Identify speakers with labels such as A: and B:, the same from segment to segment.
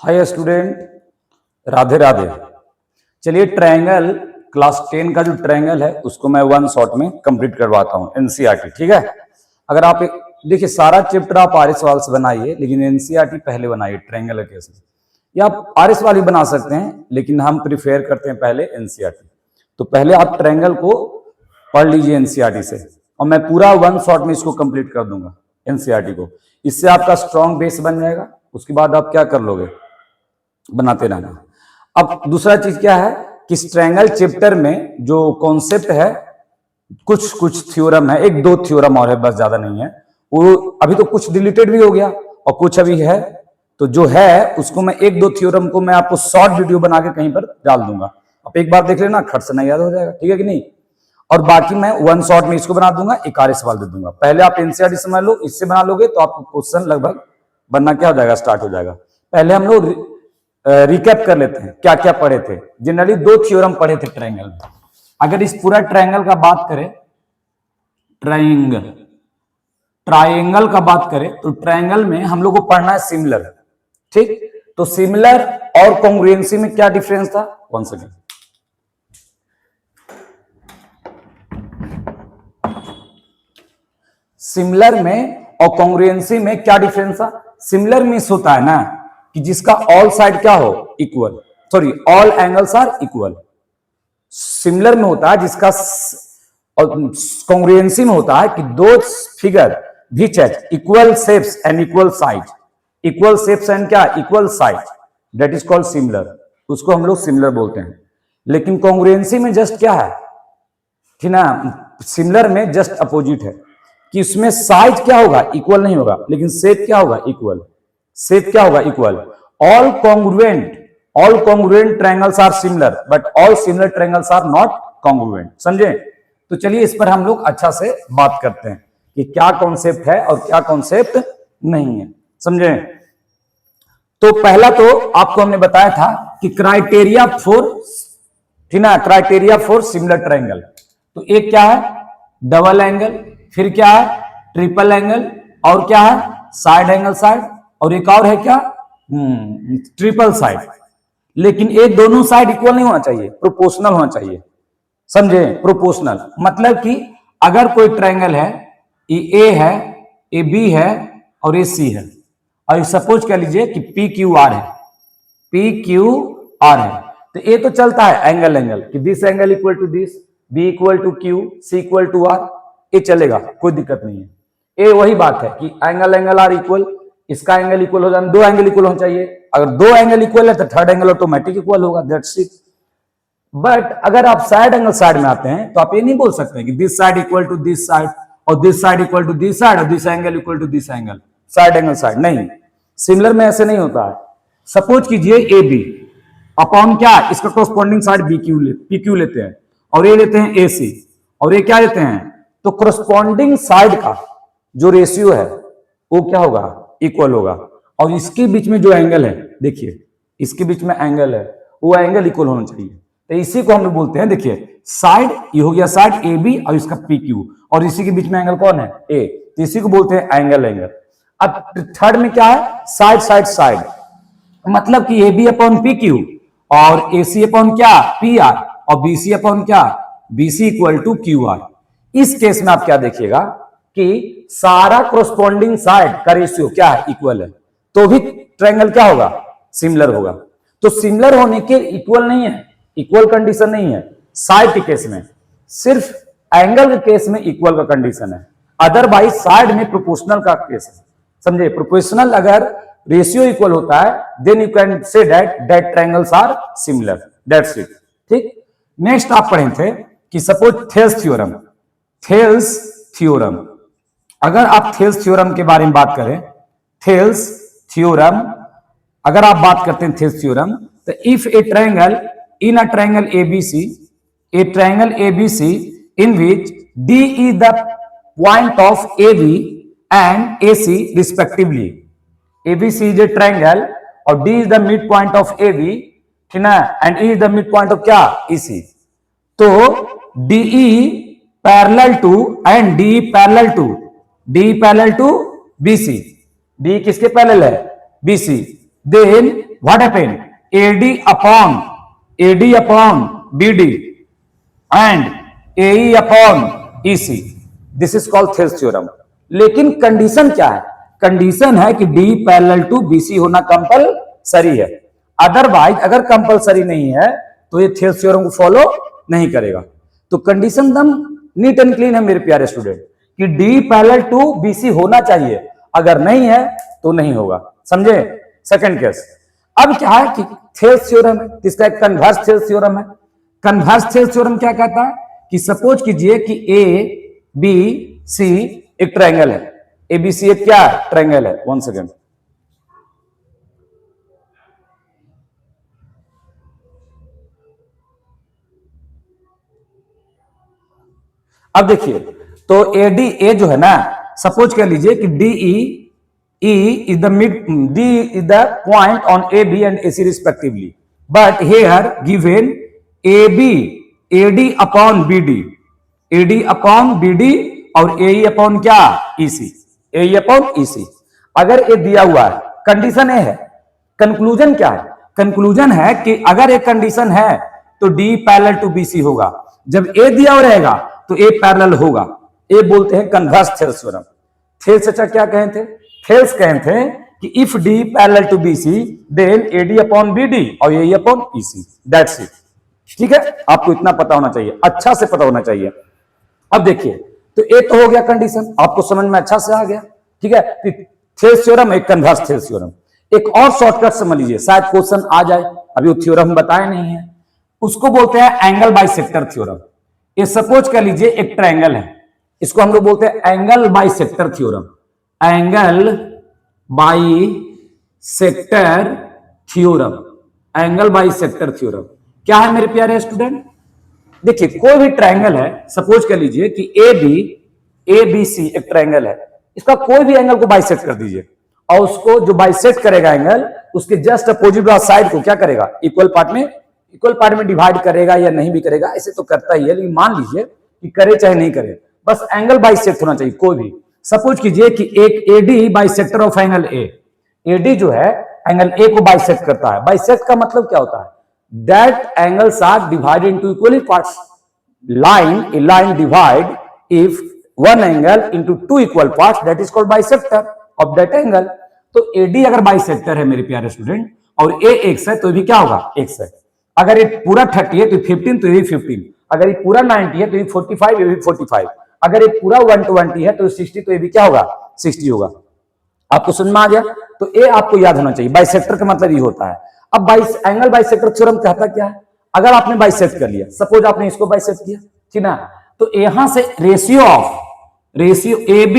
A: Hi student, Radhe Radhe. चलिए triangle class 10 का जो ट्रायंगल है उसको मैं वन शॉट में कंप्लीट करवाता हूँ। एनसीईआरटी, ठीक है। अगर आप देखिए सारा चैप्टर आप आर एस वाल से बनाइए, लेकिन एनसीईआरटी पहले बनाइए ट्रायंगल के केस में। या आप आर एस वाल भी बना सकते हैं, लेकिन हम प्रिफेयर करते हैं पहले एनसीईआरटी। तो पहले आप ट्रायंगल को पढ़ लीजिए एनसीईआरटी से, और मैं पूरा वन शॉट में इसको कंप्लीट कर दूंगा एनसीईआरटी को। इससे आपका स्ट्रॉन्ग बेस बन जाएगा। उसके बाद आप क्या कर लोगे, बनाते रहना। अब दूसरा चीज क्या है कि ट्रायंगल चैप्टर में जो कॉन्सेप्ट है, कुछ कुछ थ्योरम है, एक दो थ्योरम और है, बस ज्यादा नहीं है। वो अभी तो कुछ डिलीटेड भी हो गया और कुछ अभी है। तो जो है उसको मैं एक दो थ्योरम को मैं आपको शॉर्ट वीडियो बना के कहीं पर डाल दूंगा। आप एक बार देख लेना, खट से नहीं याद हो जाएगा, ठीक है कि नहीं। और बाकी मैं वन शॉट में इसको बना दूंगा, एक आर सवाल दे दूंगा। पहले आप एनसीईआरटी समझ लो, इससे बना लोगे तो आपको क्वेश्चन लगभग बनना क्या हो जाएगा, स्टार्ट हो जाएगा। पहले हम लोग रिकैप कर लेते हैं क्या क्या पढ़े थे। जनरली दो थ्योरम पढ़े थे ट्रायंगल में। अगर इस पूरा ट्रायंगल का बात करें, ट्रायंगल का बात करें तो ट्रायंगल में हम लोग को पढ़ना है सिमिलर, ठीक। तो सिमिलर और कॉन्ग्रुएंसी में क्या डिफरेंस था, वन सेकेंड। सिमिलर में और कॉन्ग्रुएंसी में क्या डिफरेंस था। सिमिलर मीन्स होता है ना कि जिसका ऑल साइड क्या हो, equal, sorry all angles are equal. Similar में होता है जिसका, और कॉन्ग्रुएंसी में होता है कि दो figure which have equal shapes and equal side, equal shapes and क्या, equal side, that is called similar. उसको हम लोग सिमिलर बोलते हैं। लेकिन कॉन्ग्रुएंसी में जस्ट क्या है, ठीक ना, सिमिलर में जस्ट अपोजिट है कि उसमें साइज क्या होगा, इक्वल नहीं होगा, लेकिन शेप क्या होगा, इक्वल। शेप क्या होगा, equal. All congruent triangles are similar, but all similar triangles are not congruent. समझे। तो चलिए इस पर हम लोग अच्छा से बात करते हैं कि क्या कॉन्सेप्ट है और क्या कॉन्सेप्ट नहीं है, समझे। तो पहला तो आपको हमने बताया था कि क्राइटेरिया फॉर, ठीक ना, क्राइटेरिया फॉर सिमिलर ट्रायंगल। तो एक क्या है, डबल एंगल, फिर क्या है, ट्रिपल एंगल, और क्या है, साइड एंगल साइड, और एक और है क्या, ट्रिपल साइड। लेकिन ये दोनों साइड इक्वल नहीं होना चाहिए, प्रोपोर्शनल होना चाहिए, समझे। प्रोपोर्शनल मतलब कि अगर कोई ट्रायंगल है, ये ए है, ए बी है और ये सी है, और सपोज कर लीजिए कि पी क्यू आर है, पी क्यू आर है, तो ये तो चलता है एंगल एंगल कि this angle equal to this, B equal to Q, C equal to R, ये चलेगा, कोई दिक्कत नहीं है। ये वही बात है कि एंगल एंगल आर इक्वल, इसका एंगल इक्वल हो जाए, दो एंगल इक्वल होना चाहिए। अगर दो एंगल इक्वल है तो थर्ड एंगल ऑटोमेटिक इक्वल होगा, दैट्स इट। बट अगर आप साइड एंगल साइड में आते हैं तो आप ये नहीं बोल सकते कि this side equal to this side, और this side equal to this side, और this angle equal to this angle, side angle side नहीं। सिमिलर में ऐसे नहीं होता है। सपोज कीजिए ए बी अपॉन क्या, इसका corresponding side B Q P Q लेते हैं, और ये लेते हैं ए सी, और ये क्या लेते हैं, तो कोरस्पॉन्डिंग साइड का जो रेशियो है वो क्या होगा, इक्वल होगा। और इसके बीच में जो एंगल है, देखिए इसके बीच में एंगल है, वो एंगल इक्वल होना चाहिए। तो इसी को हम लोग बोलते हैं, देखिए साइड, ये हो गया साइड ए बी और इसका पी क्यू, और इसी के बीच में एंगल कौन है, ए, तो इसी को बोलते हैं एंगल एंगल। अब थर्ड में क्या है, साइड साइड साइड, मतलब कि A B upon P Q और ए सी अपॉन क्या, पी आर, और बी सी अपॉन क्या, B C equal to Q R. इस केस में आप क्या देखिएगा कि सारा कोरस्पॉन्डिंग साइड का रेशियो क्या है, इक्वल है, तो भी ट्रायंगल क्या होगा, सिमिलर होगा। तो सिमिलर होने के इक्वल नहीं है, इक्वल कंडीशन नहीं है साइड के केस में, सिर्फ एंगल के केस में इक्वल का कंडीशन है। अदरवाइज साइड में प्रोपोर्शनल का केस है, समझे। प्रोपोर्शनल अगर रेशियो इक्वल होता है, then you can say that triangles are similar, that's it, ठीक। नेक्स्ट आप पढ़े थे कि suppose Thales theorem, Thales theorem. अगर आप थेल्स थ्योरम के बारे में बात करें, थेल्स थ्योरम अगर आप बात करते हैं थेल्स थ्योरम, तो if A triangle in a triangle ABC, a triangle ABC in which D is the point of AB and AC respectively, ABC is a triangle और D is the midpoint of AB, ठीक ना, and E is the midpoint of क्या, EC। तो DE parallel to and DE parallel to BC, D किसके parallel है, BC, then what happen, AD upon BD and AE upon EC, this is called Thales theorem. लेकिन condition क्या है, condition है कि D parallel to BC होना compulsory है, otherwise अगर कंपलसरी नहीं है तो ये थेल्स थ्योरम को फॉलो नहीं करेगा। तो कंडीशन एकदम नीट एंड क्लीन है मेरे प्यारे स्टूडेंट कि D पैरेलल टू BC होना चाहिए, अगर नहीं है तो नहीं होगा, समझे। सेकंड केस, अब क्या है कि थेल्स थ्योरम है, इसका एक कन्वर्स थेल्स थ्योरम है। कन्वर्स थेल्स थ्योरम क्या कहता है कि सपोज कीजिए कि ABC एक ट्रायंगल है, ABC एक क्या ट्रायंगल है, 1 सेकेंड। अब देखिए तो ADA जो है ना, सपोज कर लीजिए कि DE is the point on AB and AC respectively, but here given AD upon BD और AE अपॉन क्या EC, AE अपॉन EC। अगर ये दिया हुआ है, कंडीशन ए है, कंक्लूजन क्या है, कंक्लूजन है कि अगर एक कंडीशन है तो D पैरेलल टू BC होगा, जब A दिया हुआ रहेगा तो A पैरेलल होगा, ये बोलते हैं कन्वर्स थेल्स थ्योरम। थेल्स अच्छा क्या कहे थे, थेल्स कहे थे कि if D parallel to BC then AD upon BD और AE upon EC, that's it. ठीक है, आपको इतना पता होना चाहिए, अच्छा से पता होना चाहिए। अब देखिए तो ए तो हो गया कंडीशन, आपको समझ में अच्छा से आ गया, ठीक है। थेल्स थ्योरम एक कन्वर्स थेल्स थ्योरम। एक और शॉर्टकट समझ लीजिए, शायद क्वेश्चन आ जाए, अभी वो थ्योरम बताए नहीं है, उसको बोलते हैं एंगल बाइसेक्टर थ्योरम। ये सपोज कर लीजिए एक ट्रायंगल है, इसको हम लोग बोलते हैं angle bisector theorem, angle bisector theorem, angle bisector theorem क्या है मेरे प्यारे स्टूडेंट। देखिए कोई भी ट्रायंगल है, सपोज कर लीजिए कि ABC एक ट्रायंगल है, इसका कोई भी एंगल को बाइसेक्ट कर दीजिए और उसको जो बाइसेक्ट करेगा एंगल, उसके जस्ट अपोजिट साइड को क्या करेगा, इक्वल पार्ट में डिवाइड करेगा या नहीं भी करेगा, ऐसे तो करता ही है, लेकिन मान लीजिए कि करे चाहे नहीं करे, बस एंगल बाइसेक्ट होना चाहिए कोई भी। सपोज कीजिए कि एक AD bisector of angle A, AD जो है एंगल A को बाइसेक्ट करता है। बाइसेक्ट का मतलब क्या होता है, that angles are divided into equal parts. A line divide if one angle into two equal parts, that is called bisector of that angle. तो AD अगर बाइसेक्टर है मेरे प्यारे स्टूडेंट और A x है तो भी क्या होगा, x है। अगर ये पूरा 30 है तो 15, तो ये 15। अगर ये पूरा 90 है तो ये 45, ये भी 45। अगर ये पूरा 120 है तो 60, तो ये भी क्या होगा, 60 होगा। आपको समझ में आ गया, तो ये आपको याद होना चाहिए, बाइसेक्टर का मतलब ये होता है। अब एंगल बाइसेक्टर थ्योरम कहता क्या है, अगर आपने बाइसेक्ट कर लिया, सपोज आपने इसको बाइसेक्ट किया, ठीक ना, तो यहां से रेशियो AB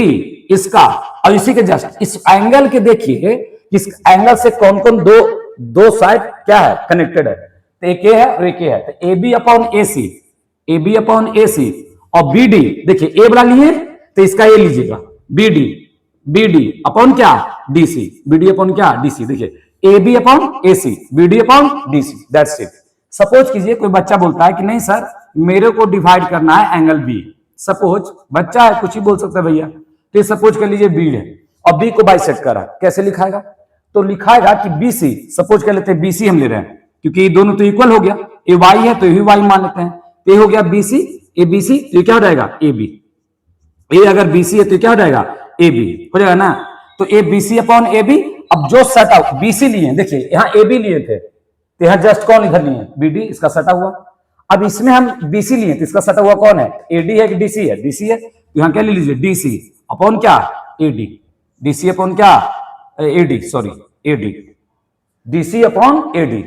A: इसका और इसी के जस्ट इस एंगल के देखिए, इस एंगल से कौन कौन दो साइड क्या है, कनेक्टेड है, तो एक है और एक है, तो AB अपॉन AC और BD, देखिए ए वाला लिए तो इसका ये लीजिएगा BD अपॉन क्या DC, BD अपॉन क्या DC, देखिए AB upon AC, BD upon DC, that's it. Suppose कीजिए कोई बच्चा बोलता है कि नहीं सर मेरे को डिवाइड करना है एंगल B, सपोज बच्चा है, कुछ ही बोल सकता है भैया, तो सपोज कर लीजिए B है और B को बाइसेक्ट कर रहा है, कैसे लिखाएगा, तो लिखाएगा कि BC, सपोज कर लेते हैं BC हम ले रहे हैं क्योंकि ये दोनों तो इक्वल हो गया, ये Y है तो ये Y मान लेते हैं, तो ये हो गया BC, ABC, तो ये क्या हो जाएगा AB, ये अगर BC है तो क्या हो जाएगा AB, हो जाएगा ना, तो ABC अपॉन AB। अब जो सटा BC लिए, देखिए यहाँ AB लिए थे तो यहाँ जस्ट कौन इधर लिए BD, इसका सटा हुआ। अब इसमें हम BC लिए तो इसका सटा हुआ कौन है, AD है कि DC है, DC है, तो यहाँ क्या ले लीजिए DC अपॉन क्या AD, DC अपॉन क्या AD, sorry AD, DC upon AD,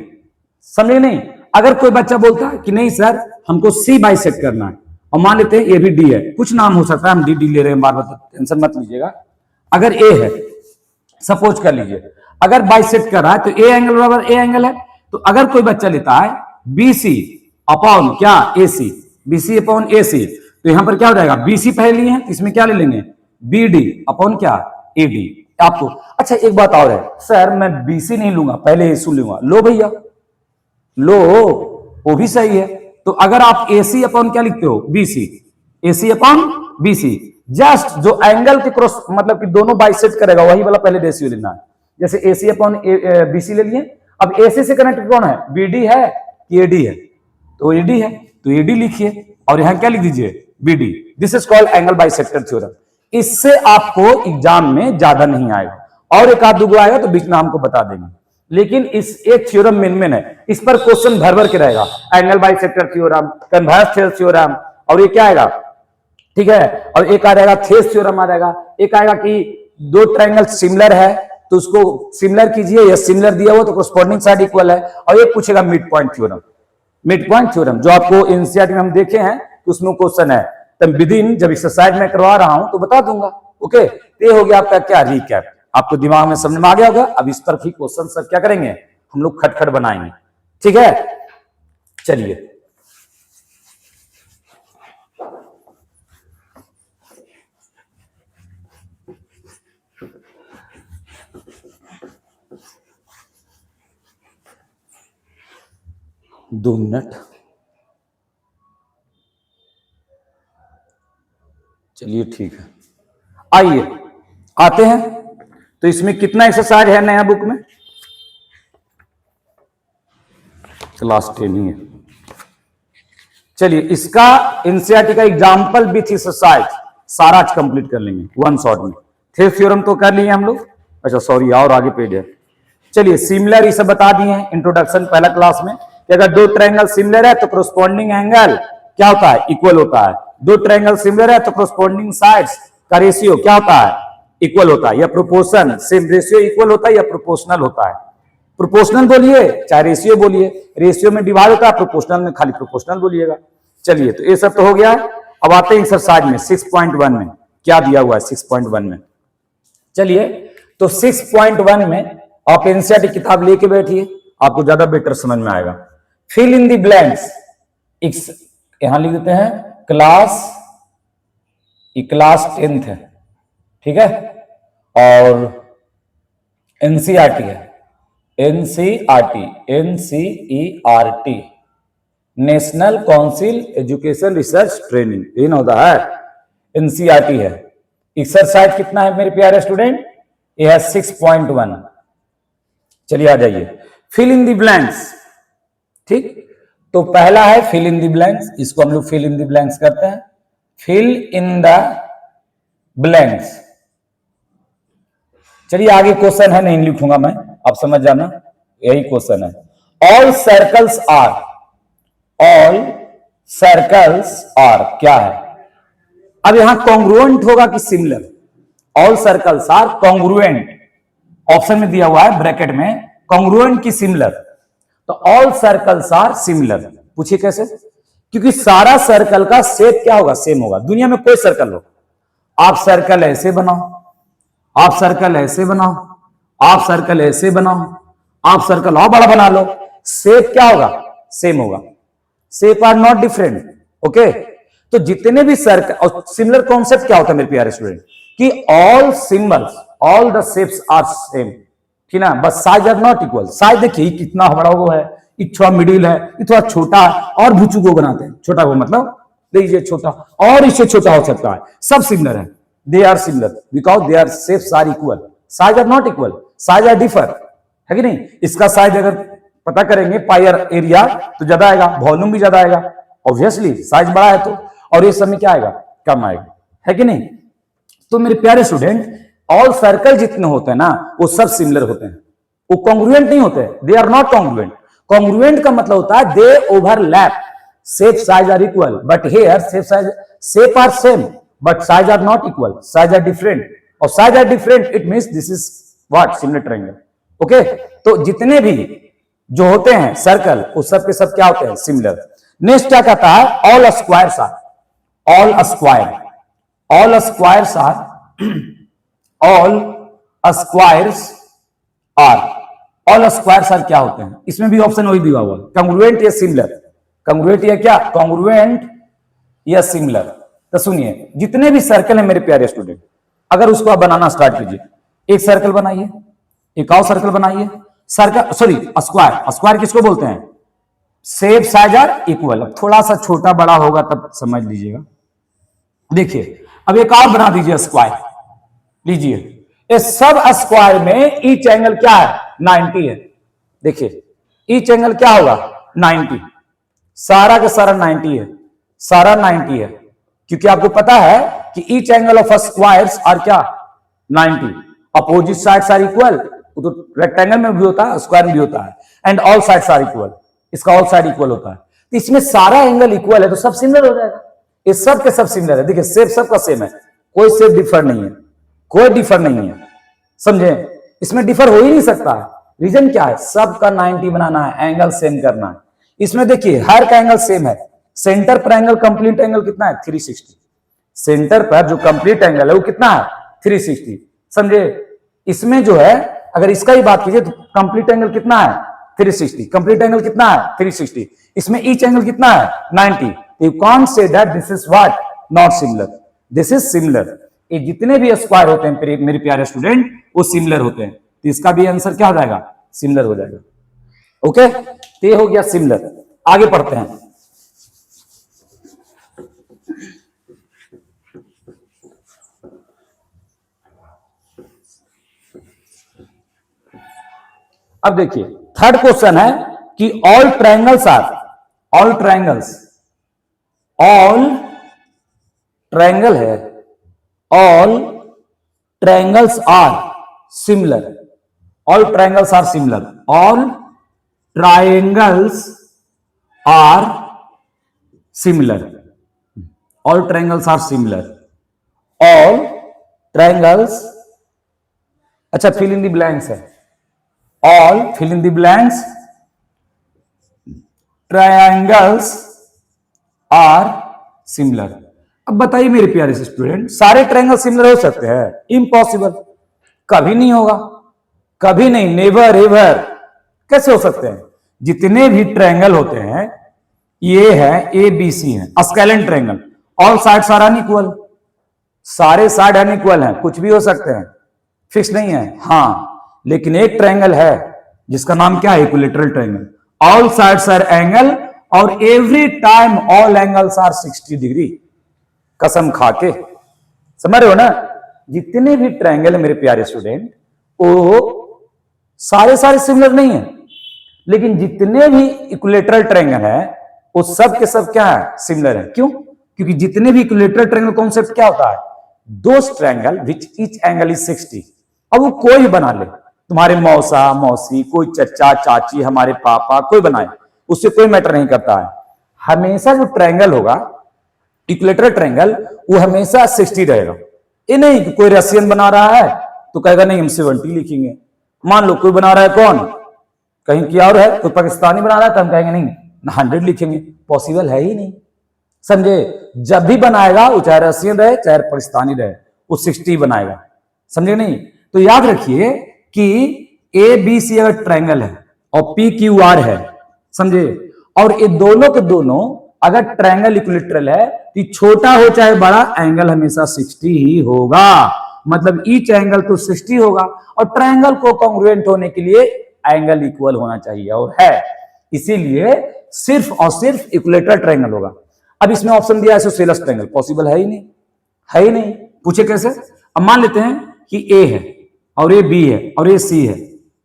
A: समझे नहीं। अगर कोई बच्चा बोलता है कि नहीं सर हमको C बाइसेक्ट करना है, और मान लेते हैं ये भी D है, कुछ नाम हो सकता है, हम D ले रहे हैं बार बार, टेंशन मत लीजिएगा। अगर A है, सपोज कर लीजिए अगर बाइसेक्ट कर रहा है तो A एंगल बराबर A एंगल है, तो अगर कोई बच्चा लेता है BC अपॉन क्या AC, BC अपॉन AC, तो यहां पर क्या हो जाएगा, BC पहले लिए हैं, इसमें क्या ले लेंगे BD अपॉन क्या AD। आपको अच्छा एक बात और है, सर मैं BC नहीं लूंगा, पहले AC लूंगा, लो भैया लो, वो भी सही है। तो अगर आप AC अपॉन क्या लिखते हो BC, AC upon BC, just जो एंगल के क्रॉस मतलब कि दोनों बाइसेक्ट करेगा वही वाला पहले रेशियो लेना है। जैसे AC अपॉन BC ले लिए, अब AC से कनेक्टेड कौन है, BD है कि AD है, तो AD है तो AD लिखिए और यहां क्या लिख दीजिए, BD। This is called angle bisector theorem. इससे आपको एग्जाम में ज्यादा नहीं आएगा, और एक आध दुगो आएगा तो बीच में हमको बता देंगे, लेकिन इस एक थ्योरम मेन है, इस पर क्वेश्चन भर भर के रहेगा, angle bisector theorem, converse theorem, और ये क्या आएगा, ठीक है, और एक आ जाएगा थेस थ्योरम आ जाएगा, एक आएगा कि दो ट्रायंगल सिमिलर है तो उसको सिमिलर कीजिए, या सिमिलर दिया हो तो कोरस्पॉन्डिंग साइड इक्वल है, और एक पूछेगा mid point theorem. Mid point theorem जो आपको एनसीईआरटी में हम देखे हैं तो उसमें क्वेश्चन है, तब विद इन जब एक्सरसाइज में करवा रहा हूं तो बता दूंगा। ओके, ये हो गया आपका क्या रिकैप, आपको दिमाग में समझ में आ गया होगा। अब इस पर भी क्वेश्चन सब क्या करेंगे हम लोग, खटखट बनाएंगे, ठीक है। चलिए दो मिनट, चलिए ठीक है, आइए आते हैं। तो इसमें कितना एक्सरसाइज है नया बुक में, क्लास 10 ही है। चलिए इसका एनसीईआरटी का एग्जाम्पल विथ एक्सरसाइज सारा कंप्लीट कर लेंगे वन शॉट में। थेस थ्योरम तो कर लिए हम लोग, अच्छा सॉरी और आगे पेज है। चलिए सिमिलर ये सब बता दिए हैं इंट्रोडक्शन पहला क्लास में, कि अगर दो ट्रायंगल सिमिलर है तो कोरस्पॉन्डिंग एंगल क्या होता है, इक्वल होता है। दो ट्रायंगल सिमिलर है तो कोरस्पॉन्डिंग साइड्स का रेशियो क्या होता है, इक्वल होता है, या प्रोपोर्शन सेम रेशियो इक्वल होता है या प्रोपोर्शनल होता है। प्रोपोर्शनल बोलिए चाहे रेशियो बोलिए, रेशियो में डिवाइड होता है, प्रोपोर्शनल में खाली प्रोपोर्शनल बोलिएगा। चलिए तो ये सब तो हो गया। अब आते हैं एक्सरसाइज में 6.1 में क्या दिया हुआ है 6.1 में। चलिए तो 6.1 में आप एनसीईआरटी किताब लेके बैठिए, आपको ज्यादा बेटर समझ में आएगा। फिल इन द ब्लैंक्स, यहां लिख देते हैं क्लास 10th है, ठीक है, और एनसीईआरटी है, NCERT national council education research training, ये ना होता है, एनसीईआरटी है। एक्सरसाइज कितना है मेरे प्यारे स्टूडेंट, ये है 6.1। चलिए आ जाइए, फिल इन द ब्लैंक्स, ठीक। तो पहला है फिल इन द ब्लैंक्स, इसको हम लोग फिल इन द ब्लैंक्स करते हैं। फिल इन द ब्लैंक्स, चलिए आगे क्वेश्चन है, नहीं लिखूंगा मैं, आप समझ जाना, यही क्वेश्चन है। ऑल सर्कल्स आर क्या है। अब यहां कॉन्ग्रुएंट होगा कि similar, all circles are congruent, option में दिया हुआ है ब्रैकेट में कॉन्ग्रुएंट की सिमिलर, तो ऑल सर्कल्स आर सिमिलर। पूछिए कैसे, क्योंकि सारा सर्कल का शेप क्या होगा, सेम होगा। दुनिया में कोई सर्कल हो, आप सर्कल ऐसे बनाओ, आप सर्कल ऐसे बनाओ, आप सर्कल ऐसे बनाओ, आप सर्कल और बड़ा बना लो, शेप क्या होगा, सेम होगा। Shape are not different, okay. तो जितने भी सर्कल, और सिमिलर कॉन्सेप्ट क्या होता है मेरे प्यारे स्टूडेंट, कि all symbols, all the shapes are same, ठीक ना, बस size are not equal. Size देखिए कितना बड़ा वो है, थोड़ा मिडिल है, ये थोड़ा छोटा है, और भुचू को बनाते हैं छोटा को, मतलब लीजिए छोटा और इससे छोटा हो सकता है, सब सिमिलर है। They are similar because they are shapes are equal, size are not equal, size are differ, है कि नहीं। इसका साइज अगर पता करेंगे पायर एरिया तो ज्यादा आएगा, वॉल्यूम भी ज्यादा आएगा, ऑब्वियसली साइज बड़ा है तो, और ये समय क्या आएगा, कम आएगा, है कि नहीं। तो मेरे प्यारे स्टूडेंट, ऑल सर्कल जितने होते हैं ना वो सब सिमिलर होते हैं, वो कॉन्ग्रुएंट नहीं होते, they are not congruent. Congruent का मतलब होता है they overlap, shape size are equal, but here shape are same but size are not equal, size are different, और size are different it means this is what, similar triangle, okay. तो जितने भी जो होते हैं सर्कल वो सब के सब क्या होते हैं, सिमिलर। नेक्स्ट क्या कहता है, all squares are, all square, all squares are, all squares are, all squares are क्या होते हैं, इसमें भी ऑप्शन वही दिया हुआ है, कॉन्ग्रुएंट या सिमिलर, कॉन्ग्रुएंट या क्या, कॉन्ग्रुएंट या सिमिलर। तो सुनिए, जितने भी सर्कल है मेरे प्यारे स्टूडेंट, अगर उसको आप बनाना स्टार्ट कीजिए, एक सर्कल बनाइए, एक और सर्कल बनाइए, सर्कल सॉरी स्क्वायर, स्क्वायर किसको बोलते हैं, शेप साइज आर इक्वल। अब थोड़ा सा छोटा बड़ा होगा तब समझ लीजिएगा। देखिए अब एक और बना दीजिए स्क्वायर, लीजिए, इस सब स्क्वायर में ईच एंगल क्या है, 90 है, देखिए ईच एंगल क्या होगा 90, सारा का सारा 90 है, सारा 90 है, क्योंकि आपको पता है कि each angle of a squares are क्या 90, अपोजिट साइड्स आर इक्वल, तो रेक्टेंगल में भी होता है स्क्वायर में भी होता है, and all sides are equal, इसका ऑल साइड इक्वल होता है, तो इसमें सारा एंगल इक्वल है तो सब सिमिलर हो जाएगा, ये सब के सब सिमिलर है। देखिए शेप सबका सेम है, कोई शेप डिफर नहीं है, कोई डिफर नहीं है, समझे, इसमें डिफर हो ही नहीं सकता है। रीजन क्या है, सबका 90 बनाना है, एंगल सेम करना है। इसमें देखिए हर का एंगल सेम है, सेंटर पर एंगल कंप्लीट एंगल कितना है 360, सेंटर पर जो कंप्लीट एंगल है वो कितना है 360, समझे। इसमें जो है अगर इसका ही बात कीजिए तो कंप्लीट एंगल कितना है 360, कंप्लीट एंगल कितना है 360, इसमें ईच एंगल कितना है 90, you can't say that this is what not similar, this is similar. ये जितने भी स्क्वायर होते हैं मेरे प्यारे स्टूडेंट वो सिमिलर होते हैं, तो इसका भी आंसर क्या हो जाएगा सिमिलर हो जाएगा। ओके, तो ये हो गया सिमिलर। आगे पढ़ते हैं। अब देखिए थर्ड क्वेश्चन है कि all triangles are, all triangles, all triangle है, all triangles are similar, all triangles are similar, all triangles are similar, all triangles are similar, all triangles, अच्छा फिल इन द ब्लैंक्स है, all fill in the blanks, triangles are similar। अब बताइए मेरे प्यारे से student, सारे triangle similar हो सकते हैं? इम्पॉसिबल, कभी नहीं होगा, कभी नहीं, नेवर एवर। कैसे हो सकते हैं? जितने भी ट्रायंगल होते हैं ये है ए बी सी है, scalene triangle, all sides are unequal, सारे साइड अनइक्वल हैं, कुछ भी हो सकते हैं, फिक्स नहीं है। हाँ, लेकिन एक ट्रायंगल है जिसका नाम क्या है equilateral triangle, all sides are angle और every time all angles are 60 degree. कसम खा के समझ रहे हो ना, जितने भी ट्रायंगल है मेरे प्यारे स्टूडेंट वो सारे सिमिलर नहीं है, लेकिन जितने भी इक्विलैटरल ट्रायंगल है वो सब के सब क्या है सिमिलर है। क्यों? क्योंकि जितने भी इक्विलैटरल ट्रायंगल कॉन्सेप्ट क्या होता है, those triangle which each angle is 60। अब वो कोई बना ले, तुम्हारे मौसा मौसी, कोई चचा चाची, हमारे पापा, कोई बनाए, उससे कोई मैटर नहीं करता है। हमेशा जो ट्रायंगल होगा इक्विलैटरल ट्रायंगल वो हमेशा 60 रहेगा। ये नहीं कि कोई रशियन बना रहा है तो कहेगा नहीं हम 70 लिखेंगे, मान लो कोई बना रहा है कौन कहीं की और है, कोई पाकिस्तानी बना रहा है तो हम कहेंगे नहीं 100 लिखेंगे, पॉसिबल है ही नहीं, समझे। जब भी बनाएगा वो चाहे रशियन रहे चाहे पाकिस्तानी रहे वो 60 बनाएगा, समझे नहीं। तो याद रखिए कि ए बी सी अगर ट्रायंगल है और पी क्यू आर है, समझे, और ये दोनों के दोनों अगर ट्रायंगल इक्विलैटरल है तो छोटा हो चाहे बड़ा एंगल हमेशा 60 ही होगा, मतलब ईच एंगल तो 60 होगा, और ट्रायंगल को कॉन्ग्रुएंट होने के लिए एंगल इक्वल होना चाहिए और है, इसीलिए सिर्फ और सिर्फ इक्विलैटरल ट्रायंगल होगा। अब इसमें ऑप्शन दिया है आइसोसेलेस ट्रायंगल, पॉसिबल है ही नहीं, है ही नहीं। पूछे कैसे? अब मान लेते हैं कि ए है और ये बी है और ये सी है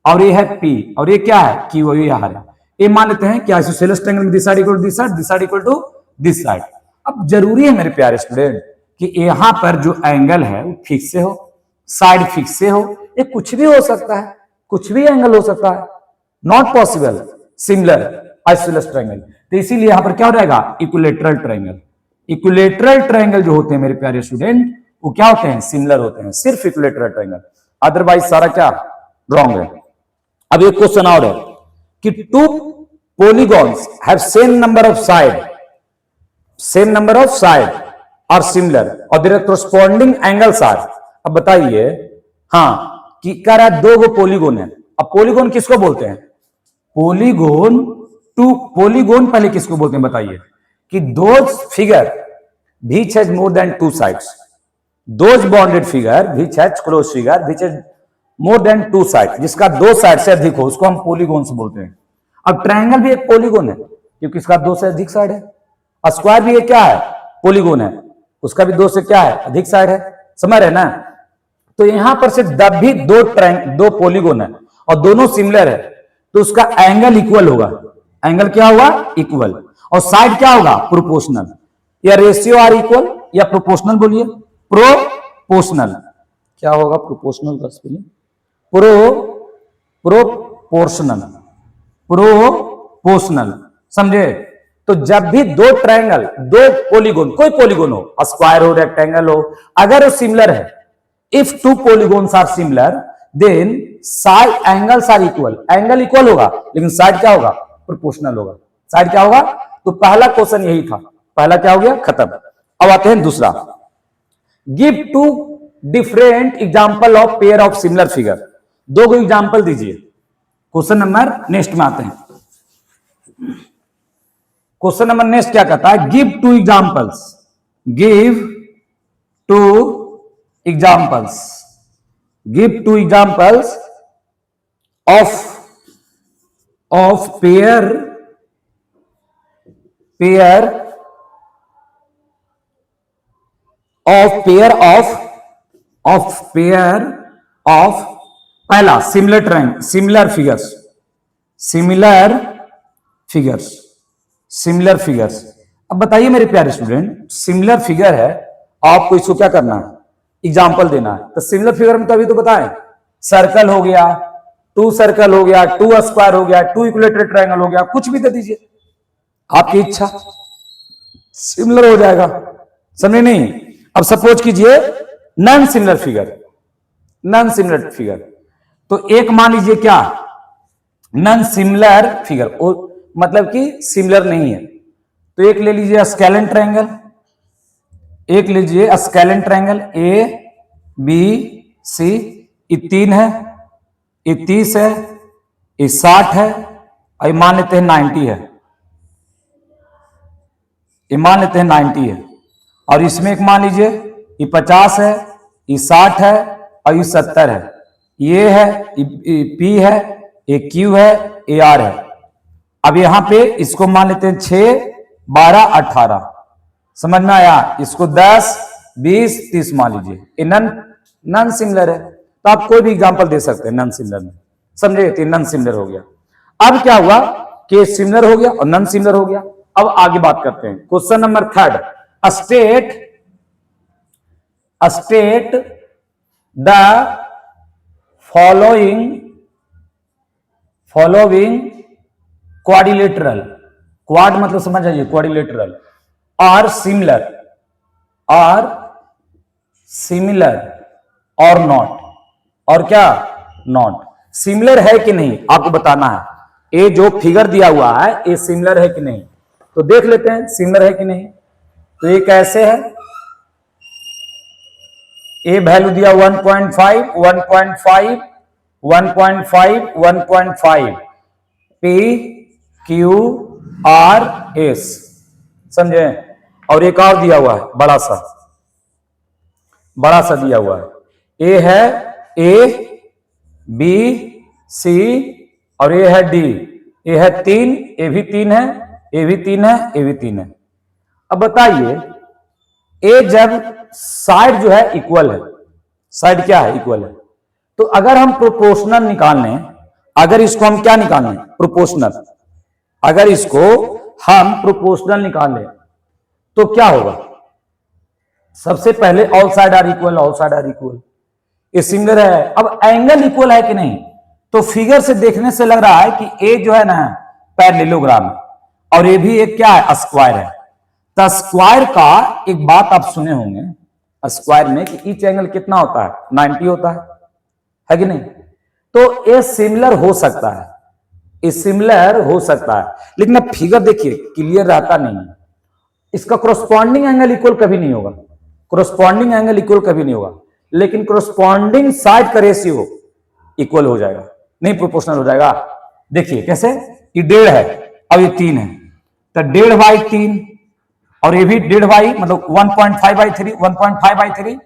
A: और ये है पी और ये क्या है कि वो ये आर है। ये मान लेते हैं कि आइसोसेलेस ट्रायंगल में this side equal to this side, this side equal to this side. अब जरूरी है मेरे प्यारे स्टूडेंट कि यहां पर जो एंगल है वो फिक्स से हो, साइड फिक्स से हो, ये कुछ भी हो सकता है, कुछ भी एंगल हो सकता है, not possible similar isosceles triangle. तो इसीलिए यहां पर क्या हो जाएगा इक्विलैटरल ट्रायंगल। इक्विलैटरल ट्रायंगल जो होते हैं मेरे प्यारे स्टूडेंट वो क्या होते हैं सिमिलर होते हैं, सिर्फ इक्विलैटरल ट्रायंगल, अदरवाइज सारा क्या रॉन्ग है। अब एक क्वेश्चन और है कि to polygons have same number of side are similar और their corresponding angles are। अब बताइए, हाँ कि कह रहा है दो गो पोलीगोन है। अब पोलीगोन किसको बोलते हैं? पोलीगोन पोलीगोन पहले किसको बोलते हैं बताइए? कि those figure which has more than two sides, those bonded figure which has closed figure which has more than two sides, जिसका दो साइड से अधिक हो उसको हम पोलीगोन से बोलते हैं। अब ट्रायंगल भी एक पोलीगोन है क्योंकि इसका दो से अधिक साइड है, स्क्वायर भी एक क्या है पोलीगोन है, उसका भी दो से क्या है अधिक साइड है, समझ रहे ना। तो यहां पर से जब भी दो पोलीगोन है और दोनों सिमिलर है तो उसका एंगल इक्वल होगा। एंगल क्या होगा? इक्वल। और साइड क्या होगा? प्रोपोर्शनल। या रेशियो आर इक्वल या प्रोपोर्शनल बोलिए, प्रोपोर्शनल। क्या होगा प्रोपोर्शनल का स्पेलिंग? Proportional, proportional. समझे? तो जब भी दो ट्रायंगल, दो पॉलीगोन, कोई पॉलीगोन हो, स्क्वायर हो, रेक्टेंगल हो, अगर वो सिमिलर है, if two polygons are similar then side angles are equal. Angle equal होगा लेकिन साइड क्या होगा? प्रोपोर्शनल होगा। साइड क्या होगा? तो पहला क्वेश्चन यही था। पहला क्या हो गया? खत्म। अब आते हैं दूसरा। Give two different example of pair of similar figure. दो को एग्जांपल दीजिए। क्वेश्चन नंबर नेक्स्ट में आते हैं। क्वेश्चन नंबर नेक्स्ट क्या कहता है? Give to examples, give to examples, give to examples of pair of पहला सिमिलर फिगर्स। अब बताइए मेरे प्यारे स्टूडेंट, सिमिलर फिगर है, आपको इसको क्या करना है? एग्जाम्पल देना है। तो सिमिलर फिगर में तो अभी तो बताएं, सर्कल हो गया, टू सर्कल हो गया, टू स्क्वायर हो गया, टू इक्विलेटरल ट्रायंगल हो गया, कुछ भी दे दीजिए, आपकी इच्छा, सिमिलर हो जाएगा। समझे नहीं? अब सपोज कीजिए नॉन सिमिलर फिगर, तो एक मान लीजिए क्या, नॉन सिमिलर फिगर, मतलब कि सिमिलर नहीं है। तो एक ले लीजिए स्केलेन ट्रायंगल, एक लीजिए scalene triangle A B C, ये 3 है, ये 30 है, ये 60 है, और मान लेते हैं 90 है, ये मान लेते हैं 90 है। और इसमें एक मान लीजिए ये 50 है, ये 60 है, और ये 70 है, ये है, ये पी है, ये क्यू है, ये आर है। अब यहां पे इसको मान लेते हैं 6 12 18, समझ में आया? इसको 10 20 30 मान लीजिए। ये नॉन सिमिलर है, तो आप कोई भी एग्जांपल दे सकते हैं नॉन सिमिलर में। समझे? तो नॉन सिमिलर हो गया। अब क्या हुआ कि सिमिलर हो गया और नॉन सिमिलर हो गया। अब आगे बात करते हैं। Question number 3, state the following quadrilateral, quad मतलब समझ आइए, क्वाड्रिलेटरल आर सिमिलर और नॉट, और क्या? नॉट। सिमिलर है कि नहीं आपको बताना है। ये जो फिगर दिया हुआ है ये सिमिलर है कि नहीं, तो देख लेते हैं सिमिलर है कि नहीं। तो ये कैसे है? ए वैल्यू दिया 1.5 1.5 1.5 1.5, पी क्यू आर एस, समझे? और एक और दिया हुआ है बड़ा सा दिया हुआ है, ए है ए बी सी और ए है डी, ए है 3, ए भी 3 है, ए भी 3 है, ए भी 3 है। अब बताइए, ए जब साइड जो है इक्वल है, साइड क्या है? इक्वल है। तो अगर हम प्रोपोर्शनल निकालने, अगर इसको हम क्या निकालें? प्रोपोर्शनल। अगर इसको हम प्रोपोर्शनल निकालें तो क्या होगा? सबसे पहले all side are equal, all side are equal, ये सिमिलर है। अब एंगल इक्वल है कि नहीं? तो फिगर से देखने से लग रहा है कि ए जो है ना पैरेललोग्राम है और ये भी एक क्या है? स्क्वायर है। तो स्क्वायर का एक बात आप सुने होंगे, स्क्वायर में कि ईच एंगल कितना होता है? 90 होता है कि नहीं? तो ये सिमिलर हो सकता है, ये सिमिलर हो सकता है, लेकिन अब फिगर देखिए क्लियर रहता नहीं है। इसका कोरस्पॉन्डिंग एंगल इक्वल कभी नहीं होगा, कोरस्पॉन्डिंग एंगल इक्वल कभी नहीं होगा, लेकिन कोरस्पॉन्डिंग साइड का रेशियो इक्वल हो जाएगा, नहीं प्रोपोर्शनल हो जाएगा। देखिए कैसे? ये 1.5 है और ये 3 है, तो 1.5/3 और ये भी 1.5 मतलब 1.5/3 1.5/3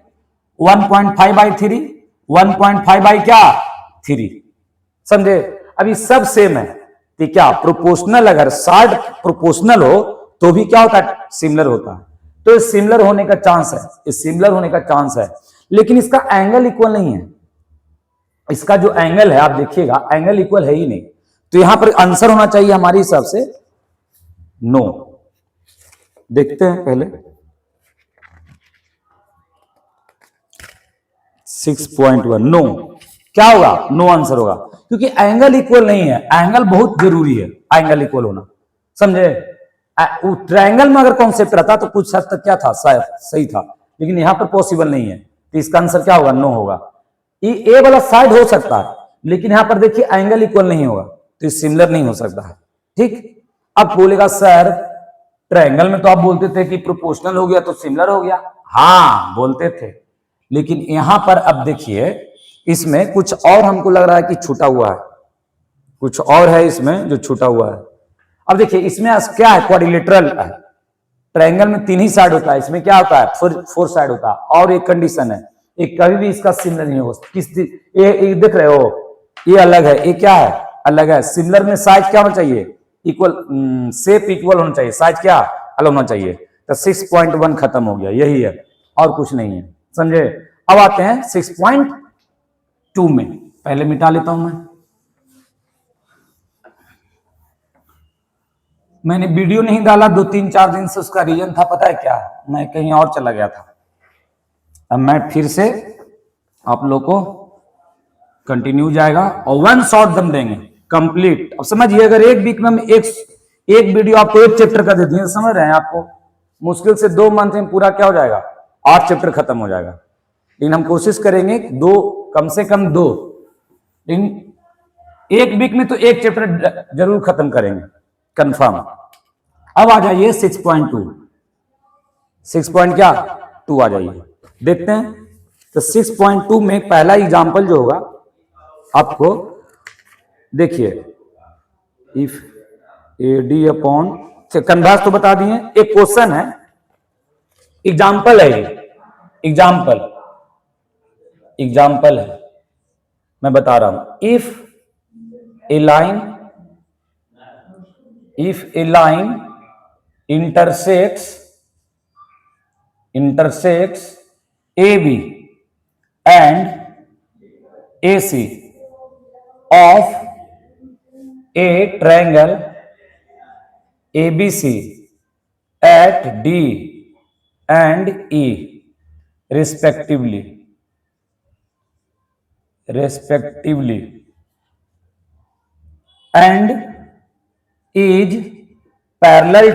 A: 1.5/3 1.5 क्या 3, समझे? अभी सब सेम है, तो क्या प्रोपोर्शनल, अगर साइड प्रोपोर्शनल हो तो भी क्या होता है? सिमिलर होता है। तो सिमिलर होने का चांस है, सिमिलर होने का चांस है, लेकिन इसका एंगल इक्वल नहीं है। इसका जो एंगल है आप देखिएगा, एंगल इक्वल है ही नहीं। तो यहां पर आंसर होना चाहिए हमारे हिसाब से नो। देखते हैं पहले 6.1 नो, क्या होगा? नो आंसर होगा, क्योंकि एंगल इक्वल नहीं है। एंगल बहुत जरूरी है, एंगल इक्वल होना, समझे? ट्रायंगल में अगर कॉन्सेप्ट रहता तो कुछ हद तक क्या था, शायद सही था, लेकिन यहां पर पॉसिबल नहीं है, तो इसका आंसर क्या होगा? नो होगा। ए वाला साइड हो सकता है, लेकिन यहां पर देखिए एंगल इक्वल नहीं होगा, तो ये सिमिलर नहीं हो सकता है। ठीक, अब बोलेगा सर ट्रायंगल में तो आप बोलते थे कि प्रोपोर्शनल हो गया तो सिमिलर हो गया। हाँ बोलते थे, लेकिन यहां पर अब देखिए इसमें कुछ और हमको लग रहा है कि छूटा हुआ है, कुछ और है इसमें जो छूटा हुआ है। अब देखिए इसमें क्या है? क्वाड्रिलेटरल है। ट्रायंगल में 3 ही साइड होता है, इसमें क्या होता है? 4 साइड होता है। और एक कंडीशन है, एक कभी भी इसका सिमिलर नहीं होगा। ये देख रहे हो, ये अलग है, ये क्या है? अलग है। सिमिलर में साइज क्या होना चाहिए? इक्वल, शेप इक्वल होना चाहिए, साइज क्या अलग होना चाहिए। तो 6.1 खत्म हो गया, यही है और कुछ नहीं है, समझे? अब आते हैं 6.2 में, पहले मिटा लेता हूं मैंने वीडियो नहीं डाला 2-3-4 दिन से, उसका रीजन था पता है क्या? मैं कहीं और चला गया था। अब मैं फिर से आप लोग को कंटिन्यू जाएगा और 1 शॉट दम देंगे कंप्लीट। अब समझिए, अगर एक वीक में एक वीडियो आपको एक चैप्टर का दे दिए, समझ रहे हैं? आपको मुश्किल से 2 मंथ में पूरा क्या हो जाएगा? 8 चैप्टर खत्म हो जाएगा। लेकिन हम कोशिश करेंगे 2, कम से कम 2, लेकिन एक वीक में तो एक चैप्टर जरूर खत्म करेंगे, कंफर्म। अब आ जाइए 6.2, 6.2 आ जाइए, देखते हैं। तो 6.2 में पहला एग्जाम्पल जो होगा आपको, देखिए इफ AD अपॉन, कन्वर्स तो बता दिए, एक क्वेश्चन है, एग्जाम्पल है, एग्जाम्पल है, मैं बता रहा हूं। If A line intersects AB and AC of a triangle ABC at D and E respectively and is parallel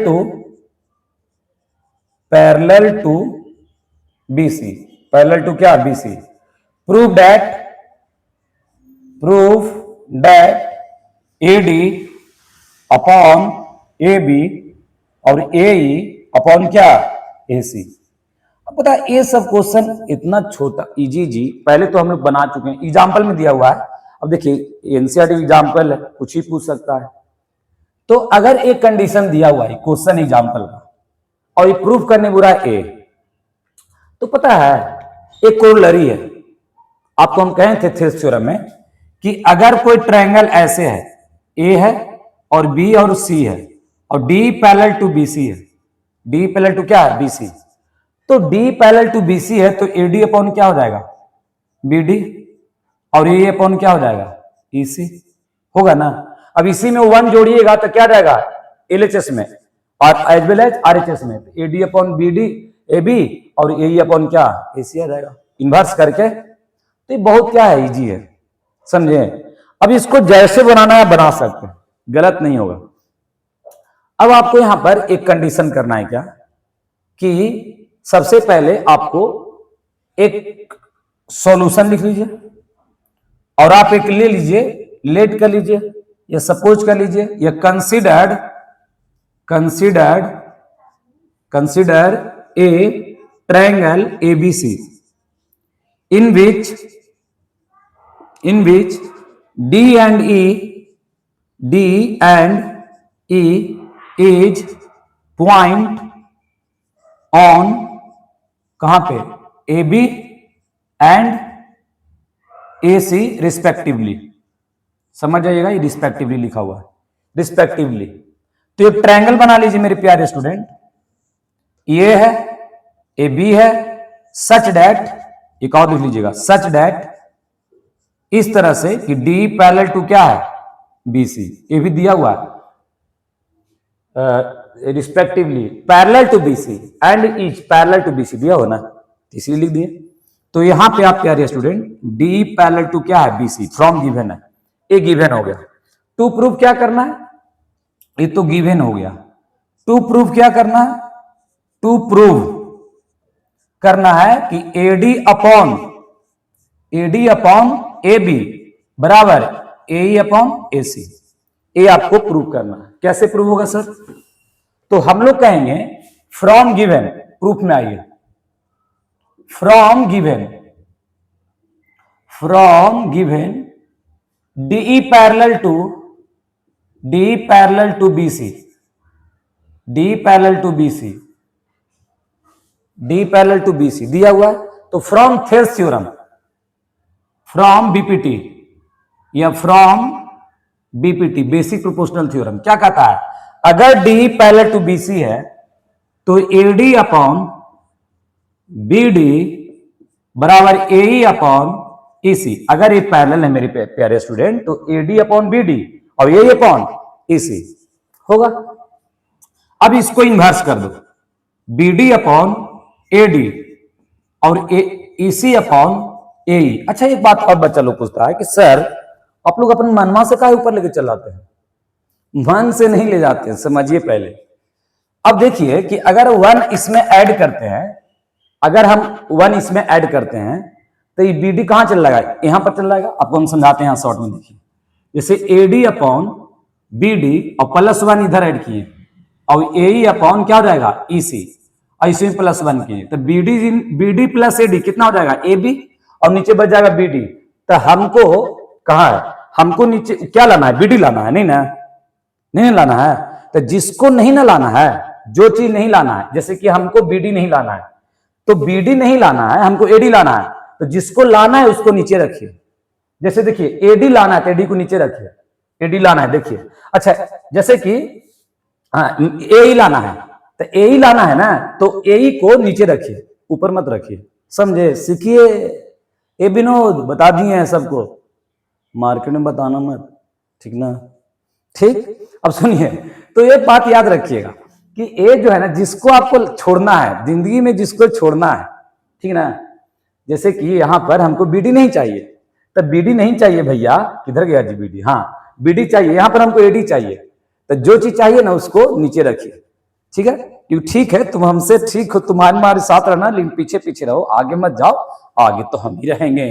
A: to BC, parallel to क्या? BC। prove that AD upon AB और AE upon क्या? AC। अब पता है ये सब question इतना छोटा इजी जी, पहले तो हम लोग बना चुके हैं, एग्जाम्पल में दिया हुआ है। अब देखिए एनसीईआरटी एग्जाम्पल है, कुछ ही पूछ सकता है। तो अगर एक कंडीशन दिया हुआ है क्वेश्चन एग्जाम्पल का और ये प्रूफ करने बुरा ए, तो पता है एक कोरोलरी है। आपको हम कहे थे थेल्स थ्योरम में कि अगर कोई ट्रायंगल ऐसे है, ए है और बी और सी है और डी पैरेलल टू बीसी है, डी पैरेलल टू क्या है? बीसी। तो डी पैरेलल टू बीसी है तो एडी अपॉन क्या हो जाएगा? बीडी, और ए अपॉन क्या हो जाएगा? ईसी होगा ना। अब इसी में 1 जोड़िएगा तो क्या जाएगा? एलएचएस में और एज वेल एज आरएचएस में, एडी अपॉन बीडी एबी और ए अपॉन क्या? एसी आ जाएगा, इन्वर्स करके। तो ये बहुत क्या है, इजी है, समझे? अब इसको जैसे बनाना है बना सकते हैं, गलत नहीं होगा। अब आपको यहां पर एक कंडीशन करना है क्या, कि सबसे पहले आपको एक सॉल्यूशन लिख लीजिए और आप एक ले लीजिए, लेट कर लीजिए या सपोज कर लीजिए या consider a triangle ABC in which D and E is point on कहां पे? AB and AC respectively. समझ जाइएगा, ये रिस्पेक्टिवली लिखा हुआ है, रिस्पेक्टिवली। तो एक ट्रायंगल बना लीजिए मेरे प्यारे स्टूडेंट, ये है, ए बी है, सच डैट, एक और लिख लीजिएगा, सच डैट, इस तरह से कि डी पैरेलल टू क्या है? BC, ये भी दिया हुआ है respectively parallel to BC and is parallel to BC दिया हो ना, इसलिए लिख दिए। तो यहां पे आप प्यारे स्टूडेंट डी पैरेलल टू क्या है BC, फ्रॉम गिवन है, ये गिवन हो गया। टू प्रूव क्या करना है, ये तो गिवन हो गया। टू प्रूव क्या करना है, टू प्रूव करना है कि AD अपॉन AB बराबर AE अपॉन AC, ये आपको प्रूव करना है। कैसे प्रूव होगा सर, तो हम लोग कहेंगे फ्रॉम गिवन, प्रूफ में आइए, from given DE parallel to BC, D parallel to BC दिया हुआ है। तो from Thales theorem, from BPT या from BPT basic proportional theorem क्या कहता है, अगर D पैरेलल टू BC है तो AD अपॉन BD बराबर AE अपॉन EC। अगर ये पैरेलल है मेरे प्यारे स्टूडेंट तो AD अपॉन BD और AE अपॉन EC होगा। अब इसको इन्वर्स कर दो, BD अपॉन AD और EC अपॉन AE। अच्छा एक बात और बच्चा लोग पूछता है कि सर आप लोग अपन मनवा से काहे ऊपर लेके चलाते हैं, मन से नहीं ले जाते हैं, समझिए पहले। अब देखिए कि अगर 1 इसमें ऐड करते हैं, अगर हम 1 इसमें ऐड करते हैं तो ये BD कहां चल जाएगा, यहां पर चल जाएगा। आपको हम समझाते हैं यहां शॉर्ट में, देखिए जैसे AD अपॉन BD और +1 इधर ऐड किए और AE अपॉन क्या हो जाएगा EC और इसी में +1 किए तो BD प्लस AD कितना हो जाएगा AB और नीचे बच जाएगा BD। तो हमको कहा है, हमको नीचे क्या लाना है, BD लाना है, नहीं ना, नहीं लाना है। तो जिसको नहीं ना लाना है, जो चीज नहीं लाना है, जैसे कि हमको BD नहीं लाना है तो BD नहीं लाना है, हमको AD लाना है, तो जिसको लाना है उसको नीचे रखिए। जैसे देखिए AD लाना है तो AD को नीचे रखिए, AD लाना है देखिए। अच्छा जैसे कि AE लाना है तो AE लाना है ना, तो AE को नीचे रखिए, ऊपर मत रखिए, समझे, सीखिए। ए विनोद बता दिए हैं सबको, मार्केट में बताना मत, ठीक ना, ठीक। अब सुनिए, तो ये बात याद रखिएगा कि ए जो है ना, जिसको आपको छोड़ना है जिंदगी में, जिसको छोड़ना है, ठीक ना। जैसे कि यहां पर हमको BD नहीं चाहिए, तो BD नहीं चाहिए भैया, किधर गया जी BD, हाँ BD चाहिए, यहां पर हमको AD चाहिए। तो जो चीज चाहिए ना उसको नीचे रखिए, ठीक है। क्यों, ठीक है तुम हमसे ठीक हो, तुम्हारे साथ रहना, लेकिन पीछे पीछे रहो, आगे मत जाओ, आगे तो हम ही रहेंगे।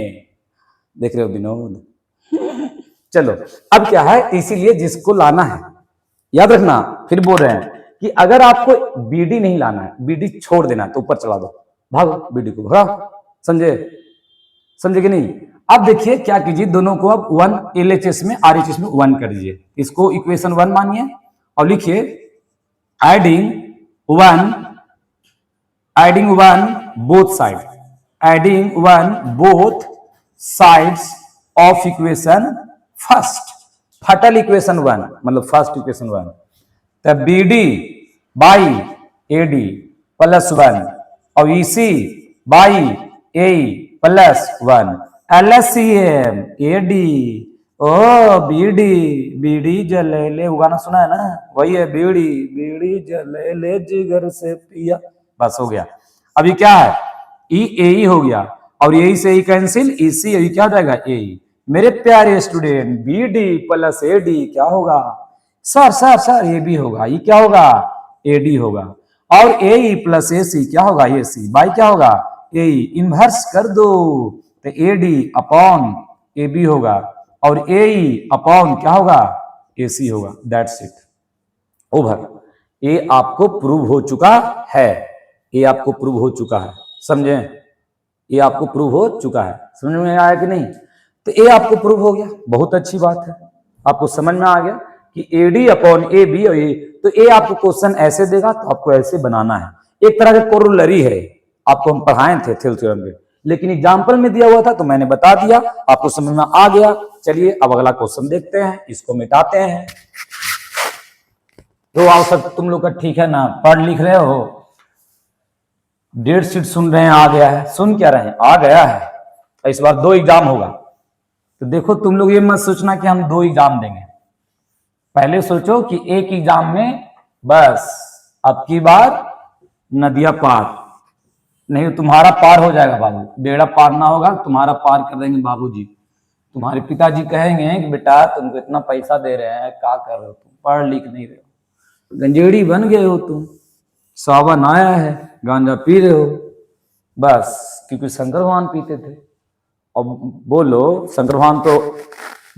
A: देख रहे हो विनोद, चलो अब क्या है, इसीलिए जिसको लाना है याद रखना, फिर बोल रहे हैं कि अगर आपको BD नहीं लाना है, BD छोड़ देना है तो ऊपर चला दो, भागो BD को भगा, समझे, समझे कि नहीं। अब देखिए क्या कीजिए, दोनों को अब 1 LHS में RHS में 1 कर दीजिए, इसको इक्वेशन 1 मानिए और लिखिए adding 1 both side, adding 1 both sides of equation first, फटल इक्वेशन 1 मतलब फर्स्ट इक्वेशन 1, तो BD बाई AD +1 और EC by AE +1 LCM AD ओ BD जले वो गाना सुना है ना, वही है बीड़ी जले जिगर से पिया, बस हो गया। अभी क्या है, AE हो गया और AE से कैंसिल, EC अभी क्या हो जाएगा AE। मेरे प्यारे स्टूडेंट BD + AD क्या होगा, सर ये भी होगा, ये क्या होगा AD होगा, और AE + AC क्या होगा AC बाई क्या होगा AE, इन्वर्स कर दो तो AD अपॉन AB होगा और AE अपॉन क्या होगा AC होगा, दैट्स इट, ओवर। ये आपको प्रूव हो चुका है, ये आपको प्रूव हो चुका है, समझे, ये आपको प्रूव हो चुका है, समझ में आया कि नहीं। तो ये आपको प्रूव हो गया, बहुत अच्छी बात है, आपको समझ में आ गया कि AD अपॉन AB और A। तो ये आपको क्वेश्चन ऐसे देगा तो आपको ऐसे बनाना है, एक तरह का कोरोलरी है, आपको हम पढ़ाए थे थेल्स थ्योरम में, लेकिन एग्जाम्पल में दिया हुआ था तो मैंने बता दिया, आपको समझ में आ गया। चलिए अब अगला क्वेश्चन देखते हैं, इसको मिटाते हैं। तो आओ सब तुम लोग का ठीक है ना, पढ़ लिख रहे हो, डेट शीट सुन रहे हैं, आ गया है, सुन क्या रहे हैं, आ गया है। इस बार 2 एग्जाम होगा, तो देखो तुम लोग ये मत सोचना कि हम 2 एग्जाम देंगे, पहले सोचो कि एक एग्जाम में बस अब की बार नदियां पार, नहीं तुम्हारा पार हो जाएगा बाबू, बेड़ा पार ना होगा तुम्हारा पार कर देंगे बाबूजी। तुम्हारे पिताजी कहेंगे कि बेटा तुमको इतना पैसा दे रहे हैं, क्या कर रहे हो तुम, पढ़ लिख नहीं रहे हो, गंजेड़ी बन गए हो तुम, सावन आया है गांजा पी रहे हो, बस क्योंकि शंकर भगवान पीते थे। अब बोलो शंकर भगवान तो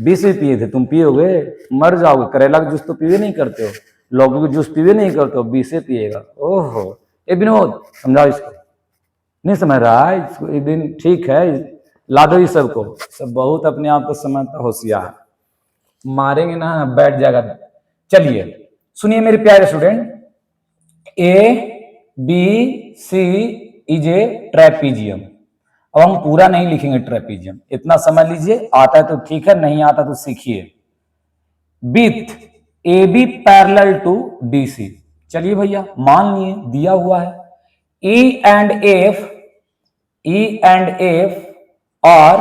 A: 20 भी पिए थे, तुम पियोगे मर जाओगे। करेला का जूस तो पीवे नहीं करते हो, लौकी का जूस पीवे नहीं करते हो, 20 पिएगा। ओहो ए विनोद समझाओ इसको, नहीं समझ रहा है इसको, एक दिन ठीक है ला दो इस सबको, सब बहुत अपने आप को समझता होशियार, मारेंगे ना बैठ जाएगा। चलिए सुनिए मेरे प्यारे student, ABC is a trapezium. अब हम पूरा नहीं लिखेंगे ट्रेपीजियम, इतना समझ लीजिए, आता है तो ठीक है, नहीं आता तो सीखिए। With AB parallel to DC, चलिए भैया मान लिए दिया हुआ है E and F are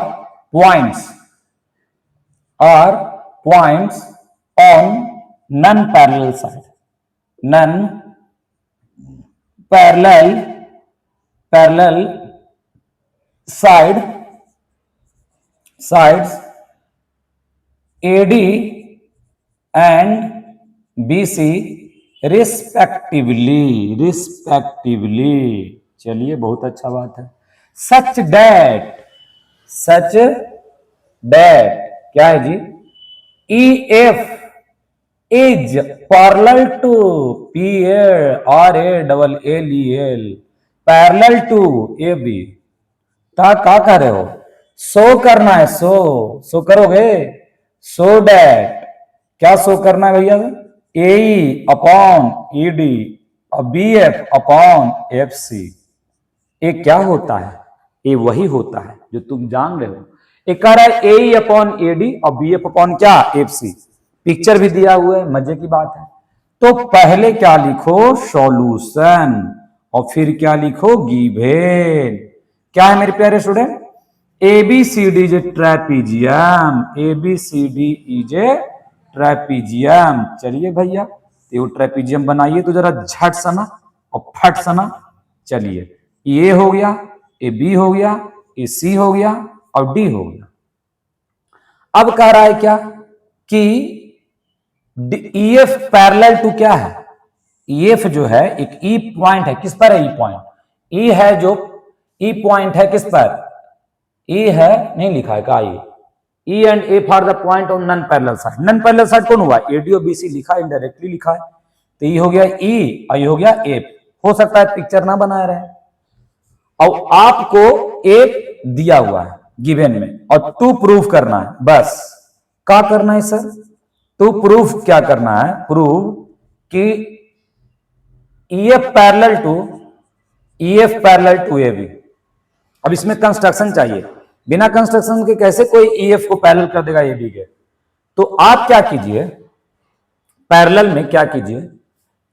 A: points on non-parallel side, parallel sides AD and BC respectively. चलिए बहुत अच्छा बात है। सच डैट क्या है जी, EF is parallel to PARALLEL parallel to AB। क्या कह रहे हो, सो करना है, सो करोगे, सो डैट क्या सो करना है भैया, AE अपॉन ED और BF अपॉन FC। ये क्या होता है, ये वही होता है जो तुम जान रहे हो। एक कह रहा है AE अपॉन AD और BF अपॉन क्या FC, पिक्चर भी दिया हुआ है, मजे की बात है। तो पहले क्या लिखो, सॉल्यूशन, और फिर क्या लिखो, गिवन। क्या है मेरे प्यारे student, ABCD is a trapezium, ABCD is a trapezium. चलिए भैया तो ट्रेपीजियम बनाइए तो जरा झट सना और फट सना। चलिए ए हो गया, ए बी हो गया, ए सी हो गया और डी हो गया। अब कह रहा है क्या कि EF पैरेलल टू क्या है, EF जो है एक E पॉइंट है, किस पर है E पॉइंट, E है जो E पॉइंट है किस पर, E है, नहीं लिखा है का, E and F are the point on non parallel side. Non parallel side कौन हुआ, AD और BC लिखा है, इनडायरेक्टली लिखा है, तो ये हो गया E और ये हो गया F। हो सकता है पिक्चर ना बनाया रहे, और आपको F दिया हुआ है गिवन में और टू प्रूफ करना है। बस क्या करना है सर, टू प्रूफ क्या करना है, प्रूव कि EF पैरेलल टू AB। अब इसमें कंस्ट्रक्शन चाहिए, बिना कंस्ट्रक्शन के कैसे कोई EF को पैरेलल कर देगा AB के। तो आप क्या कीजिए, पैरेलल में क्या कीजिए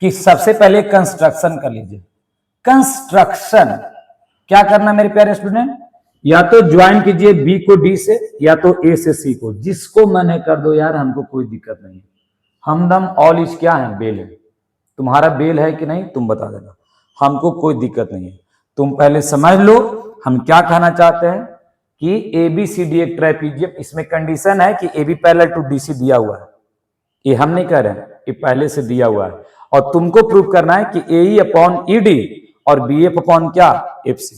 A: कि सबसे पहले कंस्ट्रक्शन कर लीजिए। कंस्ट्रक्शन क्या करना मेरे प्यारे स्टूडेंट, या तो ज्वाइन कीजिए B को D से या तो A से C को, जिसको मैंने कर दो यार, हमको कोई दिक्कत नहीं है। हमदम ऑल इज क्या है, बेल है। तुम्हारा बेल है कि नहीं तुम बता देना, हमको कोई दिक्कत नहीं है। तुम पहले समझ लो हम क्या कहना चाहते हैं कि ABCD एक ट्राइपीजियम, इसमें कंडीशन है कि AB पैरेलल टू DC दिया हुआ है, ये हम नहीं कह रहे हैं, ये पहले से दिया हुआ है। और तुमको प्रूव करना है कि AE अपॉन ED और BF अपॉन क्या FC।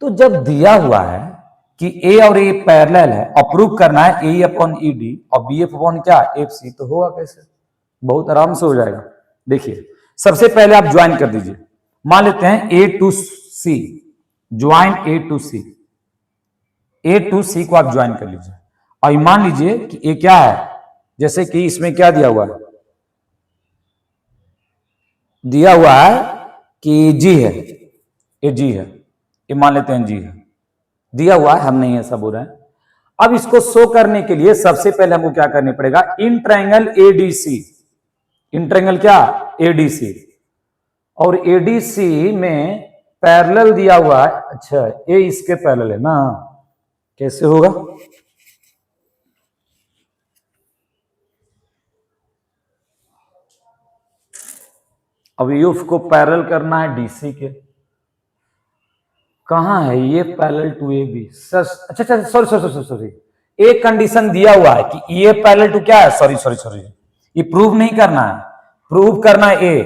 A: तो जब दिया हुआ है कि A और A पैरेलल है और प्रूव करना है AE अपॉन ED और BF अपॉन क्या FC, तो होगा कैसे, बहुत आराम से हो जाएगा। देखिए सबसे पहले आप ज्वाइन कर दीजिए, मान लेते हैं A to C, join A to C को आप ज्वाइन कर लीजिए। और मान लीजिए कि A क्या है, जैसे कि इसमें क्या दिया हुआ है, दिया हुआ है कि G है, ये G है, ये मान लेते हैं G है, दिया हुआ है, हम नहीं ऐसा बोल रहे हैं। अब इसको शो करने के लिए सबसे पहले हमको क्या करना पड़ेगा, in triangle ADC, in triangle क्या ADC, और ADC में पैरेलल दिया हुआ है। अच्छा A इसके पैरेलल है ना, कैसे होगा, अब ईएफ को पैरेलल करना है डीसी के, कहां है ये पैरेलल टू ए बी? अच्छा अच्छा सॉरी सॉरी सॉरी सॉरी, एक कंडीशन दिया हुआ है कि ये पैरेलल टू क्या है, सॉरी सॉरी सॉरी, ये प्रूव नहीं करना है, प्रूव करना है ए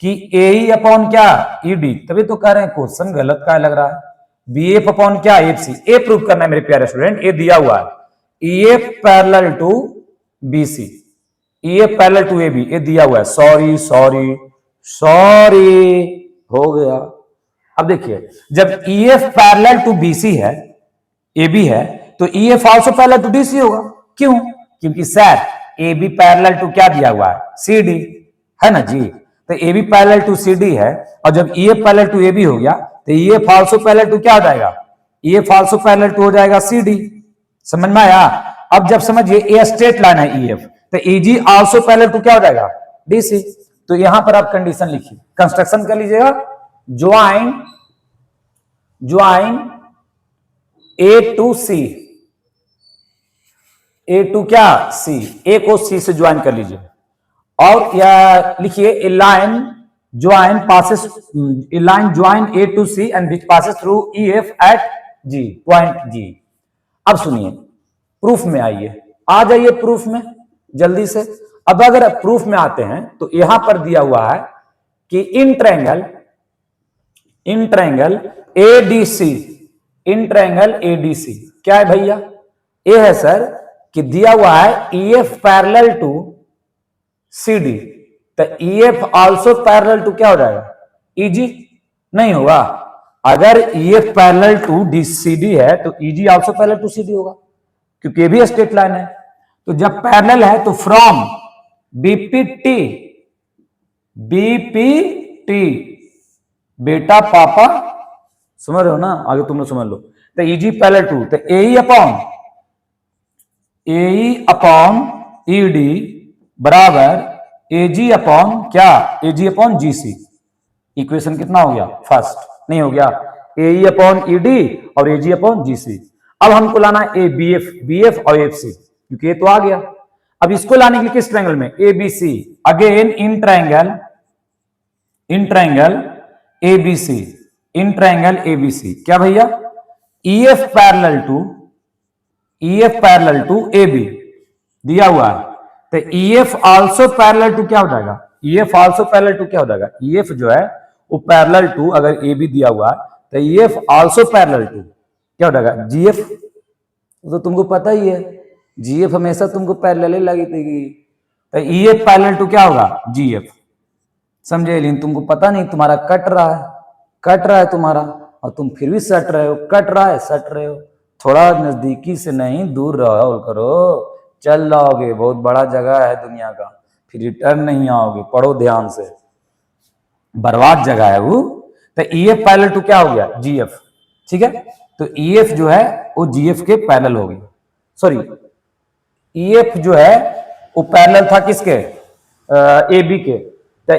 A: कि ए ई अपॉन क्या ई डी, तभी तो कह रहे हैं क्वेश्चन गलत का लग रहा है। बी एफ अपॉन क्या एफ सी, ए प्रूव करना है मेरे प्यारे स्टूडेंट, ए दिया हुआ है E F parallel to B C, E F parallel to A B, ए दिया हुआ है, सॉरी सॉरी सॉरी हो गया। अब देखिए जब E F parallel to B C है, ए बी है, तो E F also parallel to D C होगा, क्यों? क्योंकि sir A B parallel to क्या दिया हुआ है, सी डी, है ना जी, तो A B parallel to C D है, और जब E F parallel to A B हो गया तो E F also parallel to क्या हो जाएगा, E F also parallel to हो जाएगा सी डी, समझ में आया? अब जब समझिए ए स्ट्रेट लाइन है ई एफ, तो E G also parallel to क्या हो जाएगा, डी सी। तो यहां पर आप कंडीशन लिखिए, कंस्ट्रक्शन कर लीजिएगा, join join A to C, A to क्या सी, ए को सी से ज्वाइन कर लीजिए, और या लिखिए a line join passes, a line join A to C and which passes through E F at G, point G. अब सुनिए प्रूफ में आइए, आ जाइए प्रूफ में जल्दी से। अब अगर प्रूफ में आते हैं तो यहां पर दिया हुआ है कि in triangle ADC, in triangle ADC क्या है भैया, ए है सर कि दिया हुआ है E F parallel to C D, तो E F also parallel to क्या हो जाएगा, ई जी नहीं होगा। अगर E F parallel to D C D है तो E G also parallel to C D होगा, क्योंकि ये भी स्ट्रेट लाइन है। तो जब पैरेलल है तो फ्रॉम बीपीटी, बीपीटी बेटा पापा, समझ रहे हो ना, आगे तुम लोग समझ लो, तो ई जी पैरेलल टू, तो ए अपॉन ई डी बराबर ए जी अपॉन क्या, ए जी अपॉन जी सी। इक्वेशन कितना हो गया, फर्स्ट नहीं हो गया, ए अपॉन ई डी और ए जी अपॉन जी सी। अब हमको लाना है A B F, B F और एफ सी, क्योंकि ये तो आ गया। अब इसको लाने के लिए किस ट्रायंगल में, A B C, again in triangle A B C, in triangle A B C क्या भैया, E F parallel to A B दिया हुआ है, तो E F also parallel to क्या हो जाएगा, E F also parallel to क्या हो जाएगा, ई एफ जो है वो पैरेलल टू, अगर ए बी दिया हुआ है तो E F also parallel to क्या हो जाएगा, जी एफ, तो तुमको पता ही है जी एफ हमेशा तुमको पैरेलल ही लगी थी, तो ई एफ पैरेलल टू क्या होगा, जी एफ, समझे? लेकिन तुमको पता नहीं, तुम्हारा कट रहा है तुम्हारा, और तुम फिर भी सट रहे हो, कट रहा है सट रहे हो, थोड़ा नजदीकी से नहीं दूर रहो करो, चल जाओगे, बहुत बड़ा जगह है दुनिया का, फिर रिटर्न नहीं आओगे, पढ़ो ध्यान से, बर्बाद जगह है वो। तो ई एफ पैरेलल टू क्या हो गया, जी एफ, ठीक है, तो ई एफ जो है वो जी एफ के पैरेलल हो गई, सॉरी ई एफ जो है वो पैरेलल था किसके, ए बी के, तो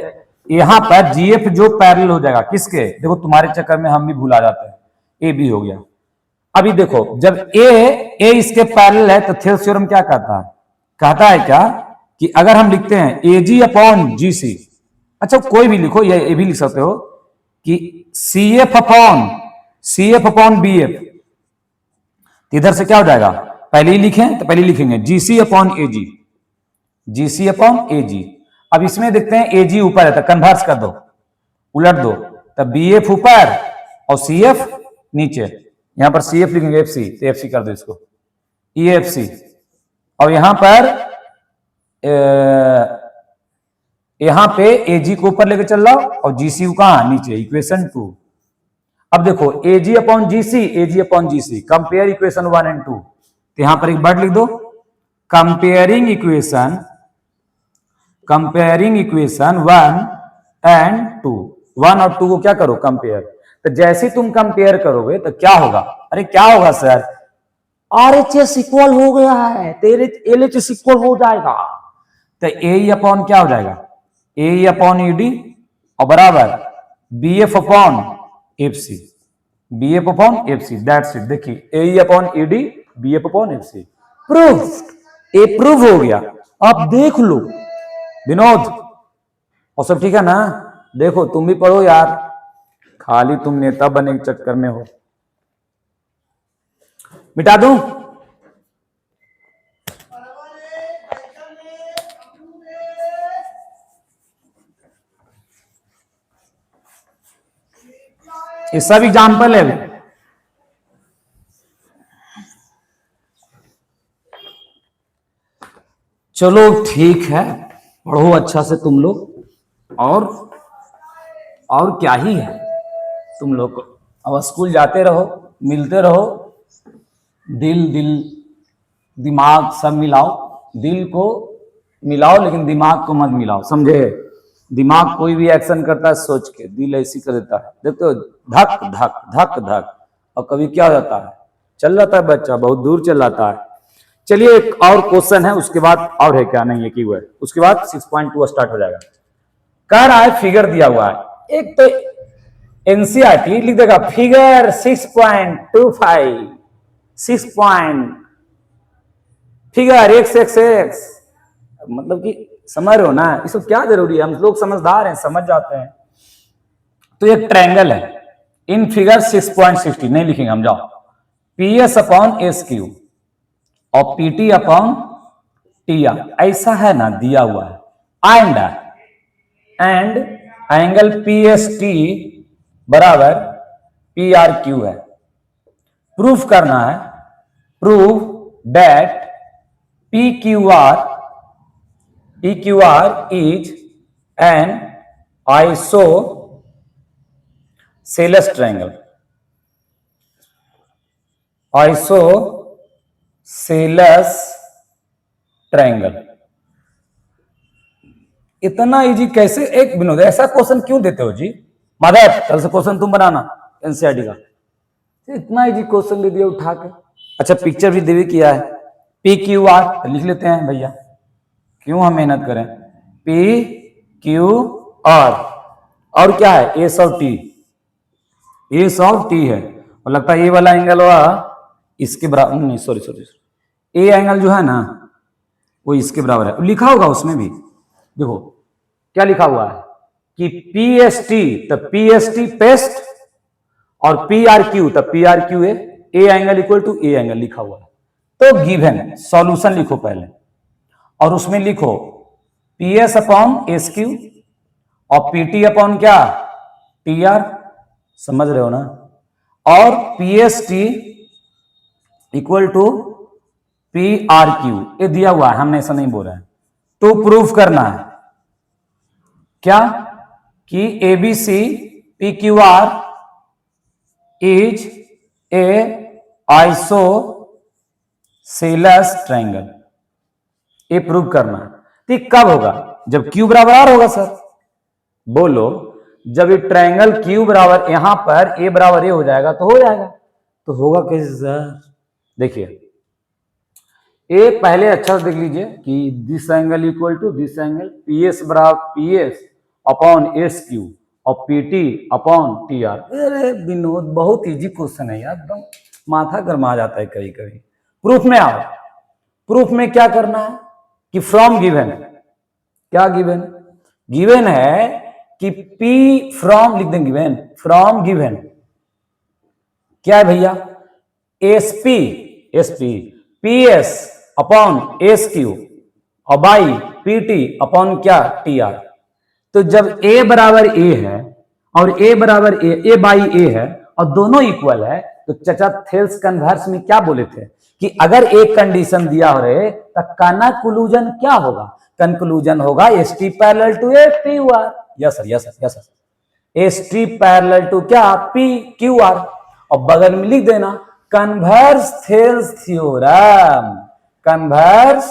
A: यहां पर जी एफ जो पैरेलल हो जाएगा किसके, देखो तुम्हारे चक्कर में हम भी भूला जाते हैं, ए बी हो गया। अभी देखो जब ए इसके पैरेलल है तो थेल्स थ्योरम क्या कहता है क्या कि अगर हम लिखते हैं ए जी अपॉन जी सी, अच्छा कोई भी लिखो, या ये भी लिख सकते हो कि C F upon B F, इधर से क्या हो जाएगा, पहले ही लिखें तो पहले लिखेंगे जीसी अपॉन ए जी, जीसी अपॉन ए जी। अब इसमें देखते हैं ए जी ऊपर है तो कन्वर्स कर दो, उलट दो, तब बी एफ ऊपर और सी एफ नीचे, यहां पर सी एफ लिखेंगे एफ सी, तो एफ सी कर दो इसको, ई एफ सी, और यहां पे ए जी को ऊपर लेके चल रहा और जी सी कहां नीचे, इक्वेशन 2। अब देखो A G upon G C, A G upon G C, compare equation 1 and 2, तो यहां पर एक वर्ड लिख दो, कंपेयरिंग इक्वेशन 1 एंड 2, 1 और 2 को क्या करो, कंपेयर। तो जैसे तुम कंपेयर करोगे तो क्या होगा, अरे क्या होगा sir, R H S equal हो गया है, तेरे एल एच एस इक्वल हो जाएगा, तो ए अपॉन क्या हो जाएगा, ए अपॉन ई डी और बराबर B F upon F C, B F upon F C, that's it. देखिए A upon E D, B F upon F C, proof, ए प्रूफ हो गया। आप देख लो विनोद, और सब ठीक है ना, देखो तुम भी पढ़ो यार, खाली तुम नेता बनने के चक्कर में हो। मिटा दूं? ये सब एग्जाम्पल है। चलो ठीक है, पढ़ो अच्छा से तुम लोग। और क्या ही है तुम लोग को, अब स्कूल जाते रहो, मिलते रहो, दिल दिमाग सब मिलाओ। दिल को मिलाओ लेकिन दिमाग को मत मिलाओ, समझे? दिमाग कोई भी एक्शन करता है सोच के, दिल ऐसी कर देता है, देखते हो, धक धक धक धक। और कभी क्या हो जाता है, चल जाता है बच्चा, बहुत दूर चल जाता है। चलिए एक और क्वेश्चन है, उसके बाद और है क्या नहीं है की है, उसके बाद 6.2 स्टार्ट हो जाएगा। कह रहा है फिगर दिया हुआ है, एक तो एनसीईआरटी लिख देगा फिगर 6.25, 6 पॉइंट फिगर x मतलब कि समझ रहे हो ना, इसको क्या जरूरी है, हम लोग समझदार हैं, समझ जाते हैं। तो एक ट्रायंगल है इन फिगर 6.60, नहीं लिखेंगे हम, जाओ, PS अपॉन SQ और PT अपॉन TR, ऐसा है ना दिया हुआ है। एंड एंगल PST बराबर PRQ है। प्रूफ करना है, proof that PQR is an isosceles triangle. Isosceles triangle इतना इजी कैसे? एक विनोद, ऐसा क्वेश्चन क्यों देते हो जी? माधव कल से क्वेश्चन तुम बनाना एनसीईआरटी का, इतना इजी क्वेश्चन दे दिया उठा के। अच्छा पिक्चर भी देवी किया है, PQR लिख लेते हैं भैया, क्यों हम मेहनत करें। PQR और क्या है, एस और टी है, और लगता है ये वाला एंगल हुआ इसके बराबर, नहीं सॉरी, ए एंगल जो है ना वो इसके बराबर है, लिखा होगा उसमें भी, देखो क्या लिखा हुआ है कि PST, तो PST पेस्ट और PRQ, तो PRQ है, A angle equal to A angle लिखा हुआ है। तो गिवन सॉल्यूशन लिखो पहले, और उसमें लिखो PS अपॉन SQ और PT अपॉन क्या, TR, समझ रहे हो ना, और PST इक्वल टू PRQ, ये दिया हुआ है, हमने ऐसा नहीं बोल रहे हैं। तो प्रूफ करना है क्या कि ABC PQR is a isosceles triangle, ये प्रूव करना है। ठीक कब होगा, जब Q बराबर R होगा सर। बोलो जब ये ट्रायंगल Q बराबर यहां पर A बराबर A हो जाएगा तो हो जाएगा। तो होगा कैसे सर? देखिए ए पहले अच्छा से देख लीजिए कि this angle equal to this angle, PS बराबर PS अपॉन SQ और PT अपॉन TR। अरे विनोद बहुत इजी क्वेश्चन है यार, एकदम माथा गरमा जाता है कभी कभी। प्रूफ में आओ, प्रूफ में क्या करना है कि फ्रॉम गिवन, क्या गिवन, गिवन है कि P फ्रॉम लिख देंगे, गिवन फ्रॉम गिवन क्या है भैया, SP PS अपॉन SQ और बाई PT अपॉन क्या TR। तो जब A बराबर A है और A बराबर A बाई A है और दोनों इक्वल है, तो चचा थेल्स कन्वर्स में क्या बोले थे कि अगर एक कंडीशन दिया हो रहे तो कनक्लूजन क्या होगा, कंक्लूजन होगा ST parallel to PR। Yes sir, ST parallel to क्या, PQR, और बगल में लिख देना converse Thales theorem, converse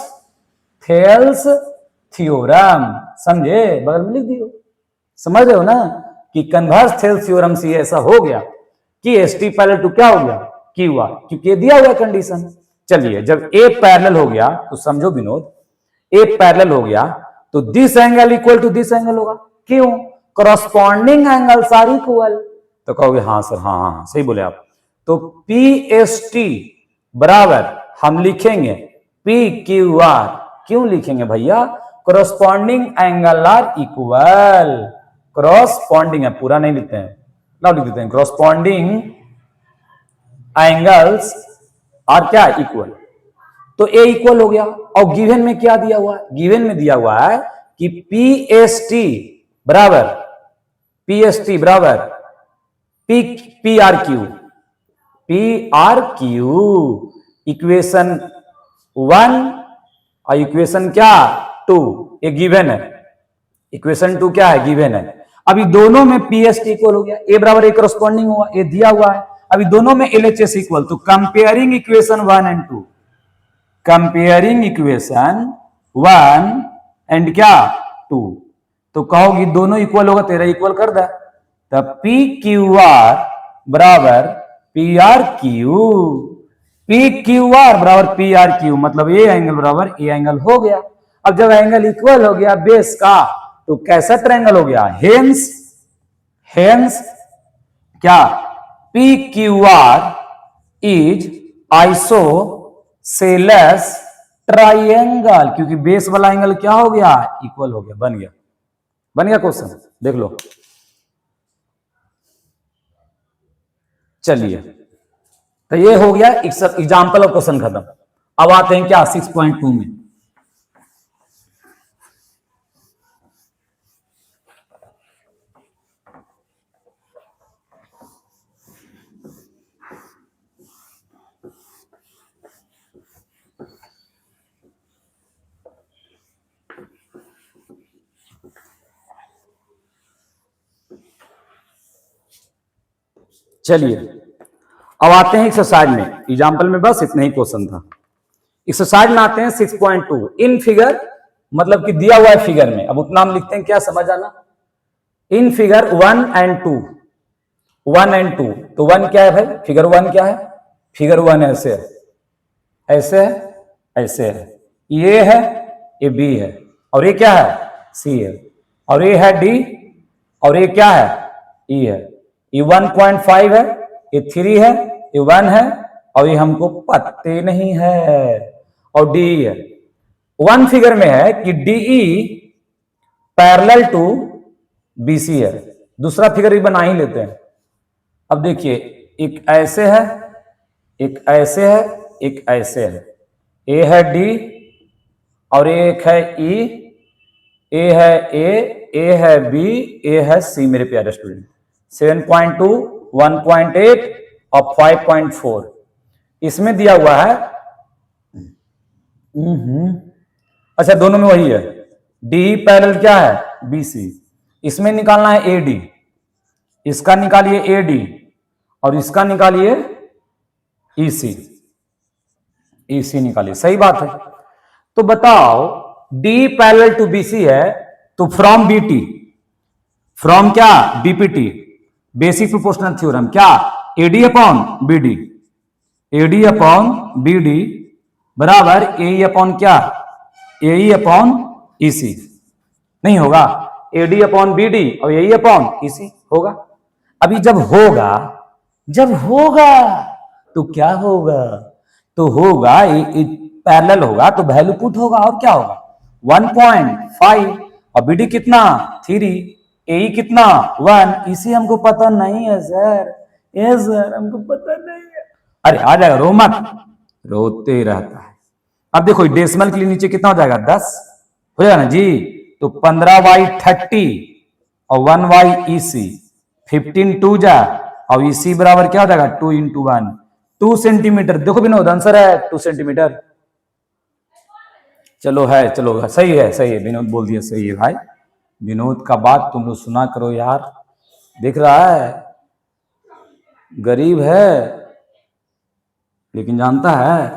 A: Thales theorem, समझे, बगल में लिख दियो। समझ रहे हो ना कि कन्वर्स थेल्स थ्योरम से ऐसा हो गया कि ST पैरेलल टू क्या हो गया, QR, क्योंकि दिया हुआ कंडीशन। चलिए जब A पैरेलल हो गया तो समझो विनोद, A पैरेलल हो गया तो this angle equal to this angle होगा, क्यों, करस्पॉन्डिंग एंगल्स आर इक्वल। तो कहोगे हाँ सर, हाँ सही बोले आप। तो PST बराबर हम लिखेंगे PQR, क्यों लिखेंगे भैया, corresponding angle are equal, corresponding है, पूरा नहीं लिखते हैं, ना लिख देते हैं, क्रॉसपॉन्डिंग एंगल्स आर क्या इक्वल। तो ए इक्वल हो गया। और गिवन में क्या दिया हुआ है? गिवन में दिया हुआ है कि पीएसटी बराबर पी आर क्यू इक्वेशन 1 और इक्वेशन क्या 2, ये गिवन है। इक्वेशन 2 क्या है? गिवन है। अभी दोनों में पीएसटी इक्वल हो गया, ए बराबर ए करस्पॉन्डिंग हुआ, ए दिया हुआ है। अभी दोनों में एलएचएस इक्वल, तो comparing equation 1 and 2, comparing equation 1 and क्या 2, तो कहोगी दोनों इक्वल होगा, तेरा इक्वल कर दे, तब पी क्यू आर बराबर P R Q, P Q are बराबर पी आर क्यू, मतलब ए एंगल बराबर ए एंगल हो गया। अब जब एंगल इक्वल हो गया बेस का, तो कैसा ट्रायंगल हो गया? हेंस क्या P Q are is isosceles triangle, क्योंकि बेस वाला एंगल क्या हो गया? इक्वल हो गया, बन गया क्वेश्चन, देख लो। चलिए, तो ये हो गया एग्जाम्पल और क्वेश्चन खत्म। अब आते हैं क्या 6.2 में। चलिए, अब आते हैं एक्सरसाइज में। एग्जाम्पल में बस इतना ही क्वेश्चन था। एक्सरसाइज में आते हैं 6.2 इन फिगर, मतलब कि दिया हुआ है फिगर में। अब उतना हम लिखते हैं, क्या समझ आना। इन फिगर 1 एंड 2, 1 एंड 2, तो 1 क्या है भाई? फिगर 1 क्या है? फिगर 1 ऐसे है, ऐसे है, ऐसे है, ये है, ये बी है, और ये क्या है? सी है, और ये है डी, और ये क्या है? ई है। ये 1.5 है, ये 3 है, ये 1 है, और ये हमको पत्ते नहीं है, और डी है। 1 फिगर में है कि डीई पैरेलल टू बीसी है। दूसरा फिगर भी बना ही लेते हैं। अब देखिए, एक ऐसे है, एक ऐसे है, एक ऐसे है, ए है डी, और एक है ई, ए है ए है बी, ए है सी। मेरे प्यारे स्टूडेंट, 7.2, 1.8 और 5.4 इसमें दिया हुआ है। अच्छा, दोनों में वही है। डी पैरेलल क्या है? बीसी। इसमें निकालना है एडी, इसका निकालिए एडी, और इसका निकालिए ईसी, ईसी निकालिए। सही बात है। तो बताओ, डी पैरेलल टू बीसी है, तो फ्रॉम बीटी, फ्रॉम क्या? बीपीटी, बेसिक प्रोपोर्शनल थ्योरम, क्या? AD upon BD, AD upon BD बराबर एई अपॉन क्या? AE upon EC. नहीं होगा? एडी अपॉन बीडी और एई अपॉन ईसी होगा। अभी जब होगा तो क्या होगा? तो होगा पैरेलल होगा, तो वैल्यू पुट होगा, और क्या होगा? 1.5, और बीडी कितना? 3, एई कितना? 1, इसी हमको पता नहीं है सर। ये सर हमको पता नहीं है। अरे आ जाएगा, रो मत, रोते रहता है। अब देखो, डेसिमल के लिए नीचे कितना हो जाएगा? 10 हो जाएगा ना जी। तो 15/30 और 1/EC, 15 2 जा, और EC बराबर क्या हो जाएगा? 2 × 1, 2 सेंटीमीटर। देखो विनोद, आंसर है 2 सेंटीमीटर। चलो है, चलो सही है, सही है, विनोद बोल दिया, सही है भाई। विनोद का बात तुम लोग सुना करो यार। दिख रहा है गरीब है, लेकिन जानता है,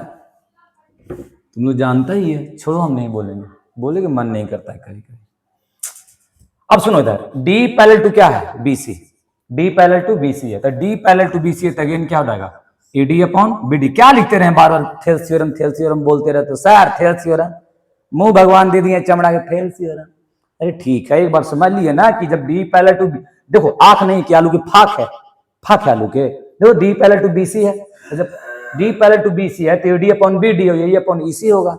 A: तुम लोग जानता ही है। छोड़ो, हम नहीं बोलेंगे, बोलेंगे मन नहीं करता है कहीं कहीं। अब सुनो इधर, डी पैरेलल टू क्या है? BC. D parallel to BC है, तो डी पैरेलल टू बीसी है, तो अगेन क्या हो जाएगा? AD upon BD. क्या लिखते रहे बार बार? थेल्स थ्योरम बोलते रहते सर। थेल्स थ्योरम मुंह भगवान दे दिए चमड़ा के, थेल्स थ्योरम। अरे ठीक है, एक बार समझ लिए ना कि जब डी पैरेलल टू, देखो आंख नहीं कि आलू की फाक है, फाक है आलू के। देखो डी पैरेलल टू बीसी है, तो जब डी पैरेलल टू बीसी है, तो एडी अपॉन बीडी और एई अपॉन ईसी होगा।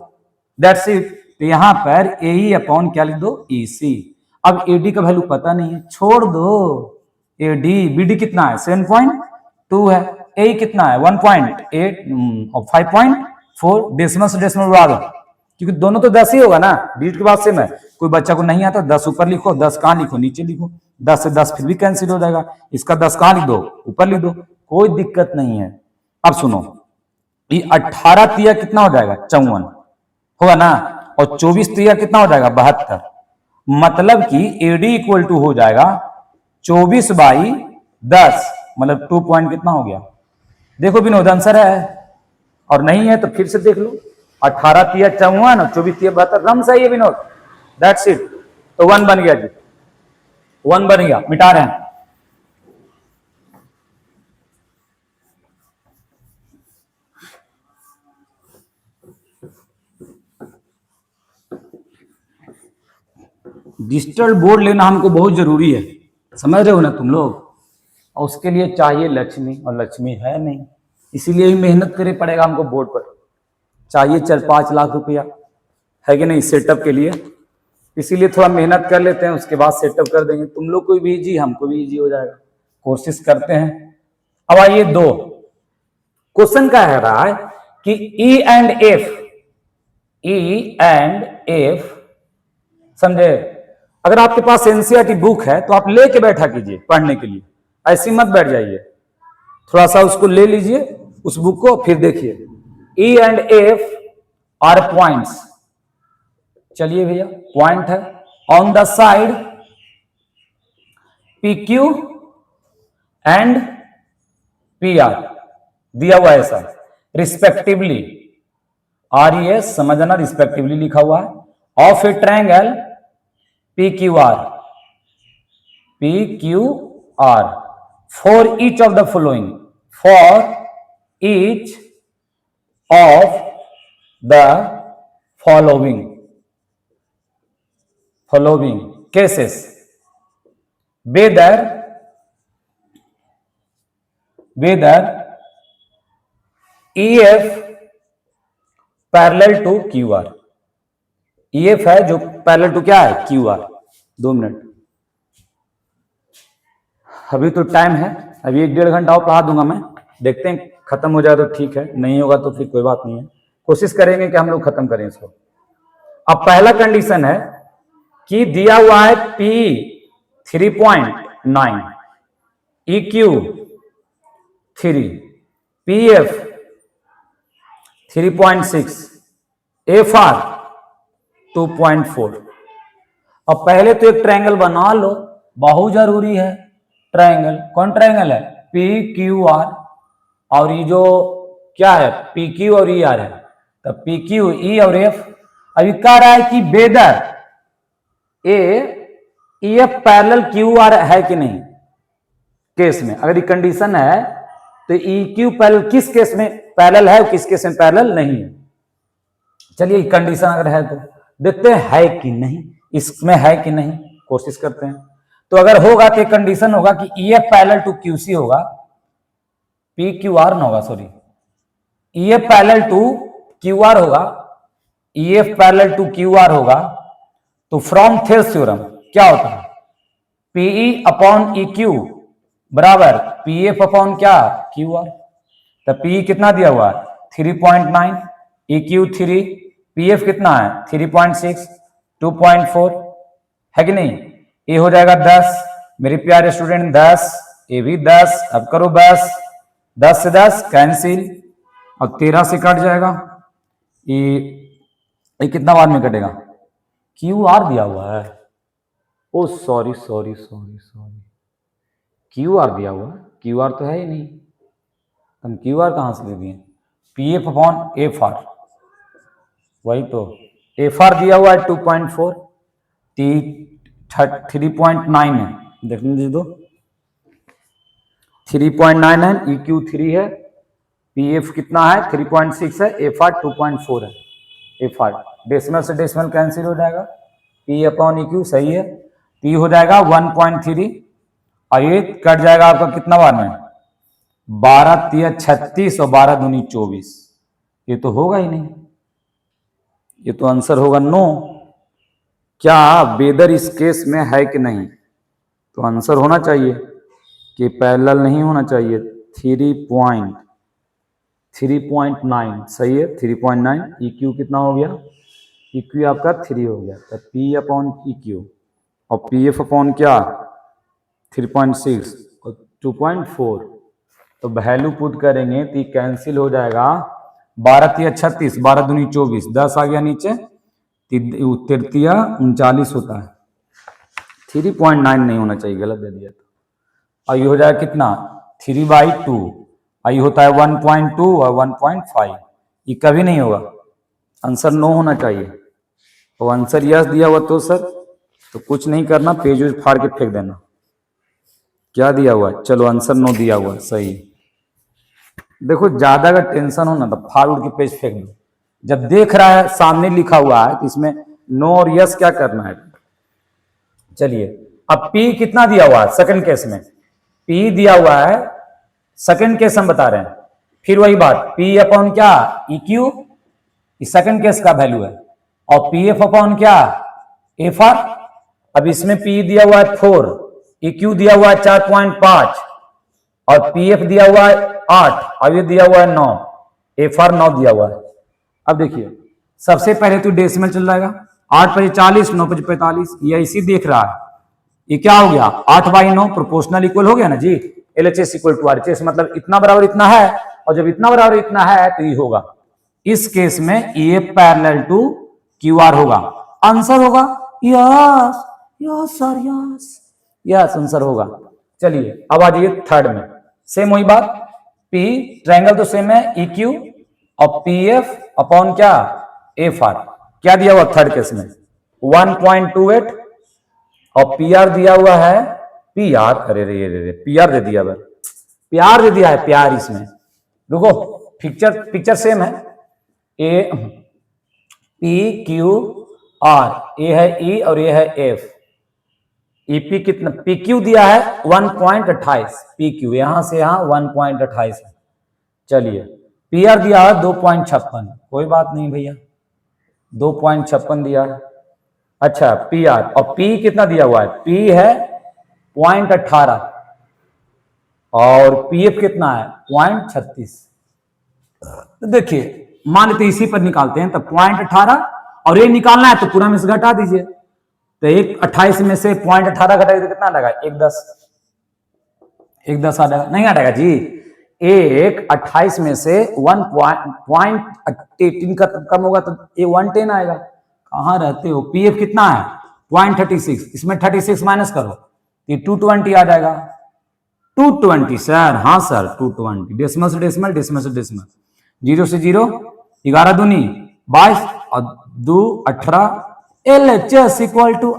A: That's it. तो यहां पर एई अपॉन क्या लिख दो? ईसी। अब एडी का वैल्यू पता नहीं है, छोड़ दो। एडी बीडी कितना है 7.2 है, ए कितना है 1.8 और 5.4, डेसिमल से डेसिमल उड़ा दो क्योंकि दोनों तो 10 ही होगा ना, डिजिट के बाद सेम है। कोई बच्चा को नहीं आता 10 ऊपर लिखो, 10 कहां लिखो नीचे लिखो, 10 से 10 फिर भी कैंसिल हो जाएगा, इसका 10 कहां लिख दो ऊपर लिख दो, कोई दिक्कत नहीं है। अब सुनो, ये 18 तिया कितना हो जाएगा 54 होगा ना, और 24 तिया कितना हो जाएगा 72, मतलब कि एडी इक्वल टू हो जाएगा 24/10, मतलब 2 पॉइंट कितना हो गया, देखो विनोद आंसर है, और नहीं है तो फिर से देख लो, 18 तिया 54 और 24 तिया 72, रम सही है विनोद, दैट्स इट। तो 1 बन गया जी, 1 बन गया, मिटा रहे हैं। डिजिटल बोर्ड लेना हमको बहुत जरूरी है, समझ रहे हो ना तुम लोग, और उसके लिए चाहिए लक्ष्मी, और लक्ष्मी है नहीं, इसीलिए ही मेहनत करे पड़ेगा हमको बोर्ड पर, चाहिए 4-5 लाख रुपया है कि नहीं सेटअप के लिए, इसीलिए थोड़ा मेहनत कर लेते हैं, उसके बाद सेटअप कर देंगे, तुम लोग को भी इजी हमको भी इजी हो जाएगा, कोशिश करते हैं। अब आइए 2 क्वेश्चन का है रहा है कि ई एंड एफ समझे, अगर आपके पास एनसीईआरटी बुक है तो आप लेके बैठा कीजिए पढ़ने के लिए, ऐसी मत बैठ जाइए, थोड़ा सा उसको ले लीजिए उस बुक को, फिर देखिए E and F are points, चलिए भैया पॉइंट है on the side P Q and P R दिया हुआ है ऐसा, रिस्पेक्टिवली, आर ई एस समझना रिस्पेक्टिवली लिखा हुआ है, of a triangle P Q R for each of the following, for each of the following cases, whether EF parallel to QR, EF है जो पैरेलल टू क्या है QR। 2 मिनट, अभी तो टाइम है, अभी 1-1.5 घंटा और पढ़ा दूंगा मैं, देखते हैं खत्म हो जाए तो ठीक है, नहीं होगा तो फिर कोई बात नहीं है, कोशिश करेंगे कि हम लोग खत्म करें इसको। अब पहला कंडीशन है कि दिया हुआ है P 3.9, EQ 3, PF 3.6, FR 2.4। अब पहले तो एक ट्रायंगल बना लो, बहुत जरूरी है ट्रायंगल, कौन ट्रायंगल है PQR, और ये जो क्या है PQ और ER है, तो PQ E और F, अभी कह रहा है कि वेदर EF पैरेलल QR है कि नहीं, केस में अगर ये कंडीशन है तो EQ पैरेलल किस केस में पैरेलल है, किस केस में पैरेलल नहीं है। चलिए कंडीशन अगर है तो देखते हैं है कि नहीं, इसमें है कि नहीं, कोशिश करते हैं। तो अगर होगा तो कंडीशन होगा कि EF पैरेलल टू QC होगा, PQR ना होगा, sorry EF parallel to QR होगा, EF पैरेलल टू QR होगा, तो फ्रॉम थेल्स थ्योरम क्या होता है, PE अपॉन EQ बराबर PF अपॉन क्या QR, तो PE कितना दिया हुआ है 3.9, EQ 3, PF कितना है 3.6, 2.4 है कि नहीं, ये हो जाएगा 10, मेरे प्यारे स्टूडेंट 10, ये भी 10, अब करो बस 10 से 10 कैंसिल, और 13 से कट जाएगा, ये कितना बाद में कटेगा, QR दिया हुआ है, ओ सॉरी QR दिया हुआ है, QR तो है ही नहीं, हम QR कहां से ले दिए, PF अपॉन FR, वही तो FR दिया हुआ है 2.4, T 3.9 है, देखने दीजिए, 3.9 है, EQ 3 है, PF कितना है 3.6 है, FR 2.4 है, FR डेसिमल से डेसिमल कैंसिल हो जाएगा, P अपॉन EQ सही है, P हो जाएगा 1.3, और ये कट जाएगा आपका कितना बार में 12 तिया 36 और 12 दूनी 24, ये तो होगा ही नहीं, ये तो आंसर होगा नो, क्या वेदर इस केस में है कि नहीं, तो आंसर होना चाहिए कि पैरेलल नहीं होना चाहिए। 3.9 सही है, 3.9। EQ कितना हो गया, EQ आपका 3 हो गया, तो P अपॉन EQ और PF अपॉन क्या 3.6 और 2.4, तो वैल्यू पुट करेंगे तो कैंसिल हो जाएगा। 12×3 = 36, 12 दूनी 24, 10 आ गया नीचे, 33 होता है। 3.9 नहीं होना चाहिए, गलत दे दिया। तो ये हो जाएगा कितना 3/2, आई होता है 1.2 और 1.5, ये कभी नहीं होगा, आंसर नो होना चाहिए। और आंसर यस दिया हुआ तो सर तो कुछ नहीं करना, पेज वेज फाड़ के फेंक देना। क्या दिया हुआ है, चलो आंसर नो दिया हुआ, सही। देखो ज्यादा अगर टेंशन हो ना तो फाड़ उड़ के पेज फेंक दो, जब देख रहा है सामने लिखा हुआ है तो इसमें नो और यस क्या करना है। चलिए अब P कितना दिया हुआ है सेकंड केस में, P दिया हुआ है सेकंड केस हम बता रहे हैं, फिर वही बात P अपॉन क्या EQ, इस सेकंड केस का वैल्यू है, और PF अपॉन क्या FR। अब इसमें P दिया हुआ है 4, EQ दिया हुआ है 4.5 और PF दिया हुआ है 8 और ये दिया हुआ है 9, FR 9 दिया हुआ है। अब देखिए सबसे पहले तो डेसिमल चल जाएगा, 8×5 = 40, 9×5 = 45, ये इसी देख रहा है, ये क्या हो गया 8/9 प्रोपोर्शनल इक्वल हो गया ना जी। LHS = RHS, मतलब इतना बराबर इतना है, और जब इतना बराबर इतना है तो ये होगा, इस केस में ये पैरेलल टू QR होगा, आंसर होगा yes yes sir yes yes answer होगा। चलिए अब आ जाइए थर्ड में, सेम वही बात, P ट्रायंगल तो सेम है EQ और PF अपॉन क्या FR, क्या दिया हुआ थर्ड केस में 1.28 और PR दिया हुआ है PR, अरे रे रे रे PR दे दिया है, प्यार दे दिया है प्यार इसमें, रुको पिक्चर सेम है, ए PQR, ये है E और ये है F, EP कितना PQ दिया है 1.28, PQ यहां से यहां 1.28 है। चलिए PR दिया है 2.56, कोई बात नहीं भैया 2.56 दिया है। अच्छा PR और P कितना दिया हुआ है, P है 0.18 और PF कितना है 0.36। देखिए मान लेते इसी पर निकालते हैं, तो 0.18 और ये निकालना है तो पूरा में से घटा दीजिए, तो 1.28 में से 0.18 घटाइए तो कितना आ जाएगा 1.10, 1.10 आ जाएगा, नहीं आ जाएगा जी। 1.28 में से 1.18 का कम होगा तो ये 110 आएगा, कहां रहते हो। PF कितना है 0.36, इसमें 36 माइनस करो, ये 220 आ जाएगा, 220 सर, हाँ सर 220, डेसिमल से डेसिमल, डेसिमल से डेसिमल, 0 से 0, 11 दूनी 22 और 2 18, LHS =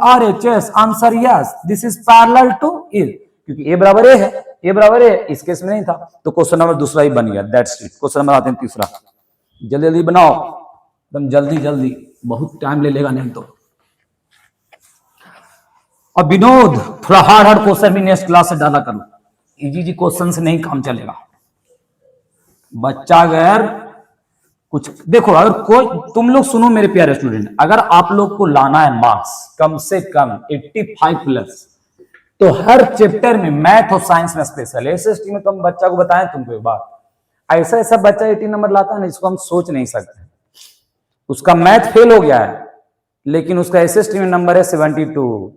A: RHS, answer yes, this is parallel to E, क्योंकि A बराबर A है, A बराबर A, इस केस में नहीं था, तो क्वेश्चन नंबर दूसरा ही बन गया, दैट्स इट। क्वेश्चन नंबर आते हैं तीसरा, जल्दी जल्दी बनाओ, एकदम जल्दी जल्दी, बहुत टाइम ले लेगा नहीं तो। और विनोद थोड़ा हार्ड हार्ड क्वेश्चन भी नेक्स्ट क्लास से डाला करो, इजी क्वेश्चन से नहीं काम चलेगा। बच्चा अगर कुछ देखो, अगर कोई तुम लोग सुनो मेरे प्यारे स्टूडेंट, अगर आप लोग को लाना है मार्क्स कम से कम 85+, तो हर चैप्टर में मैथ और साइंस में स्पेशल, SST में तो हम बच्चा को बताएं तुमको एक बात, ऐसा ऐसा बच्चा 80 नंबर लाता है ना, इसको हम सोच नहीं सकते। उसका मैथ फेल हो गया है लेकिन उसका SST में नंबर है 72,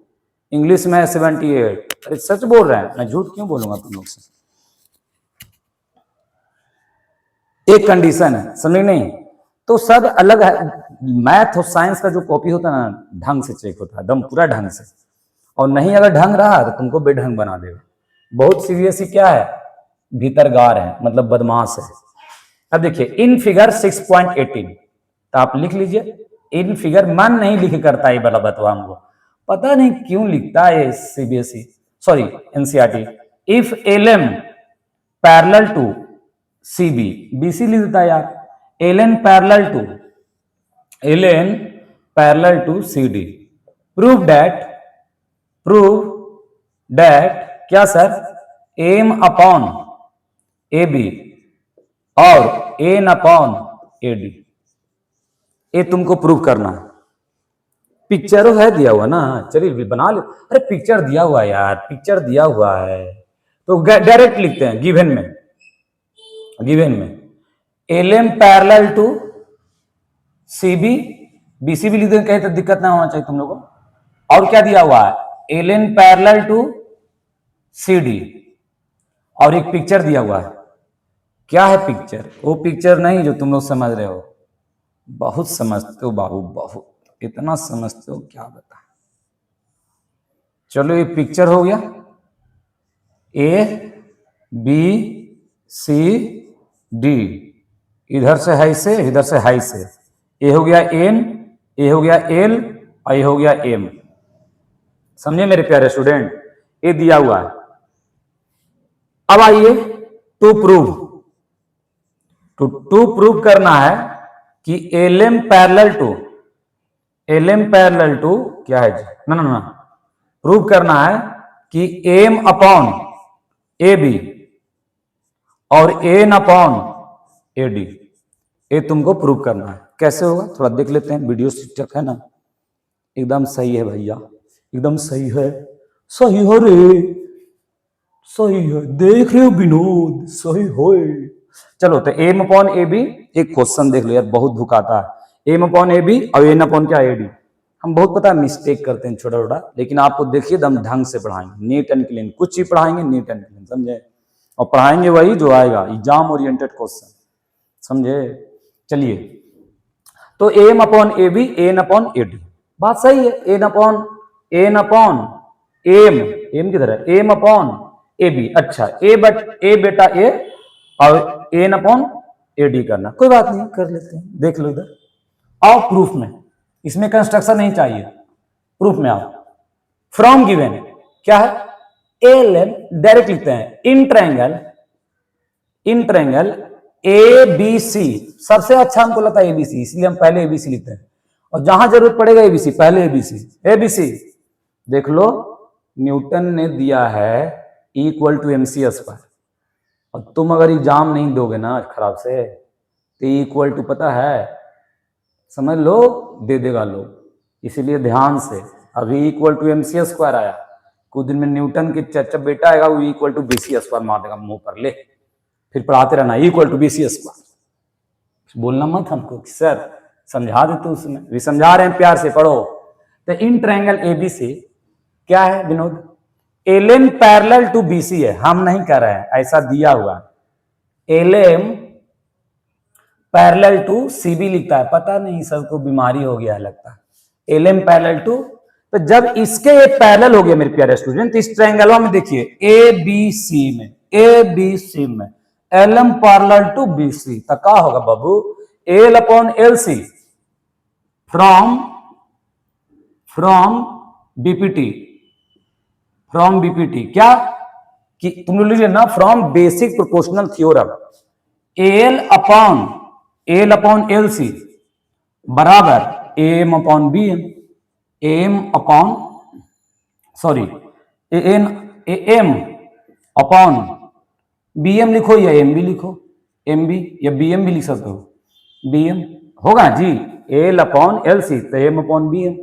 A: इंग्लिश में है 78। अरे सच बोल रहे हैं, मैं झूठ क्यों बोलूंगा तुम लोग से। एक कंडीशन है, समझ नहीं, तो सब अलग है। मैथ और साइंस का जो कॉपी होता है ना, ढंग से चेक होता है, एकदम पूरा ढंग से, और नहीं अगर ढंग रहा तो तुमको बेढंग बना देगा। बहुत CBSE क्या है, भीतरगार है, मतलब बदमाश है। अब देखिए इन फिगर 6.18, तो आप लिख लीजिए, इन फिगर मन नहीं लिख करता है बड़ा बतवा, हमको पता नहीं क्यों लिखता है CBSE, sorry NCERT। If LM parallel to CB, BC लिख देता है यार, LN parallel to CD, prove that क्या सर, M अपॉन AB और N अपॉन AD, ये तुमको प्रूव करना है। पिक्चर है दिया हुआ ना, चलिए बना ले। अरे पिक्चर दिया हुआ है यार, पिक्चर दिया हुआ है तो डायरेक्ट लिखते हैं गिवन में, गिवन में LM parallel to CB, BC भी लिख दें कहीं तो दिक्कत ना होना चाहिए तुम लोगों को। और क्या दिया हुआ है, एलएन पैरेलल टू सीडी, और एक पिक्चर दिया हुआ है। क्या है पिक्चर? वो पिक्चर नहीं जो तुम लोग समझ रहे हो, बहुत समझते हो बाबू, बहुत, इतना समझते हो क्या बता। चलो ये पिक्चर हो गया, ए बी सी डी, इधर से हाई से, इधर से हाई से, ए हो गया एन, ए हो गया एल, और ये हो गया एम। समझे मेरे प्यारे स्टूडेंट, ये दिया हुआ है। अब आइए टू प्रूव, टू प्रूव करना है कि LM parallel to, LM parallel to क्या है जी, ना ना ना, प्रूव करना है कि एम अपॉन ए बी और एन अपॉन ए डी, ये तुमको प्रूव करना है। कैसे होगा थोड़ा देख लेते हैं, वीडियो ठीक है ना, एकदम सही है भैया, एकदम सही है, सही हो रे, सही है, देख रहे हो विनोद, सही हो। चलो तो एम अपॉन ए बी, एक क्वेश्चन देख लो यार, बहुत भुकाता है। एम अपॉन ए बी और एन अपॉन क्या, ए डी। हम बहुत पता है मिस्टेक करते हैं छोटा छोटा, लेकिन आपको देखिए दम ढंग से पढ़ाएंगे, नीट एंड क्लीन, कुछ ही पढ़ाएंगे नीट एंड क्लीन, समझे, और पढ़ाएंगे वही जो आएगा, एग्जाम ओरिएंटेड क्वेश्चन, समझे। चलिए तो M upon A B, N upon A D, बात सही है। एन अपॉन एम, एम किधर है, एम अपॉन ए बी, अच्छा ए बेटा ए और एन अपॉन ए डी करना, कोई बात नहीं, कर लेते हैं, देख लो इधर आओ प्रूफ में, इसमें कंस्ट्रक्शन नहीं चाहिए, प्रूफ में आओ। फ्रॉम गिवन क्या है, एल एम, डायरेक्ट लिखते हैं, इन ट्रायंगल ए बी सी, सबसे अच्छा हमको लगता है एबीसी, इसलिए हम पहले एबीसी लिखते हैं, और जहां जरूरत पड़ेगा एबीसी, पहले एबीसी। एबीसी देख लो, न्यूटन ने दिया है इक्वल टू एमसी स्क्वायर, और तुम अगर एग्जाम नहीं दोगे ना खराब से, तो इक्वल टू पता है, समझ लो, दे देगा लोग, इसीलिए ध्यान से। अभी इक्वल टू एमसी स्क्वायर आया, कुछ दिन में न्यूटन की चच्चा बेटा आएगा, वो इक्वल टू बीसी स्क्वायर मार देगा मुंह पर, ले फिर पढ़ाते रहना इक्वल टू बीसी स्क्वायर, बोलना मत हमको कि सर समझा देते, उसमें भी समझा रहे हैं, प्यार से पढ़ो। तो इन ट्रायंगल एबीसी क्या है Vinod, LM parallel to BC है, हम नहीं कर रहे हैं, ऐसा दिया हुआ, एलएम पैरेलल टू सीबी लिखता है, पता नहीं सबको बीमारी हो गया है लगता है, एलएम पैरेलल टू। तो जब इसके ये पैरेलल हो गया मेरे प्यारे स्टूडेंट, तो इस ट्रायंगल में देखिए ए बी सी में एलएम पैरेलल टू बीसी, तो क्या होगा बाबू, L upon L C from BPT, क्या कि तुम लोग लीजिए ना, from basic proportional theorem, L upon L C बराबर M upon B M, M upon B M लिखो या एम बी लिखो, एम बी या बी एम भी लिख सकते हो, बी एम होगा जी, एल अपॉन एल सी तो एम अपॉन बी एम।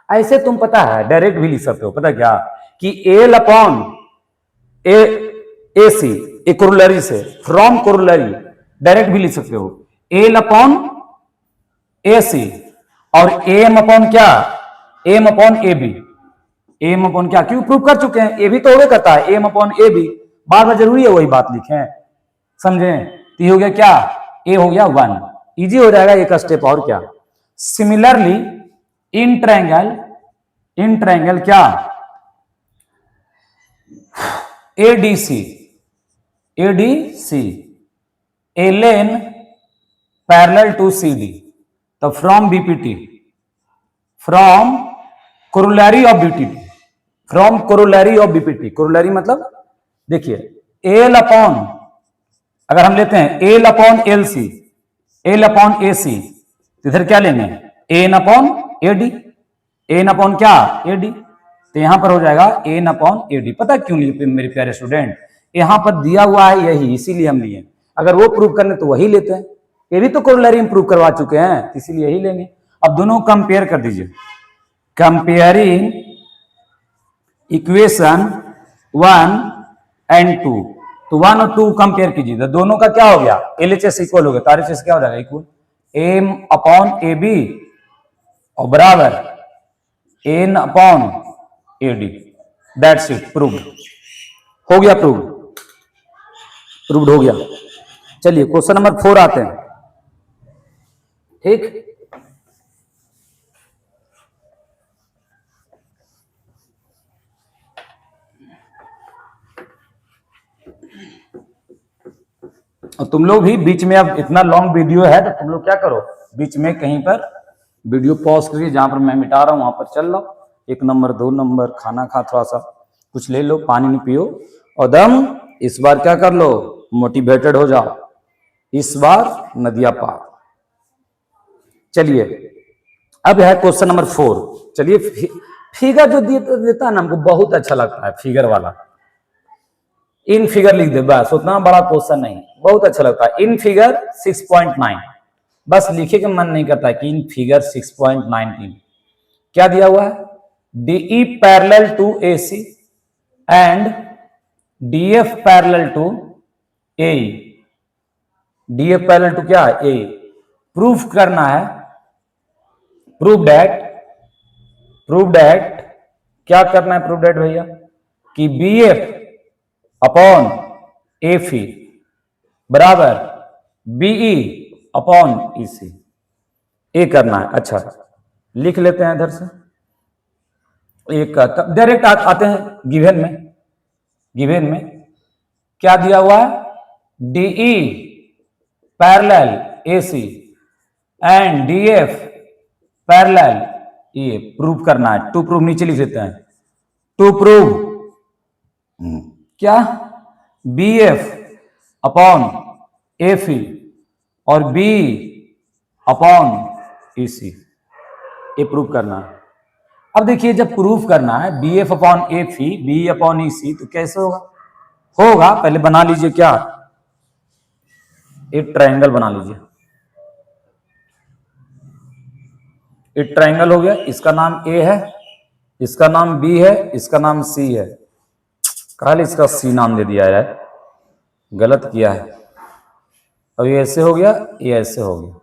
A: ऐसे तुम पता है डायरेक्ट भी लिख सकते हो, पता क्या कि L upon A C, a corollary से, फ्रॉम कोरोलरी डायरेक्ट भी लिख सकते हो, एल अपॉन ए सी और एम अपॉन क्या, M upon A B, M upon क्या, क्यों प्रूव कर चुके हैं, ए भी तो हो करता है, एम अपॉन ए बी, बार बार जरूरी है वही बात लिखें, समझे। तो हो गया क्या, ए हो गया 1, इजी हो जाएगा एक स्टेप, और क्या। सिमिलरली इन ट्रायंगल क्या, ADC LN parallel to CD, तो from BPT, from corollary of BPT, corollary मतलब देखिए एल अपॉन, अगर हम लेते हैं L upon L C, L upon A C, इधर क्या लेंगे, N upon A D, N upon क्या, ए डी, तो यहां पर हो जाएगा एन अपॉन ए डी। पता क्यों लिए मेरे प्यारे स्टूडेंट, यहां पर दिया हुआ है यही, इसीलिए हम लिए, अगर वो प्रूव करने तो वही लेते हैं, ये भी तो कोरोलरी में प्रूव करवा चुके हैं, इसीलिए यही लेंगे। अब दोनों कंपेयर कर दीजिए, कंपेयरिंग इक्वेशन 1 एंड 2, तो 1 और 2 कंपेयर कीजिए, तो दोनों का क्या हो गया, एलएचएस इक्वल हो गया, तो आरएचएस क्या हो जाएगा, equal M upon A B और बराबर N upon A D. That's it, proved हो गया, प्रूव्ड हो गया। चलिए क्वेश्चन नंबर 4 आते हैं। ठीक, और तुम लोग भी बीच में, अब इतना लॉन्ग वीडियो है तो तुम लोग क्या करो, बीच में कहीं पर वीडियो पॉज करिए, जहां पर मैं मिटा रहा हूं वहां पर चल लो, 1 नंबर 2 नंबर, खाना खा, थोड़ा सा कुछ ले लो, पानी नहीं पियो, और दम इस बार क्या कर लो, मोटिवेटेड हो जाओ, इस बार नदिया पार। चलिए अब है क्वेश्चन नंबर 4। चलिए फिगर जो देता है ना हमको बहुत अच्छा लगता है, फिगर वाला, इन फिगर लिख दे बस, उतना बड़ा क्वेश्चन नहीं, बहुत अच्छा लगता है। इन फिगर 6.9, बस लिखे का मन नहीं करता है कि इन फिगर 6.19 क्या दिया हुआ है, DE parallel to AC and DF parallel to A, DF parallel to क्या है, ए। प्रूफ करना है, प्रूव डेट क्या करना है, प्रूव डेट भैया, कि बीएफ अपॉन एफी बराबर बीई अपॉन ईसी, ए करना है। अच्छा लिख लेते हैं इधर से, एक डायरेक्ट आते हैं गिवन में क्या दिया हुआ है, DE parallel AC and DF parallel A, prove करना है। टू प्रूव नीचे लिख देते हैं, टू प्रूव क्या, बी एफ अपॉन एफी और बी अपॉन ईसी, ये प्रूव करना है। अब देखिए जब प्रूफ करना है B F upon FE B upon EC, तो कैसे होगा पहले बना लीजिए क्या, एक ट्रायंगल बना लीजिए, एक ट्रायंगल हो गया, इसका नाम ए है, इसका नाम बी है, इसका नाम सी है, कल इसका सी नाम दे दिया है, गलत किया है। अब ये ऐसे हो गया, ये ऐसे हो गया,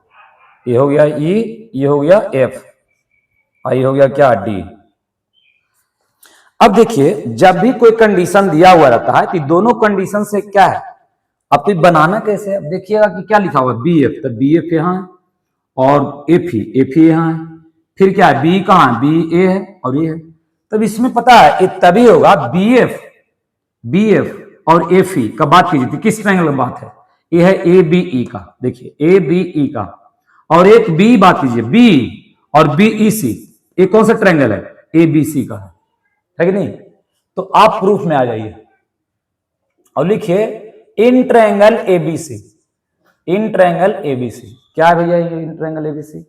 A: ये हो गया ई, ये हो गया एफ, आई हो गया क्या, डी। अब देखिए जब भी कोई कंडीशन दिया हुआ रहता है तो दोनों कंडीशन से क्या है, अब तो बनाना कैसे है, अब देखिएगा कि क्या लिखा हुआ है, बी एफ, तो बी एफ यहां है और एफ ही यहां है, फिर क्या है, बी कहां है, बी ए है और ये है, तब इसमें पता है ये तभी होगा, बी एफ और एफ ई का बात कीजिए, किस ट्रायंगल में बात है, ये है ए बी ई का, देखिए ए बी ई का, और एक बी बात कीजिए, बी और बी ई सी, ये कौन सा ट्रायंगल है, ए बी सी का है कि नहीं। तो आप प्रूफ में आ जाइए और लिखिए in triangle ABC, in triangle ABC क्या है भैया, ये in triangle ABC,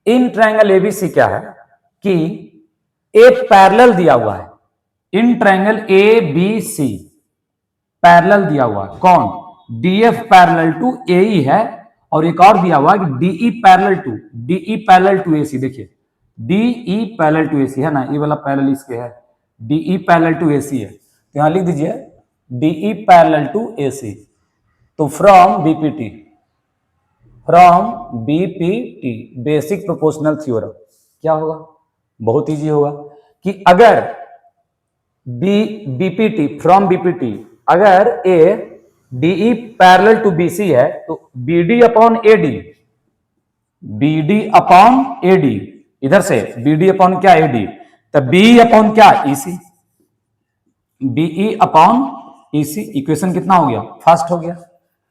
A: in triangle ABC क्या है कि एक पैरेलल दिया हुआ है, in triangle A B C parallel दिया हुआ है, कौन, डीएफ पैरेलल टू एई है, और एक और दिया हुआ है कि डीई पैरेलल टू एसी, देखिए डीई पैरेलल टू एसी है ना, ये वाला पैरेलल इसके है, डीई पैरेलल टू एसी है, तो यहां लिख दीजिए डीई पैरेलल टू एसी। तो from BPT basic proportional theorem क्या होगा, बहुत इजी होगा कि अगर फ्रॉम बीपीटी अगर A DE parallel to BC है तो बीडी अपॉन एडी, इधर से बीडी अपॉन क्या, एडी, तो बी अपॉन क्या, EC, BE upon EC, equation कितना हो गया, फर्स्ट हो गया,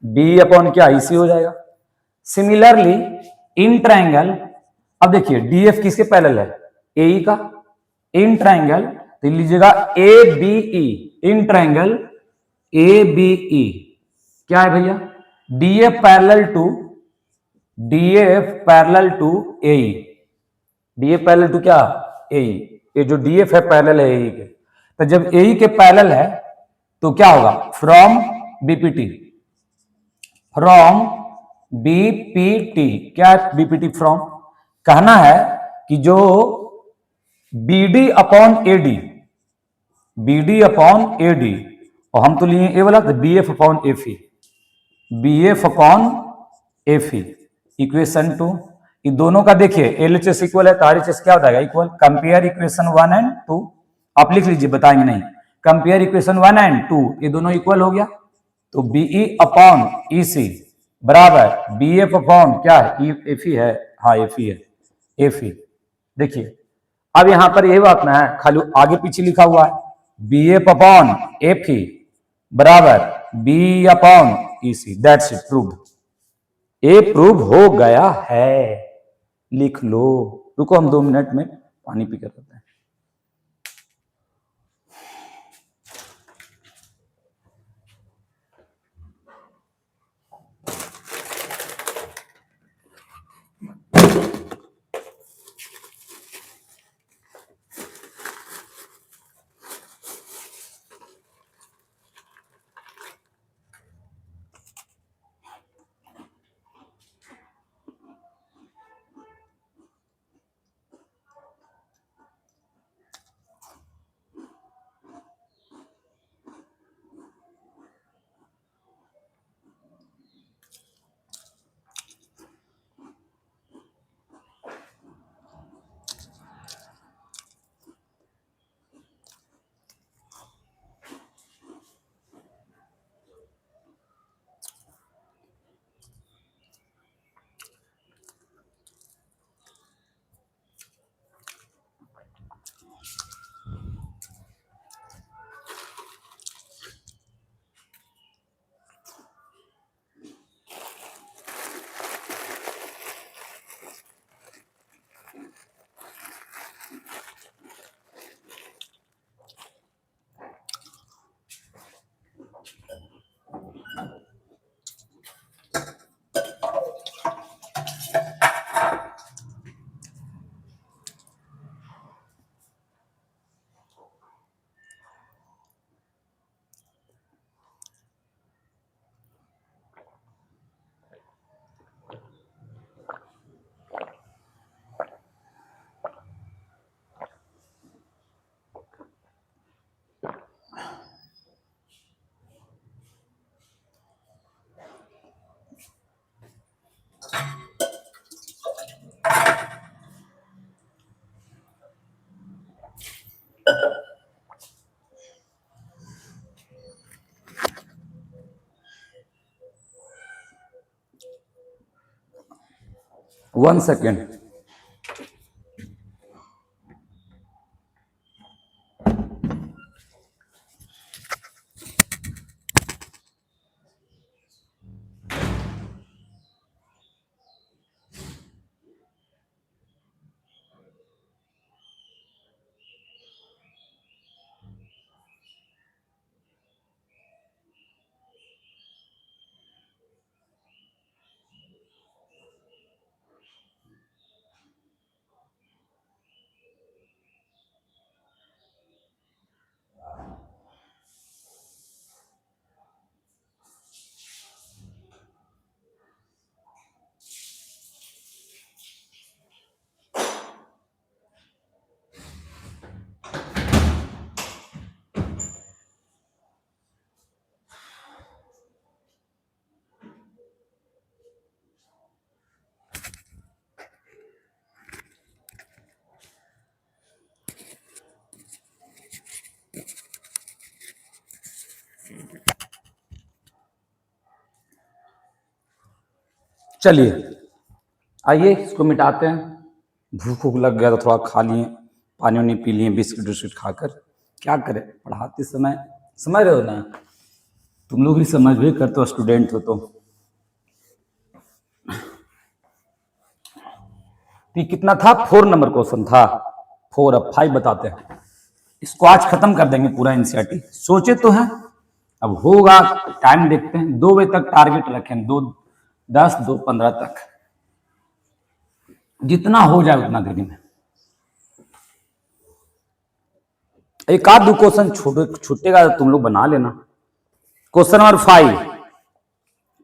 A: बी अपॉन क्या, ईसी हो जाएगा। सिमिलरली इन ट्रायंगल, अब देखिए डीएफ किसके पैरेलल है, एई का, इन ट्रायंगल तो लीजिएगा A B E, in triangle A B E क्या है भैया, DF parallel to AE, DF parallel to क्या, एई, ये जो डीएफ है पैरेलल है एई के, तो जब एई के पैरेलल है तो क्या होगा, फ्रॉम बीपीटी क्या है बीपीटी, फ्रॉम कहना है कि जो B D upon A D, B D upon A D, और हम तो लिए ए वाला, तो B F upon F E, B F upon F E equation 2। ये दोनों का देखिए एलएचएस इक्वल है तो आरएचएस क्या हो जाएगा इक्वल। कंपेयर इक्वेशन 1 एंड 2, आप लिख लीजिए बताएंगे नहीं। कंपेयर इक्वेशन 1 एंड 2, ये दोनों इक्वल हो गया, तो बीई अपॉन ईसी बराबर बी एफ अपॉन क्या है एफ ई है, हाँ एफ ई है, एफ ई। देखिए अब यहां पर यही बात ना है, खाली आगे पीछे लिखा हुआ है, B F upon F E बराबर B upon EC, that's it, proved. ए प्रूव हो गया है, लिख लो। रुको हम 2 मिनट में पानी पी कर लेते हैं। One second. चलिए आइए इसको मिटाते हैं। भूख भूख लग गया तो थोड़ा खा लिए, पानी वानी पी लिए, बिस्किट विस्किट खाकर। क्या करें, पढ़ाते समय समझ रहे हो ना, तुम लोग भी समझ भी करते हो, स्टूडेंट हो तो। कितना था, 4 नंबर क्वेश्चन था, 4। अब 5 बताते हैं। इसको आज खत्म कर देंगे पूरा एनसीईआरटी, सोचे तो हैं, अब होगा टाइम देखते हैं। 2 बजे तक टारगेट रखें, 2:10 2:15 तक, जितना हो जाए उतना देने में। एक आध 2 क्वेश्चन छूटेगा तो तुम लोग बना लेना। क्वेश्चन नंबर 5,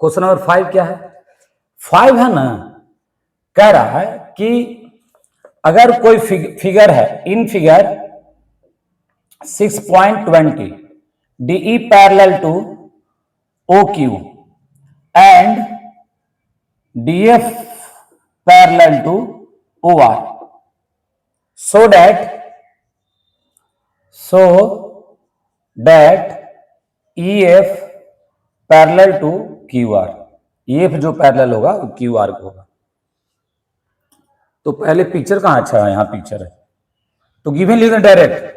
A: क्वेश्चन नंबर 5 क्या है, 5 है ना, कह रहा है कि अगर कोई फिगर है, in figure 6.20 DE parallel to OQ and DF parallel to OR, so that EF parallel to QR, EF जो पैरेलल होगा वो QR को होगा। तो पहले पिक्चर कहाँ अच्छा है, यहाँ पिक्चर है तो गिवन लिख दें डायरेक्ट,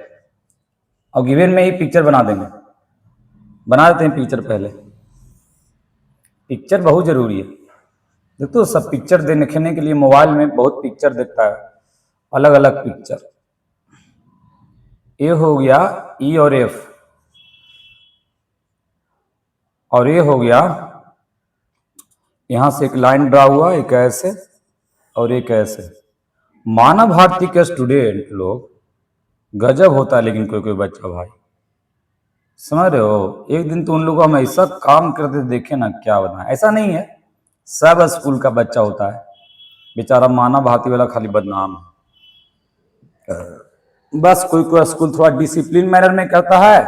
A: और गिवन में ही पिक्चर बना देंगे, बना देते हैं पिक्चर। पहले पिक्चर बहुत जरूरी है। देखो सब पिक्चर देखने के लिए मोबाइल में बहुत पिक्चर दिखता है, अलग अलग पिक्चर। ये हो गया ई और एफ, और ये हो गया यहां से एक लाइन ड्रा हुआ, एक ऐसे और एक ऐसे। मानव भारती के स्टूडेंट लोग गजब होता है, लेकिन कोई कोई बच्चा भाई, समझ रहे हो, एक दिन तो उन लोगों को हम ऐसा काम करते देखे ना, क्या बताएं। ऐसा नहीं है सब स्कूल का बच्चा होता है, बेचारा मानव भारती वाला खाली बदनाम है। बस कोई कोई स्कूल थोड़ा डिसिप्लिन मैनर में करता है,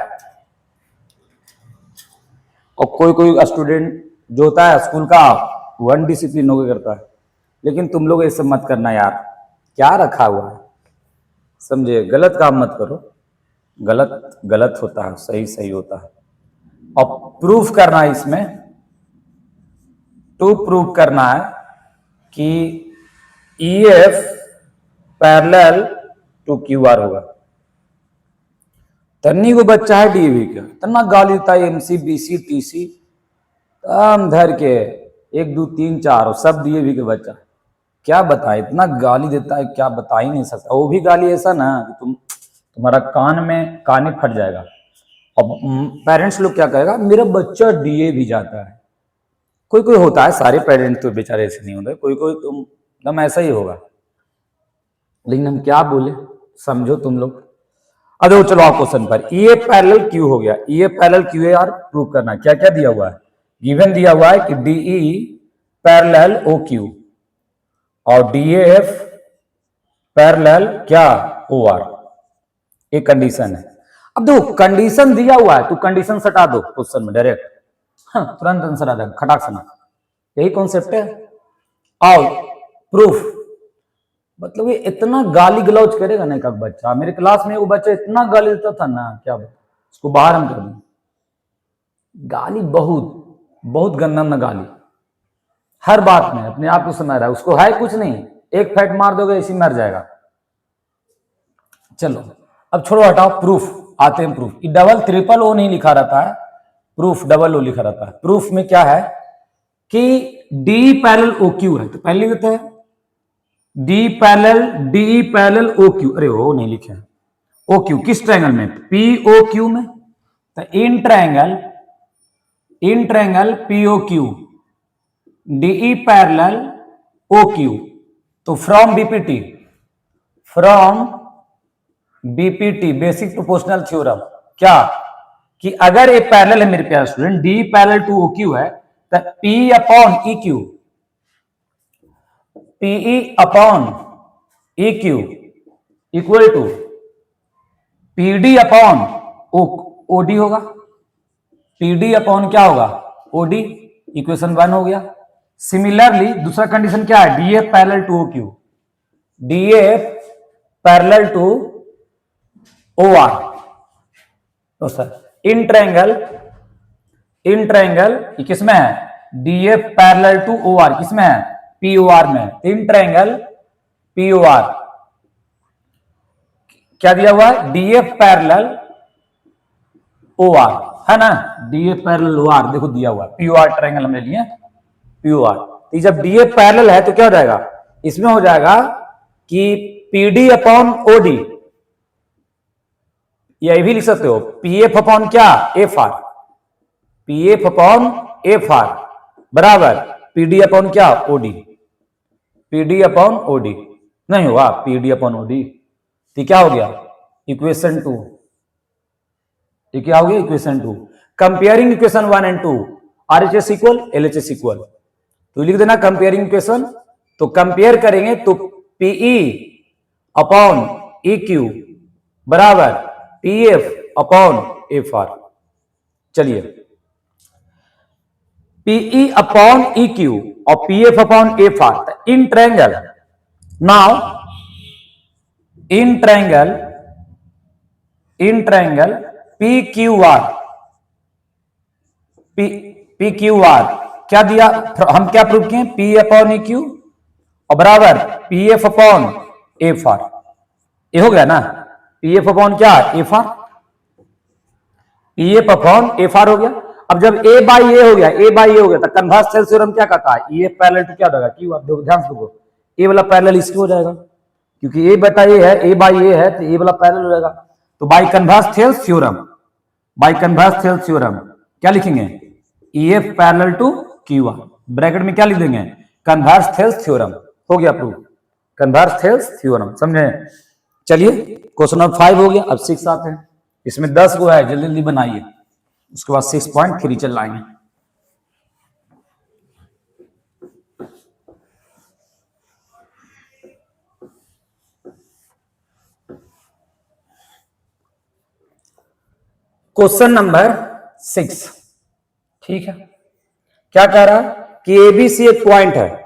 A: और कोई कोई स्टूडेंट जो होता है स्कूल का वो अनडिसिप्लिन होकर करता है। लेकिन तुम लोग ऐसे मत करना यार, क्या रखा हुआ है, समझे, गलत काम मत करो। गलत गलत होता है, सही सही होता है। और प्रूफ करना है इसमें, टू प्रूव करना है कि EF पैरेलल टू QR होगा। तन्नी को बच्चा है DAV का, इतना गाली देता है MC BC TC तम धर के 1 2 3 4 सब DAV के बच्चा, क्या बताए, इतना गाली देता है, क्या बता ही नहीं सकता। वो भी गाली ऐसा ना कि तुम्हारा कान ही फट जाएगा। और पेरेंट्स लोग क्या कहेगा, मेरा बच्चा DAV जाता है। कोई कोई होता है, सारे पेरेंट्स तो बेचारे ऐसे नहीं होते, कोई कोई तुम एकदम ऐसा ही होगा, लेकिन हम क्या बोले, समझो तुम लोग। अब देखो चलो आप क्वेश्चन पर, EF पैरेलल Q हो गया, EF पैरेलल QR प्रूव करना। क्या क्या दिया हुआ है, गिवन दिया हुआ है कि DE पैरेलल OQ और DAF पैरेलल क्या OR, एक कंडीशन है। अब देखो कंडीशन दिया हुआ है तो कंडीशन सटा दो क्वेश्चन में डायरेक्ट, हाँ, तुरंत आंसर आ जाएगा, खटाक से ना। यही कॉन्सेप्ट है। आओ प्रूफ, मतलब ये इतना गाली गलौज करेगा ना एक बच्चा। मेरे क्लास में वो बच्चा इतना गाली देता था ना, क्या बता, उसको बाहर हम कर दें। गाली बहुत बहुत गंदा गाली, हर बात में अपने आप को समझ रहा है, उसको है कुछ नहीं, एक फैट मार दोगे ऐसे मर जाएगा। चलो अब छोड़ो हटाओ, प्रूफ आते हैं। प्रूफ डबल ट्रिपल ओ नहीं लिखा रहता है, प्रूफ डबल ओ लिखा रहता है। प्रूफ में क्या है कि D पैरेलल OQ है, तो पहले लिखते हैं D पैरेलल OQ। अरे ओ नहीं लिखे हैं, OQ किस ट्रायंगल में, POQ में। तो in triangle POQ DE parallel OQ, तो from BPT basic proportional theorem, क्या कि अगर एक पैरेलल है मेरे प्यारे student, D parallel to OQ है, तो PE upon EQ equal to PD upon OD होगा। PD अपॉन क्या होगा, OD, इक्वेशन 1 हो गया। सिमिलरली दूसरा कंडीशन क्या है, DF parallel to OQ, DF parallel to OR। तो सर इन ट्रायंगल किसमें है, DF पैरेलल टू OR किसमें है, POR में। इन ट्रायंगल POR क्या दिया हुआ है, DF पैरेलल OR है ना, DF पैरेलल OR देखो दिया हुआ है। POR ट्रायंगल हमने लिए POR, तो जब DF पैरेलल है तो क्या हो जाएगा, इसमें हो जाएगा कि PD अपॉन OD, यही भी लिख सकते हो PF अपॉन क्या, FR, PF अपॉन FR बराबर PD अपॉन क्या, OD, PD अपॉन OD नहीं हुआ, PD अपॉन OD। तो क्या हो गया, इक्वेशन 2। ये क्या हो गया, equation 2। Comparing equation 1 and 2, RHS equal LHS equal, तो लिख देना कंपेयरिंग इक्वेशन। तो कंपेयर करेंगे तो PE अपॉन ई क्यू बराबर P F upon F R. चलिए पीई अपॉन ई क्यू और P F upon F R in triangle. Now in triangle P Q R, P Q R क्या दिया, हम क्या प्रूव किए, पी अपॉन ई क्यू और बराबर P F upon F are. ये हो गया ना, पी एफ अपॉन क्या, F R, P F upon F are हो गया। अब जब ए बाई ए हो गया, ए बाई ए हो गया तो कन्वर्स सेल्स थ्योरम क्या कहता है, ई एफ पैरेलल टू क्या होगा, क्यू आर। ध्यान से देखो, ए वाला पैरेलल इसको हो जाएगा क्योंकि ए बटा ए है, ए बाई ए है तो ए वाला पैरेलल हो जाएगा। तो by converse Thales theorem, by converse Thales theorem क्या लिखेंगे, E F parallel to Q R, bracket में क्या लिख देंगे, कन्वर्स थेल्स थ्योरम। हो गया प्रूफ, कन्वर्स थेल्स थ्योरम, समझे। चलिए क्वेश्चन नंबर 5 हो गया। अब 6 आते हैं, इसमें 10 गो है, जल्दी जल्दी बनाइए, उसके बाद 6.3 चल लाएंगे। क्वेश्चन नंबर 6, ठीक है, क्या कह रहा है कि एबीसी एक पॉइंट है,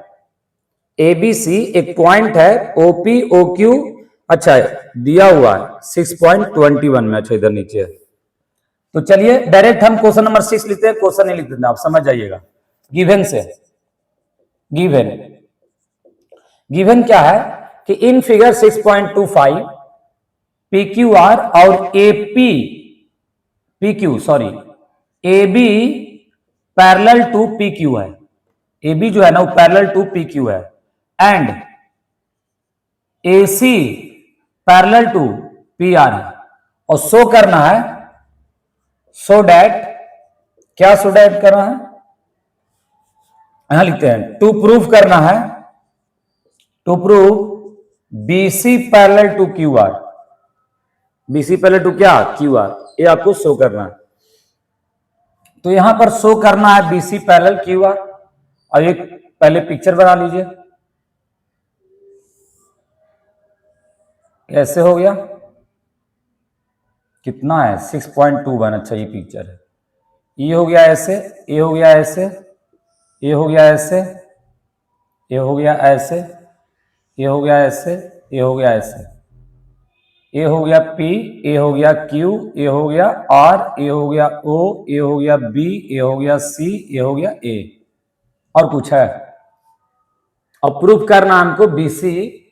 A: एबीसी एक पॉइंट है, ओपी ओक्यू अच्छा है दिया हुआ है 6.21 में, अच्छा इधर नीचे है। तो चलिए डायरेक्ट हम क्वेश्चन नंबर 6 लिखते हैं, क्वेश्चन नहीं लिखते, आप समझ जाइएगा। गिवन से, गिवन क्या है कि इन फिगर 6.25 पीक्यूआर और AP PQ sorry AB parallel to PQ है, एबी जो है ना वो पैरेलल टू पीक्यू है, and AC parallel to PR है। और शो करना है, सो डैट क्या, सो डैट करना है, यहां लिखते हैं टू प्रूव करना है, to prove BC parallel to Q R, BC parallel to क्या, क्यू आर, ये आपको शो करना है। तो यहां पर शो करना है बीसी पैरेलल क्यू आर, और एक पहले पिक्चर बना लीजिए, ऐसे हो गया, कितना है 6.21, अच्छा ये पिक्चर है, ये हो गया ऐसे, ये हो गया ऐसे, ये हो गया ऐसे, ये हो गया ऐसे, ये हो गया ऐसे, ये हो गया ऐसे, ये हो गया P, ये हो गया Q, ये हो गया R, ये हो गया O, ये हो गया B, ये हो गया C, ये हो गया A, और कुछ है। अब प्रूफ करना हमको BC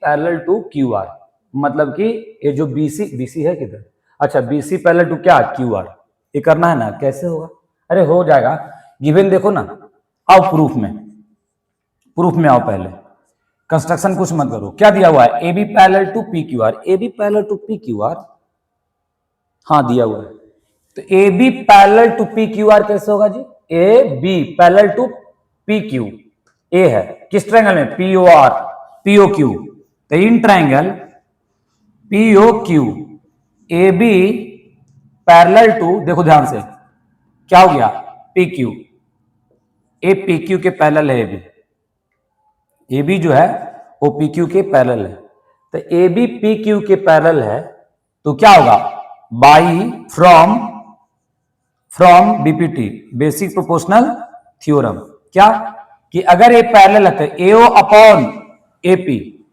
A: पैरेलल टू QR, मतलब कि ये जो BC है किधर, अच्छा BC पैरेलल टू क्या, QR, ये करना है ना, कैसे होगा, अरे हो जाएगा, गिवन देखो ना, आओ प्रूफ में आओ, पहले कंस्ट्रक्शन कुछ मत करो, क्या दिया हुआ है, A B parallel to P Q R, A B parallel to P Q R, हाँ दिया हुआ है। तो A B parallel to P Q R कैसे होगा जी, A B parallel to P Q, ए है किस ट्रायंगल में, पीओ आर पीओ क्यू, तो in triangle PO Q A B parallel to, देखो ध्यान से क्या हो गया, पी क्यू, ए पी क्यू के पैरेलल है, ए बी जो है वो पी क्यू के पैरेलल है, तो ए बी पी क्यू के पैरेलल है, तो क्या होगा, by from BPT basic proportional theorem, क्या कि अगर ए पैरेलल है तो एओ अपॉन एपी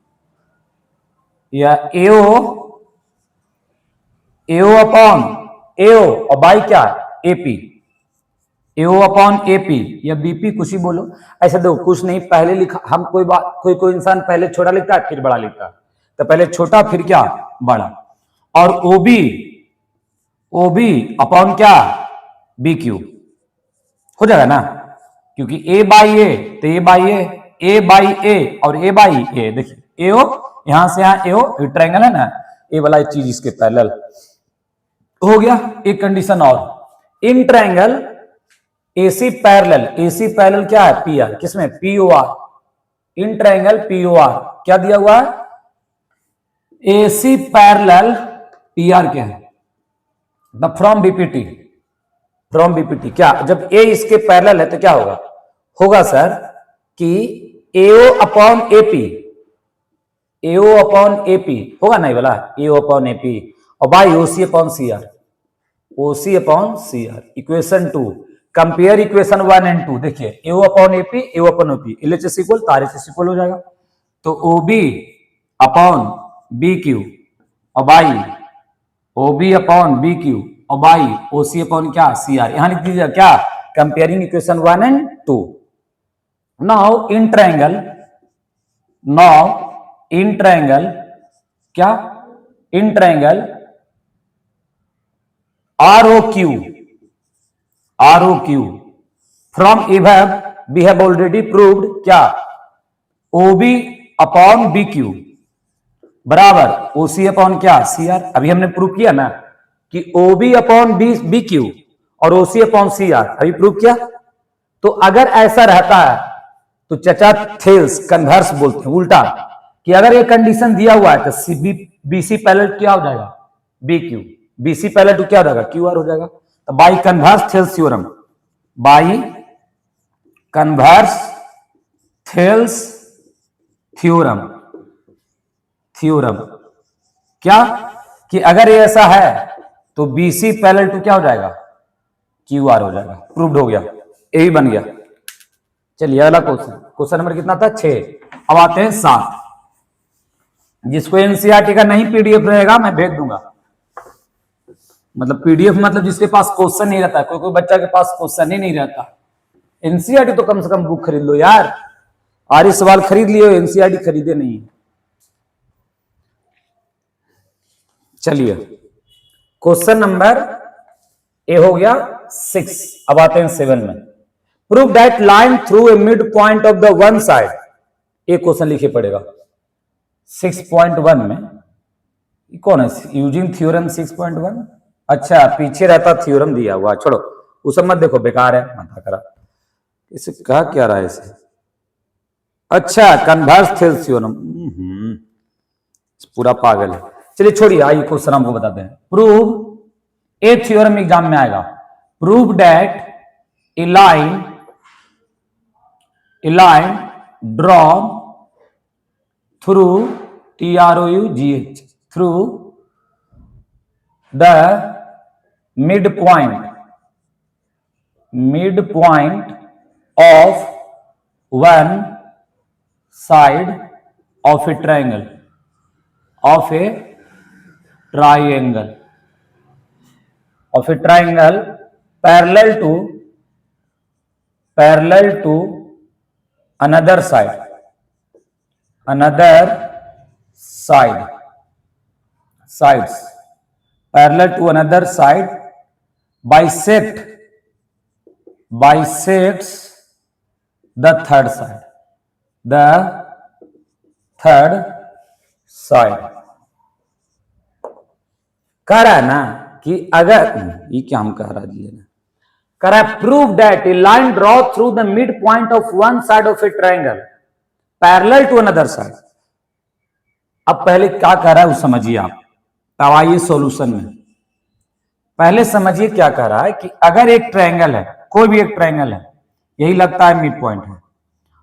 A: या एओ अपॉन एओ और बाई क्या, एपी, एओ अपॉन एपी या बीपी, कुछ ही बोलो, ऐसा देखो कुछ नहीं, पहले लिखा हम कोई इंसान पहले छोटा लिखता है फिर बड़ा लिखता है, तो पहले छोटा फिर क्या, बड़ा, और ओबी अपॉन क्या, बी क्यू, हो जाएगा ना, क्योंकि ए बाई ए तो ए बाई ए और ए बाई ए, देखिए एओ यहां से यहां एओ ट्रायंगल है ना, ए वाला एक चीज इसके पैरेलल हो गया। एक कंडीशन और, इन ट्रायंगल एसी पैरेलल क्या है, पी आर, किसमें, PO R, in triangle PO R क्या दिया हुआ है, एसी पैरेलल पी आर क्या है, द फ्रॉम बीपीटी क्या, जब ए इसके पैरेलल है तो क्या होगा सर कि AO upon AP, AO upon AP होगा ना ये वाला, AO अपॉन AP और by OC upon CR, OC upon CR। Equation 2 compare equation 1 and 2। देखिए AO upon AP, AO upon OP, LHS equal to RHS equal हो जाएगा। तो OB upon BQ और बाई OB अपॉन BQ और by OC upon क्या CR। यहां लिख दीजिए क्या, comparing equation 1 and 2। Now in triangle, क्या, in triangle ROQ from above we have already proved क्या, OB अपॉन BQ बराबर OC अपॉन क्या CR। अभी हमने प्रूव किया ना कि OB अपॉन BQ और OC अपॉन CR, अभी प्रूव किया। तो अगर ऐसा रहता है तो चचा थेल्स कन्वर्स बोलते हैं, उल्टा, कि अगर ये कंडीशन दिया हुआ है तो BC पैरेलल क्या हो जाएगा, BQ, BC पैरेलल टू क्या हो जाएगा, QR हो जाएगा। तो by converse Thales theorem, by converse Thales theorem क्या, कि अगर ये ऐसा है तो BC पैरेलल टू क्या हो जाएगा, QR हो जाएगा। प्रूव्ड हो गया, ये भी बन गया। चलिए अगला क्वेश्चन नंबर कितना था, 6। अब आते हैं 7। जिसको एनसीईआरटी का नहीं PDF रहेगा मैं भेज दूंगा, मतलब PDF मतलब जिसके पास क्वेश्चन नहीं रहता, कोई बच्चा के पास क्वेश्चन ही नहीं रहता। एनसीईआरटी तो कम से कम बुक खरीद लो यार, आर्य सवाल खरीद लियो, एनसीईआरटी खरीदे नहीं। चलिए क्वेश्चन नंबर ए हो गया 6। अब आते हैं 7 में। Prove that line through a mid point of the one side, एक क्वेश्चन लिखे पड़ेगा 6.1 में। कौन है, यूजिंग थ्योरम 6.1। अच्छा पीछे रहता थ्योरम दिया हुआ, छोड़ो वो सब मत देखो, बेकार है, माथा करा। इसे कहा क्या रहा है इसे, अच्छा कन्वर्स थेल्स थ्योरम, पूरा पागल है। चलिए छोड़िए, आइए क्वेश्चन हमको बताते हैं। प्रूव ए थ्योरम एग्जाम में आएगा, prove that a line drawn through TROUGH through the midpoint of one side of a triangle parallel to another side parallel to another side bisects the third side। कह रहा है ना कि अगर ये क्या हम कह रहा है, कह रहा है prove that a line draw through the mid point of one side of a triangle parallel to another side. अब पहले क्या कह रहा है वो समझिए आप, तब आइए सॉल्यूशन में। पहले समझिए क्या कह रहा है कि अगर एक ट्रायंगल है, कोई भी एक ट्रायंगल है, यही लगता है मिड पॉइंट है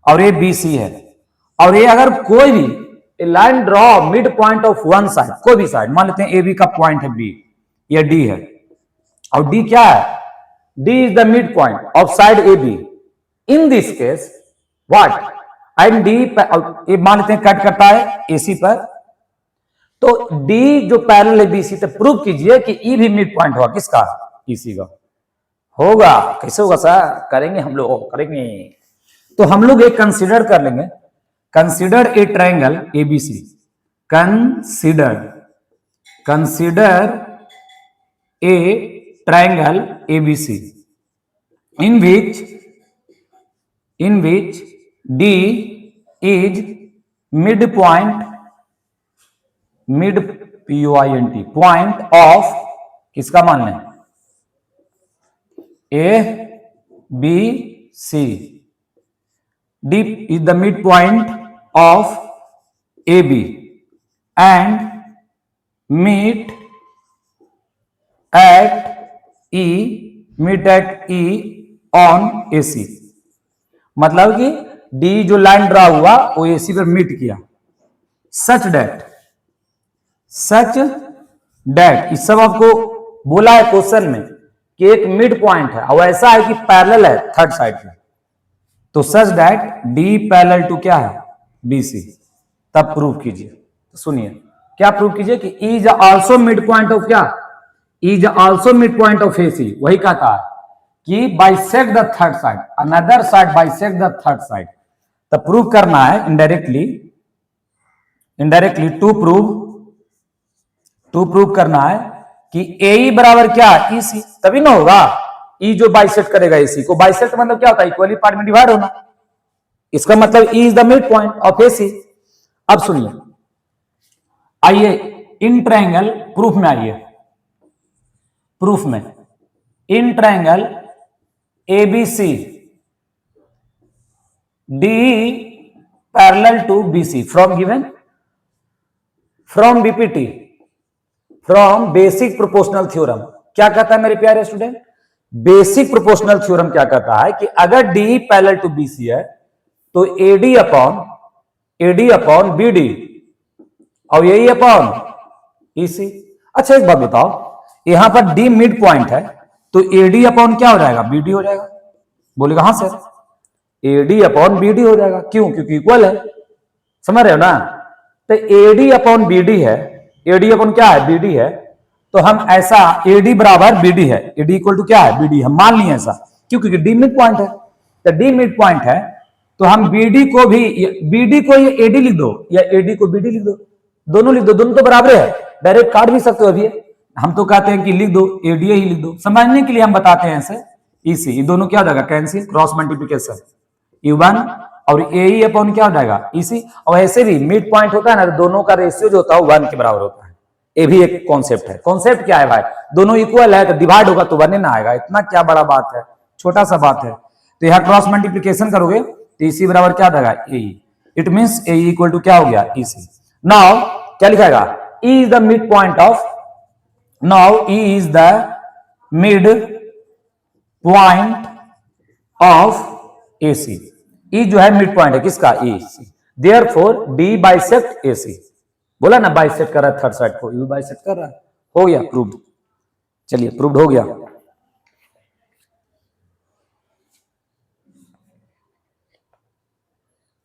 A: और ये BC है, और ये अगर कोई भी line draw mid point of one side, कोई भी साइड, मान लेते हैं AB का पॉइंट है B, ये D है, और D क्या है, D is the midpoint of side AB. In this case, what? And D ये मान लेते हैं कट करता है AC पर, तो D जो पैरेलल है BC से, प्रूव कीजिए कि E भी मिड पॉइंट होगा, किसका, EC का होगा। कैसे होगा सर, करेंगे हम लोग, करेंगे। तो हम लोग एक कंसीडर कर लेंगे, consider a triangle ABC, consider a triangle ABC in which D is midpoint point of, किसका मान लें, ABC। D is the midpoint of AB and meet at E on AC। मतलब कि D जो लाइन ड्रा हुआ वो AC पर meet किया, सच डेट इस सब आपको बोला है क्वेश्चन में कि एक मिड पॉइंट है और ऐसा है कि पैरेलल है थर्ड साइड पे, तो सच डेट डी पैरेलल टू क्या है बीसी, तब प्रूव कीजिए। तो सुनिए क्या प्रूव कीजिए कि E is also mid point of क्या, is also mid point of AC, वही कहता है कि bisect the third side, another side bisect the third side. तब प्रूव करना है इनडायरेक्टली टू प्रूव करना है कि ए बराबर क्या है ईसी, तभी ना होगा। ई जो बाइसेक्ट करेगा एसी को, बाइसेक्ट मतलब क्या होता है इक्वली पार्ट में डिवाइड होना, इसका मतलब ई is the mid point of AC. अब सुनिए, आइए इन ट्रायंगल प्रूफ में आइए, प्रूफ में in triangle ABC D parallel to BC from given from BPT from basic proportional theorem. क्या कहता है मेरे प्यारे स्टूडेंट, बेसिक प्रोपोर्शनल थ्योरम क्या कहता है कि अगर डी पैरेलल टू बीसी है तो एडी अपॉन बीडी और यही अपॉन ईसी। अच्छा एक बात बताओ, यहां पर डी मिड पॉइंट है तो एडी अपॉन क्या हो जाएगा बीडी हो जाएगा। बोलेगा हाँ सर, एडी अपॉन बीडी हो जाएगा, क्यों, क्योंकि इक्वल है, समझ रहे हो ना। तो एडी अपॉन बीडी है, एडी अपॉन क्या है बीडी है, तो हम ऐसा एडी बराबर बीडी है, एडी इक्वल टू क्या है बीडी, हम मान लिए ऐसा, क्यों, क्योंकि डी मिड पॉइंट है। तो डी मिड पॉइंट है तो हम बीडी को भी, बीडी को ये एडी लिख दो या एडी को बीडी लिख दो, दोनों लिख दो, दोनों तो बराबर है, डायरेक्ट काट भी सकते हो। अभी हम तो कहते हैं कि लिख दो एडी ही लिख दो, समझने के लिए हम बताते हैं ऐसे। ईसी ये दोनों क्या हो जाएगा कैंसिल, क्रॉस मल्टीप्लीकेशन, U1 और ए अपॉन क्या हो जाएगा ईसी। और ऐसे भी मिड पॉइंट होता है ना, तो दोनों का रेशियो जो होता है 1 के बराबर होता है। ये भी एक कॉन्सेप्ट है। कॉन्सेप्ट क्या है भाई, दोनों इक्वल है तो डिवाइड होगा तो 1 ना आएगा, इतना क्या बड़ा बात है, छोटा सा बात है। तो यहां क्रॉस मल्टीप्लीकेशन करोगे तो ईसी बराबर क्या देगा A, it means A equal to क्या हो गया ईसी। नाउ क्या लिखाएगा, E is the mid point of, now E is the mid point of AC. E जो है मिड पॉइंट है किसका AC, therefore D bisect AC. बोला ना बाइसेक्ट कर रहा है थर्ड साइड को, यू बाइसेक्ट कर रहा है, हो गया प्रूव्ड। चलिए प्रूव्ड हो गया।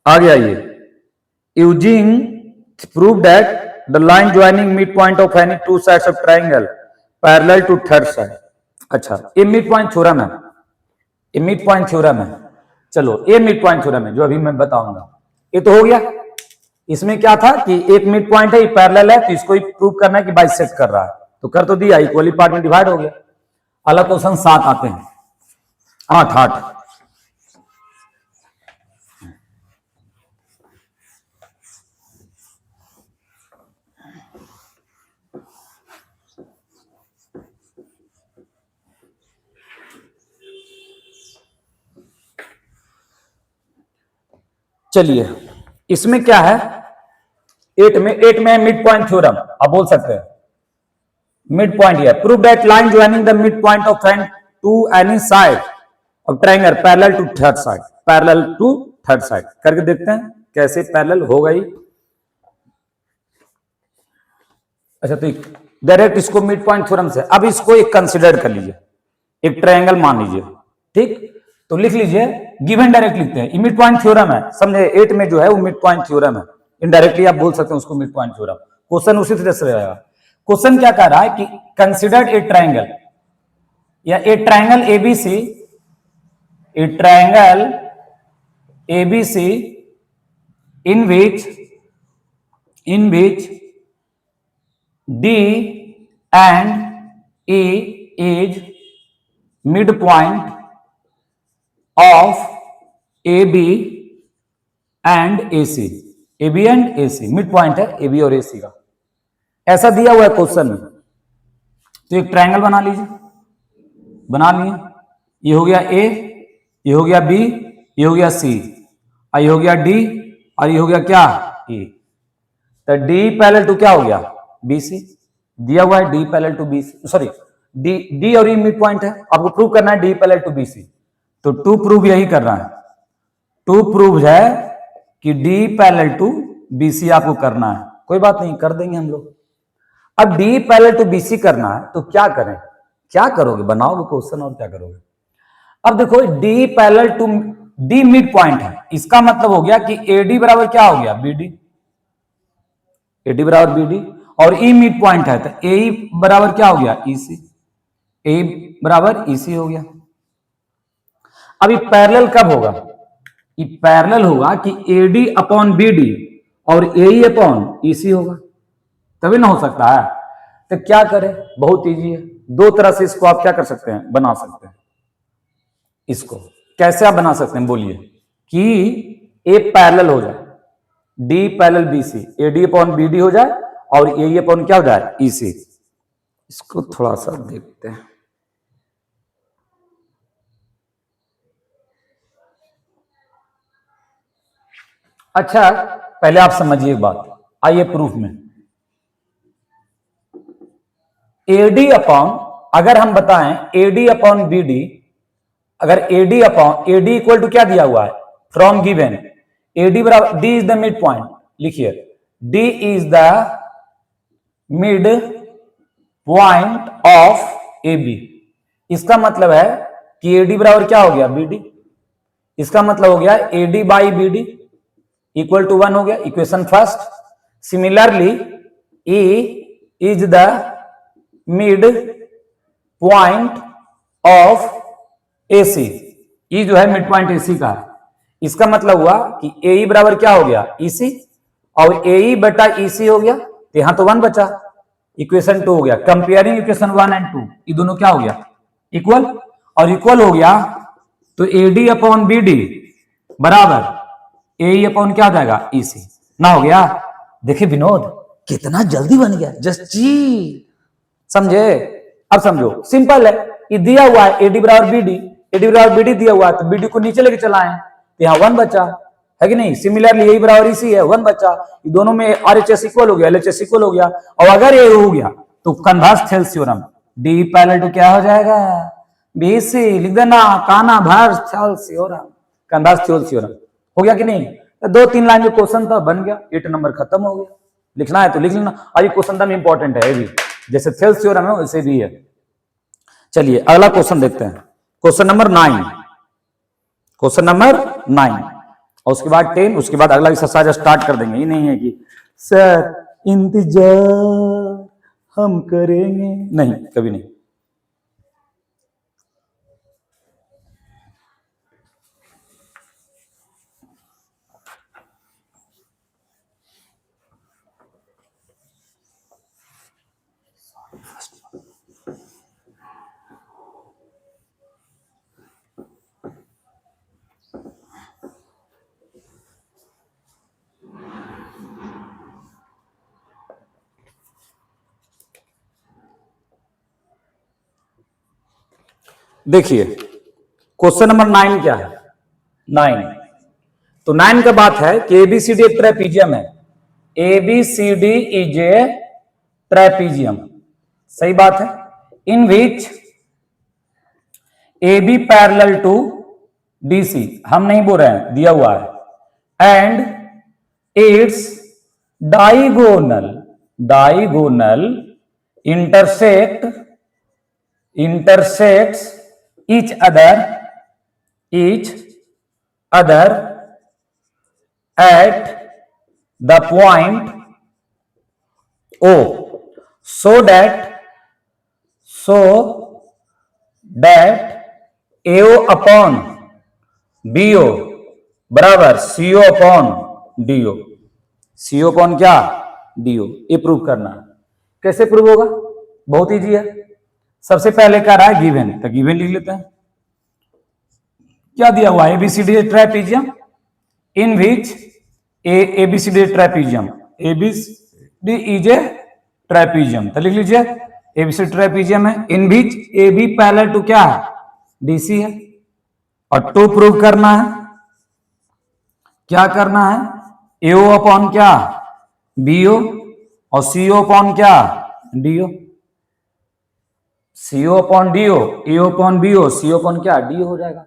A: आगे आइए, using prove that the line joining mid point of any two sides of triangle parallel to third side. अच्छा ये मिड पॉइंट थ्योरम है, ये मिड पॉइंट थ्योरम है। चलो ये मिड पॉइंट थ्योरम है जो अभी मैं बताऊंगा, ये तो हो गया। इसमें क्या था कि एक मिड पॉइंट है, ये पैरेलल है, तो इसको ही प्रूव करना है कि बाइसेक्ट कर रहा है, तो कर तो दिया, इक्वली पार्ट में डिवाइड हो गया। अलग क्वेश्चन 7 आते हैं, 8। चलिए इसमें क्या है, 8 में मिड पॉइंट थ्योरम। आप बोल सकते हैं मिड पॉइंट है, prove that line joining the mid point of an two any side of triangle parallel to third side, parallel to third side करके देखते हैं कैसे पैरेलल हो गई। अच्छा तो डायरेक्ट इसको मिड पॉइंट थ्योरम से, अब इसको एक कंसिडर कर लीजिए, एक ट्रायंगल मान लीजिए, ठीक, तो लिख लीजिए गिवन, डायरेक्ट लिखते हैं, मिड पॉइंट थ्योरम है, समझे। 8 में जो है वो मिड पॉइंट थ्योरम है, इनडायरेक्टली आप बोल सकते हैं उसको मिड पॉइंट थ्योरम। क्वेश्चन उसी तरह से रहेगा। क्वेश्चन क्या कह रहा है कि कंसिडर्ड ए ट्रायंगल या ए triangle ABC, A triangle ABC in which D and E is midpoint of AB and AC, AB and AC mid point है AB और AC का, ऐसा दिया हुआ है क्वेश्चन में। तो एक ट्रायंगल बना लीजिए, बना लिए, ये हो गया A, ये हो गया B, ये हो गया C, और ये हो गया D, और ये हो गया क्या E। तो D पैरेलल टू क्या हो गया BC, दिया हुआ है D parallel to BC, sorry D और E मिड पॉइंट है, आपको प्रूव करना है D पैरेलल टू BC। तो टू प्रूव यही कर रहा है, टू प्रूव है कि D पैरेलल टू BC आपको करना है, कोई बात नहीं, कर देंगे हम लोग। अब D पैरेलल टू BC करना है तो क्या करें, क्या करोगे, बनाओगे क्वेश्चन और क्या करोगे। अब देखो D parallel to D mid point है, इसका मतलब हो गया कि AD बराबर क्या हो गया BD, AD बराबर BD, और E मिड पॉइंट है तो AE बराबर क्या हो गया EC, AE बराबर EC हो गया। अभी पैरेलल कब होगा, ये पैरेलल होगा कि AD अपॉन BD और AE अपॉन EC होगा, तभी ना हो सकता है। तो क्या करें, बहुत इजी है, दो तरह से इसको आप क्या कर सकते हैं, बना सकते हैं। इसको कैसे आप बना सकते हैं बोलिए, कि A पैरेलल हो जाए, D parallel BC, AD upon BD हो जाए और AE अपॉन क्या हो जाए EC। इसको थोड़ा सा देखते हैं। अच्छा पहले आप समझिए एक बात, आइए प्रूफ में। AD अपॉन, अगर हम बताएं AD अपॉन BD, अगर AD upon AD equal to क्या दिया हुआ है, फ्रॉम गिवन AD बराबर D is the mid point, लिखिए D is the mid point of AB। इसका मतलब है कि AD बराबर क्या हो गया BD, इसका मतलब हो गया AD by BD equal to 1 हो गया, equation first. Similarly E is the mid point of AC, E जो है मिड पॉइंट AC का है, इसका मतलब हुआ कि AE बराबर क्या हो गया EC, और AE बटा EC हो गया, तो यहां तो 1 बचा, इक्वेशन 2 हो गया। कंपेयरिंग इक्वेशन 1 एंड 2, ये दोनों क्या हो गया इक्वल, और इक्वल हो गया तो AD अपॉन BD बराबर AE अपॉन क्या हो जाएगा EC ना, हो गया। देखिए विनोद कितना जल्दी बन गया, जस्ट जी, समझे। अब समझो सिंपल है, ये दिया हुआ है AD बराबर BD, AD बराबर BD दिया हुआ है तो BD को नीचे लेके चला है, तो यहाँ 1 बचा है कि नहीं। सिमिलरली AE बराबर EC है, 1 बचा, ये दोनों में RHS इक्वल हो गया, LHS इक्वल हो गया, और अगर ये हो गया तो converse theorem D parallel to क्या हो जाएगा BC, लिख देना काना भर थ्योरम, कन्वर्स थ्योरम हो गया कि नहीं। तो 2-3 लाइन में क्वेश्चन था, बन गया, 8 नंबर खत्म हो गया। लिखना है तो लिख लेना, और ये क्वेश्चन एकदम इंपॉर्टेंट है भी, जैसे थेल्स थ्योरम है वैसे भी है। चलिए अगला क्वेश्चन देखते हैं, क्वेश्चन नंबर 9, क्वेश्चन नंबर 9, और उसके बाद 10, उसके बाद अगला एक्सरसाइज स्टार्ट कर देंगे। ये नहीं है कि सर इंतजार हम करेंगे, नहीं, कभी नहीं। देखिए क्वेश्चन नंबर 9 क्या है, 9, तो 9 का बात है कि ABCD एक ट्रेपीजियम है, ABCD इज ए ट्रेपीजियम, सही बात है, इन विच AB पैरेलल टू DC, हम नहीं बोल रहे हैं, दिया हुआ है, and it's diagonal intersects each other at the point O, so that AO upon BO बराबर CO upon DO, CO upon क्या DO, ये प्रूव करना है। कैसे प्रूव होगा, बहुत इजी है। सबसे पहले क्या रहा है गिवन, तो गिवन लिख लेते हैं। क्या दिया हुआ है, ABCD trapezium in which ABCD trapezium, ABCD is a trapezium, तो लिख लीजिए ABCD ट्रेपीजियम है, इन विच AB पैरेलल टू क्या है DC है, और 2 प्रूव करना है, क्या करना है AO अपॉन क्या BO और CO अपॉन क्या DO, CO upon DO, AO upon BO, CO upon क्या DO हो जाएगा।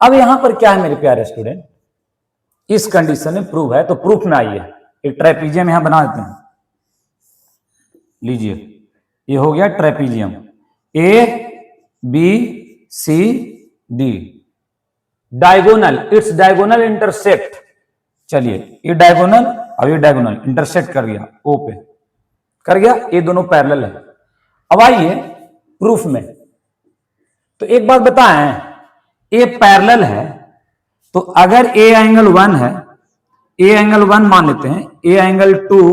A: अब यहां पर क्या है मेरे प्यारे स्टूडेंट, इस कंडीशन में प्रूव है, तो प्रूफ में आइए, एक ट्रेपीजियम यहां बना देते हैं, लीजिए ये हो गया trapezium, A B C D, diagonal, it's diagonal intersect, चलिए ये डायगोनल और ये डायगोनल इंटरसेक्ट कर गया, ओ पे कर गया, ये दोनों पैरेलल है। अब आइए प्रूफ में, तो एक बात बताएं, ए पैरेलल है तो अगर ए एंगल 1 है, ए एंगल 1 मान लेते हैं, ए एंगल 2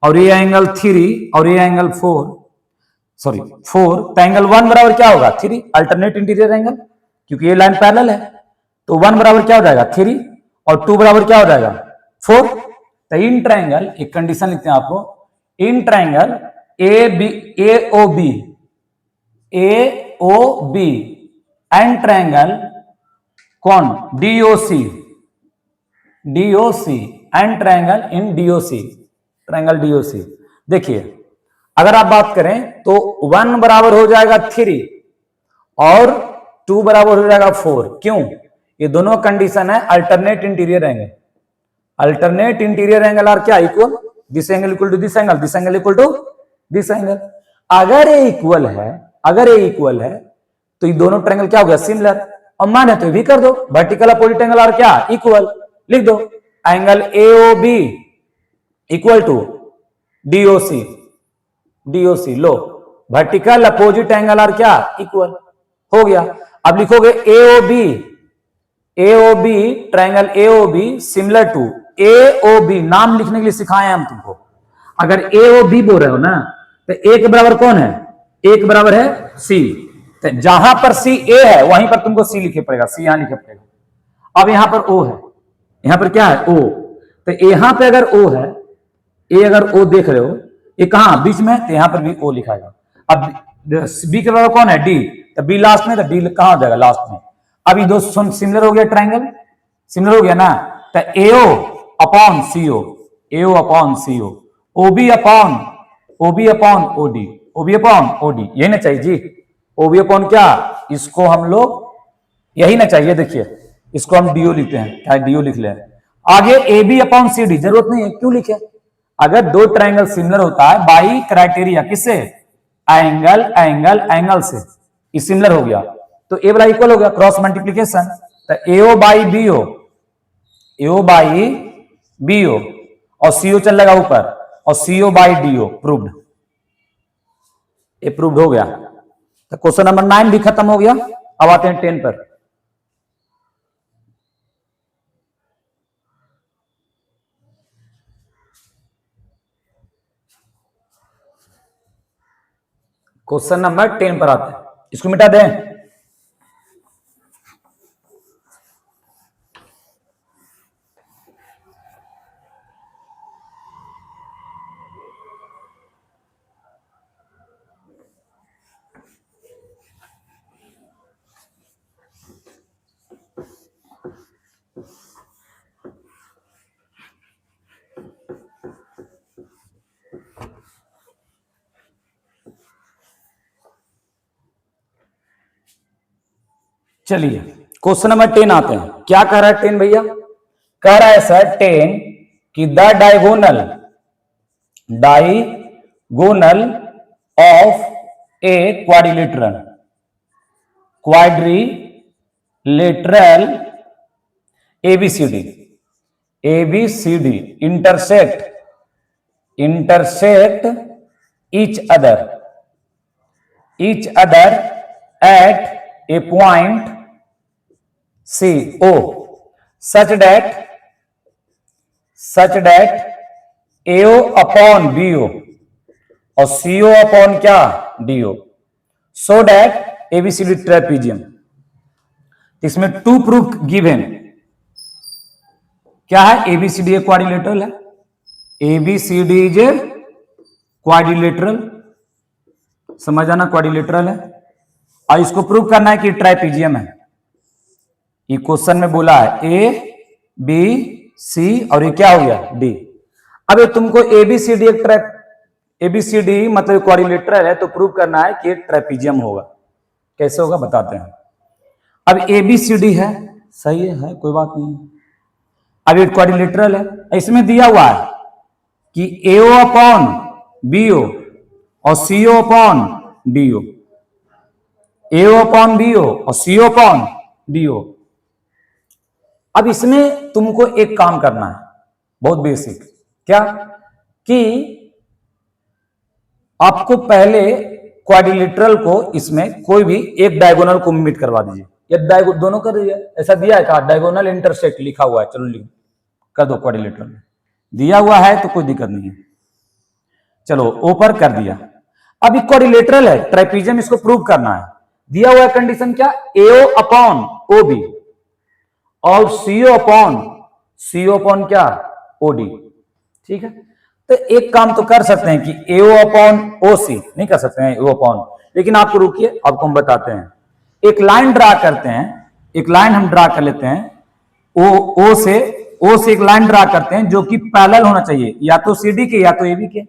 A: और ए एंगल 3 और ए एंगल 4, सॉरी 4, तो एंगल 1 बराबर क्या होगा 3, अल्टरनेट इंटीरियर एंगल, क्योंकि ये लाइन पैरेलल है, तो 1 बराबर क्या हो जाएगा 3 और 2 बराबर क्या हो जाएगा 4। तो इन ट्रायंगल, एक कंडीशन लिखते हैं आपको, in triangle A B, A O B, A O B and triangle कौन DOC, DOC and triangle in DOC, triangle DOC. देखिए अगर आप बात करें तो 1 बराबर हो जाएगा 3 और 2 बराबर हो जाएगा 4, क्यों, ये दोनों कंडीशन है alternate interior angle, alternate interior angle are क्या equal, this angle equal to this angle, this angle equal to this angle. अगर ये इक्वल है, अगर ये इक्वल है तो ये दोनों ट्रायंगल क्या हो गया सिमिलर, और माने तो भी कर दो, वर्टिकल अपोजिट एंगल आर क्या इक्वल, लिख दो angle AOB equal to DOC, DOC लो, वर्टिकल अपोजिट एंगल आर क्या इक्वल, हो गया। अब लिखोगे AOB, AOB triangle AOB similar to AOB, नाम लिखने के लिए सिखाए हम तुमको, अगर एओबी बोल रहे हो ना तो ए के बराबर कौन है, ए के बराबर है सी, तो जहां पर सी ए है वहीं पर तुमको सी लिखे पड़ेगा, सी यहां लिखे पड़ेगा। अब यहां पर ओ है, यहां पर क्या है ओ, तो यहां पे अगर ओ है, ए अगर ओ देख रहे हो, ये कहां बीच में, तो यहां पर भी ओ लिखाएगा। अब बी के बराबर कौन है डी, तो बी लास्ट में, तो डी कहां हो जाएगा लास्ट में। अब ये दो सिमिलर हो गया, ट्रायंगल सिमिलर हो गया ना, तो AO upon CO, AO upon CO, ओबी अपॉन, ओबी अपॉन ओडी, ओबी अपॉन ओडी, यही ना चाहिए जी, ओबी अपॉन क्या, इसको हम लोग यही ना चाहिए, देखिए इसको हम डीओ लिखते हैं, क्या डीओ लिख ले, आगे A B upon C D, जरूरत नहीं है, क्यों लिखे, अगर दो ट्रायंगल सिमिलर होता है बाई क्राइटेरिया, किससे, एंगल एंगल एंगल से, ये सिमिलर हो गया तो ए वाला इक्वल हो गया, क्रॉस मल्टीप्लीकेशन, तो AO by BO, AO by BO और सीओ चल लगा ऊपर, और सीओ बाई डीओ, प्रूव्ड, ये प्रूव्ड हो गया। तो क्वेश्चन नंबर 9 भी खत्म हो गया। अब आते हैं 10 पर। क्वेश्चन नंबर 10 पर आते हैं, इसको मिटा दें, चलिए क्वेश्चन नंबर 10 आते हैं। क्या कह रहा है 10 भैया, कह रहा है सर 10 कि the diagonal, diagonal of a quadrilateral, quadrilateral ABCD, ABCD intersect, intersect each other at a point C O such that AO upon BO और CO upon क्या DO, so that ABCD trapezium. इसमें 2 proof given, क्या है, ABCD एक quadrilateral है, ABCD is a quadrilateral, समझ आना quadrilateral है, और इसको प्रूव करना है कि ट्राइपीजियम है। ये क्वेश्चन में बोला है ए बी सी और ये क्या हो गया डी। अब ये तुमको एबीसीडी एक ट्रैप, एबीसीडी मतलब क्वाड्रिलेटरल है तो प्रूव करना है कि ट्राइपीजियम होगा। कैसे होगा बताते हैं। अब एबीसीडी है, सही है कोई बात नहीं। अब ये क्वाड्रिलेटरल है, इसमें दिया हुआ है कि AO अपॉन BO और CO upon DO, AO upon BO और CO अपॉन DO। अब इसमें तुमको एक काम करना है बहुत बेसिक, क्या कि आपको पहले क्वाड्रिलेटरल को इसमें कोई भी एक डायगोनल को मीट करवा दीजिए। ये दोनों कर दीजिए, ऐसा दिया है कहा डायगोनल इंटरसेक्ट लिखा हुआ है, चलो लिख कर दो। क्वाड्रिलेटरल में दिया हुआ है तो कोई दिक्कत नहीं है, चलो ऊपर कर दिया। अब क्वाड्रिलेटरल है, ट्राइपीजियम, इसको प्रूव करना है। दिया हुआ है कंडीशन क्या, AO अपॉन OB और CO अपॉन क्या OD, ठीक है। तो एक काम तो कर सकते हैं कि AO अपॉन OC, नहीं कर सकते हैं AO अपॉन, लेकिन आपको रुकिए, आपको हम बताते हैं। एक लाइन ड्रा करते हैं, एक लाइन हम ड्रा कर लेते हैं, O से एक लाइन ड्रा करते हैं जो कि पैरेलल होना चाहिए, या तो CD के या तो AB के।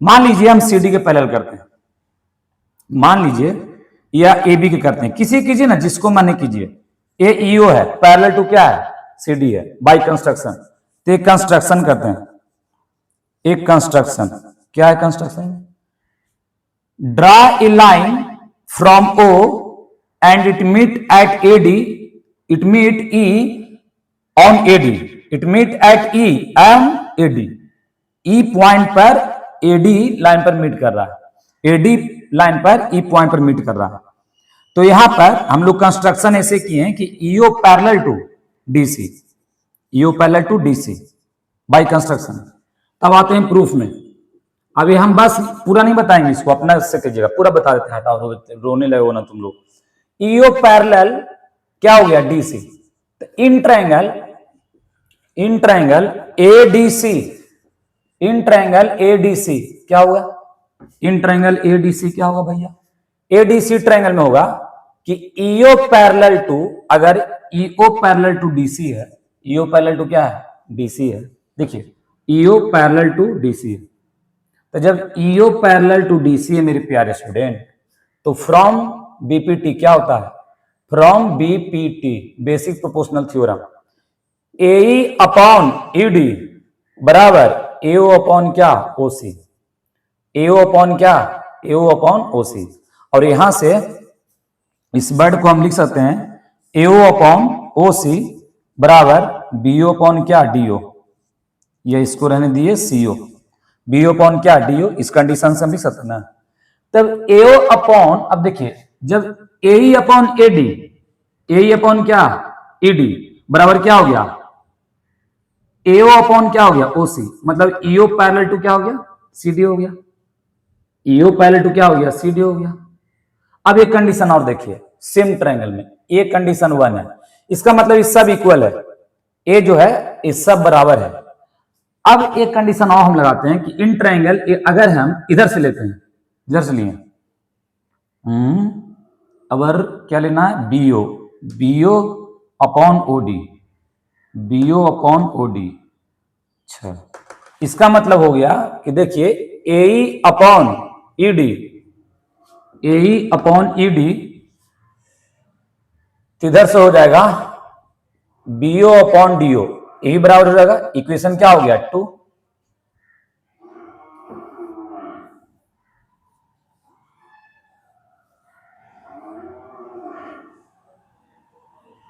A: मान लीजिए हम CD के पैरेलल करते हैं, मान लीजिए, या AB के करते हैं, किसी कीजिए ना, जिसको माने कीजिए। AEO है, पैरेलल टू क्या है, CD है, बाय कंस्ट्रक्शन। तो एक कंस्ट्रक्शन करते हैं, एक कंस्ट्रक्शन क्या है, construction draw a line from O and it meet at AD, it meet E on AD, it meet at E on AD। E point पर AD लाइन पर मीट कर रहा है, AD लाइन पर E पॉइंट पर meet कर रहा है। तो यहां पर हम लोग कंस्ट्रक्शन ऐसे किए हैं कि EO parallel to DC, EO parallel to DC by construction. तब आते हैं प्रूफ में। अभी हम बस पूरा नहीं बताएंगे, इसको अपना से कीजिएगा, पूरा बता देते हैं, हटाओ रोने लगे हो ना तुम लोग। EO पैरेलल क्या हो गया DC, तो in triangle ADC, in triangle ADC क्या होगा, इन ट्रायंगल ADC क्या होगा भैया, ADC ट्रायंगल में होगा कि EO पैरेलल टू, अगर EO पैरेलल टू DC है, EO पैरेलल टू क्या है, DC है। देखिए EO पैरेलल टू DC है, तो जब EO पैरेलल टू DC है मेरे प्यारे स्टूडेंट, तो फ्रॉम BPT क्या होता है, from BPT basic proportional theorem, AE upon ED बराबर AO अपॉन क्या OC, AO अपॉन क्या, AO अपॉन OC। और यहां से इस वर्ड को हम लिख सकते हैं AO अपॉन OC बराबर BO अपॉन क्या DO, ये इसको रहने दिए CO, BO अपॉन क्या DO, इस कंडीशन से हम लिख सकते ना। तब AO अपॉन, अब देखिए जब AE upon AD, AE upon क्या ED बराबर क्या हो गया, AO अपॉन क्या हो गया OC, मतलब EO पैरेलल टू क्या हो गया CD हो गया, EO पैरेलल टू क्या हो गया CD हो गया। अब एक कंडीशन और देखिए, सेम ट्रायंगल में एक कंडीशन 1 है, इसका मतलब इस सब इक्वल है, A जो है इस सब बराबर है। अब एक कंडीशन और हम लगाते हैं कि इन ट्रायंगल अगर हम इधर से लेते हैं, इधर से लिए अगर क्या लेना है BO upon OD, BO upon OD। अच्छा, इसका मतलब हो गया कि देखिए AE upon ED, AE upon ED इधर से हो जाएगा BO अपॉन DO, यही बराबर हो जाएगा, इक्वेशन क्या हो गया 2।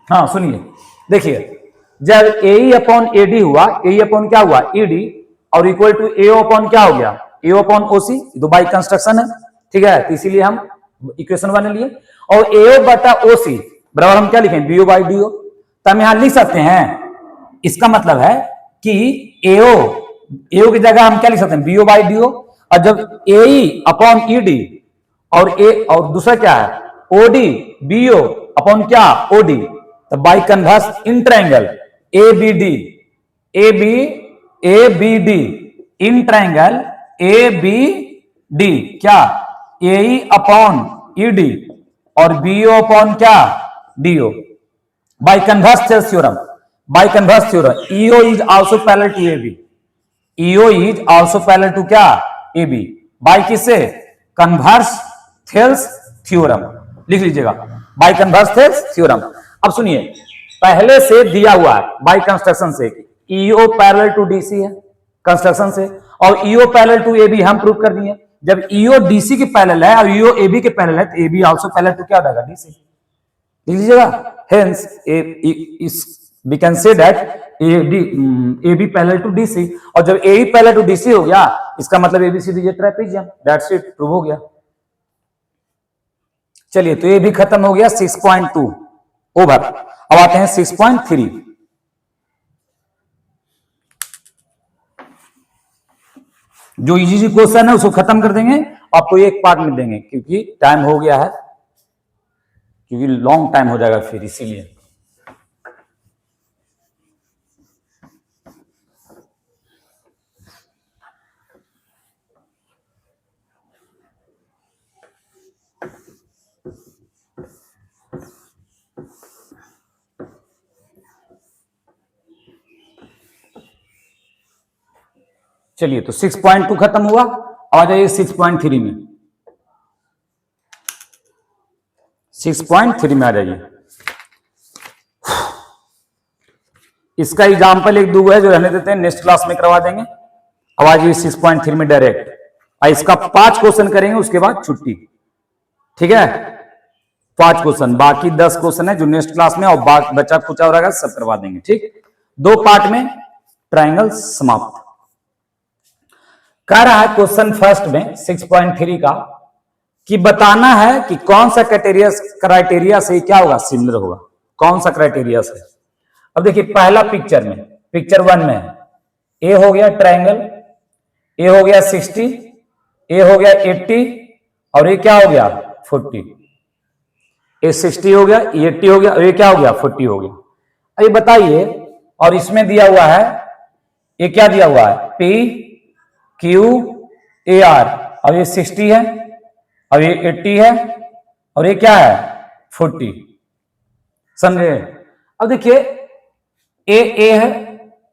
A: हाँ सुनिए, देखिए जब AE अपॉन AD हुआ, AE अपॉन क्या हुआ ED और इक्वल टू AO अपॉन क्या हो गया AO अपॉन OC, दो बाई कंस्ट्रक्शन है, ठीक है, तो इसीलिए हम इक्वेशन बना लिए। और AO बटा OC बराबर हम क्या लिखें BO बाई DO, तो हम यहां लिख सकते हैं, इसका मतलब है कि AO की जगह हम क्या लिख सकते हैं BO बाई DO, और जब AE अपॉन ED और दूसरा क्या है OD BO अपॉन क्या OD, तो by converse in triangle ABD in triangle ABD क्या AE अपॉन ED और BO अपॉन क्या DO by converse theorem, by converse theorem EO is also parallel to AB, EO is also parallel to क्या AB, by किससे converse Thales theorem, लिख लीजिएगा by converse Thales theorem. अब सुनिए, पहले से दिया हुआ है बाई कंस्ट्रक्शन से EO पैरेलल टू DC है, कंस्ट्रक्शन से। और EO parallel to A B हम प्रूव कर दिए। जब ईओ डीसी के पैरेलल है और ईओ ए बी के पैरेलल है तो A B also parallel to क्या हो जाएगा, डीसी। लिख लीजिएगा, hence we can say that A B parallel to DC. और जब A B parallel to DC हो गया इसका मतलब ABCD trapezium, that's it, prove हो गया। चलिए तो ये भी खत्म हो गया 6.2 ओवर। अब आते हैं 6.3। जो इजी क्वेश्चन है उसको खत्म कर देंगे, आपको एक पार्ट में देंगे क्योंकि टाइम हो गया है, क्योंकि लॉन्ग टाइम हो जाएगा फिर, इसीलिए। चलिए तो 6.2 खत्म हुआ। आ जाइए 6.3 में। 6.3 में आ जाइए। इसका एग्जाम्पल एक दो है जो रहने देते हैं, नेक्स्ट क्लास में करवा देंगे। अब आ जाइए 6.3 में डायरेक्ट। इसका 5 क्वेश्चन करेंगे, उसके बाद छुट्टी, ठीक है। 5 क्वेश्चन, बाकी 10 क्वेश्चन है जो नेक्स्ट क्लास में, और बच्चा पूछा हो रहेगा सब करवा देंगे, ठीक। 2 पार्ट में ट्राइंगल समाप्त। कह रहा है क्वेश्चन फर्स्ट में 6.3 का कि बताना है कि कौन सा क्राइटेरिया से क्या होगा, सिमिलर होगा, कौन सा क्राइटेरिया से। अब देखिए पहला पिक्चर में, पिक्चर 1 में ए हो गया ट्राइंगल, ए हो गया 60, ए हो गया 80 और ये क्या हो गया 40। ए 60 हो गया, ये 80 हो गया और ये क्या हो गया 40 हो गया। अब ये बताइए, और इसमें दिया हुआ है, ये क्या दिया हुआ है, पी क्यू ए आर, अब ये 60 है, अब ये 80 है और ये क्या है 40, समझे। अब देखिए ए है,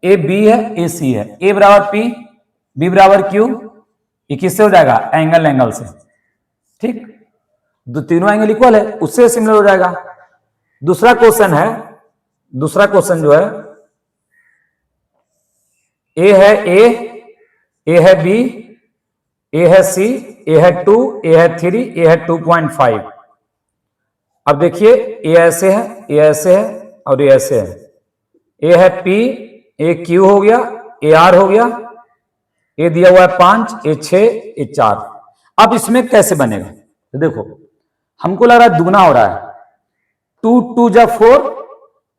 A: ए बी है, ए सी है, ए बराबर पी, बी बराबर क्यू, ये किससे हो जाएगा, एंगल से, ठीक। तीनों एंगल इक्वल है, उससे सिमिलर हो जाएगा। दूसरा क्वेश्चन है, दूसरा क्वेश्चन जो है, ए है ए है बी, ए है सी, ए है 2, ए है 3, ए है 2.5। अब देखिए ए ऐसे है, ए ऐसे है और ए ऐसे है। ए है पी, ए क्यू हो गया, ए आर हो गया, ए दिया हुआ है 5, ए 6, ए 4। अब इसमें कैसे बनेगा, तो देखो हमको लग रहा है दुगना हो रहा है, 2 2 जा 4,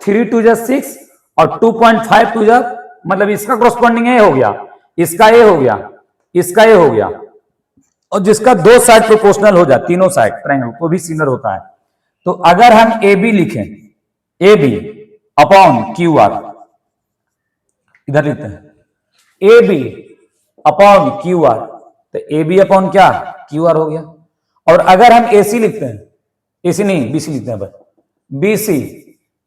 A: 3 2 जा 6 और 2.5 2 जा, मतलब इसका कॉरस्पॉन्डिंग ए हो गया, इसका ए हो गया, इसका ए हो गया, और जिसका 2 साइड प्रोपोर्शनल हो जाए, तीनों साइड ट्रायंगल को भी सिमिलर होता है। तो अगर हम ए बी लिखें, A B upon Q R, इधर लिखते हैं A B upon Q R, तो ए बी अपॉन क्या क्यू आर हो गया। और अगर हम ए सी लिखते हैं, ए सी नहीं बी सी लिखते हैं बस, बी सी,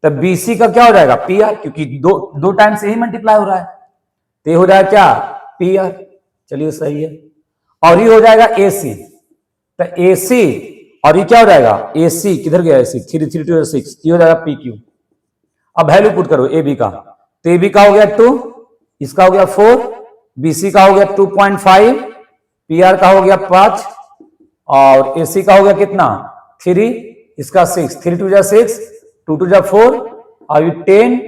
A: तो बी सी का क्या हो जाएगा पी आर, क्योंकि दो टाइम से ही मल्टीप्लाई हो रहा है, तो ये हो जाएगा क्या पी आर। चलिए सही है। और ये हो जाएगा ए सी, तो ए सी और ये क्या हो जाएगा ए सी, किधर गया ए सी, 3 3 2 6, ये हो जाएगा पी क्यू। अब वैल्यू पुट करो ए बी का, तो ए बी का हो गया 2, इसका हो गया 4, बी सी का हो गया 2.5, पी आर का हो गया 5 और ए सी का हो गया कितना 3, इसका 6, 3 2 जा 6, 2 2 जा 4 और ये 10,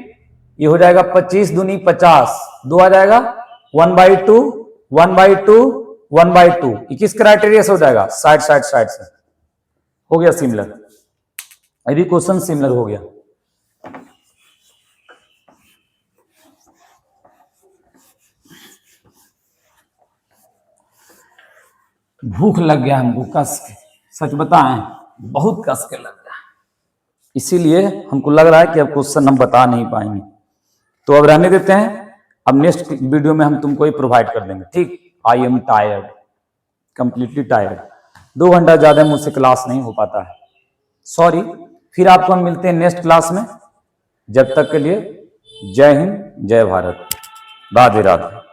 A: ये हो जाएगा 25 दूनी 50, 2 आ जाएगा 1/2 1/2 1/2। किस क्राइटेरिया से हो जाएगा, साइड से हो गया सिमिलर। अभी क्वेश्चन सिमिलर हो गया। भूख लग गया हमको कस के, सच बताएं बहुत कस के लग गया, इसीलिए हमको लग रहा है कि अब क्वेश्चन हम बता नहीं पाएंगे, तो अब रहने देते हैं। अब नेक्स्ट वीडियो में हम तुमको ही प्रोवाइड कर देंगे, ठीक। I am tired, completely tired, 2 घंटा ज्यादा मुझसे क्लास नहीं हो पाता है, सॉरी। फिर आपको हम मिलते हैं नेक्स्ट क्लास में, जब तक के लिए जय हिंद जय भारत, राधे राधे।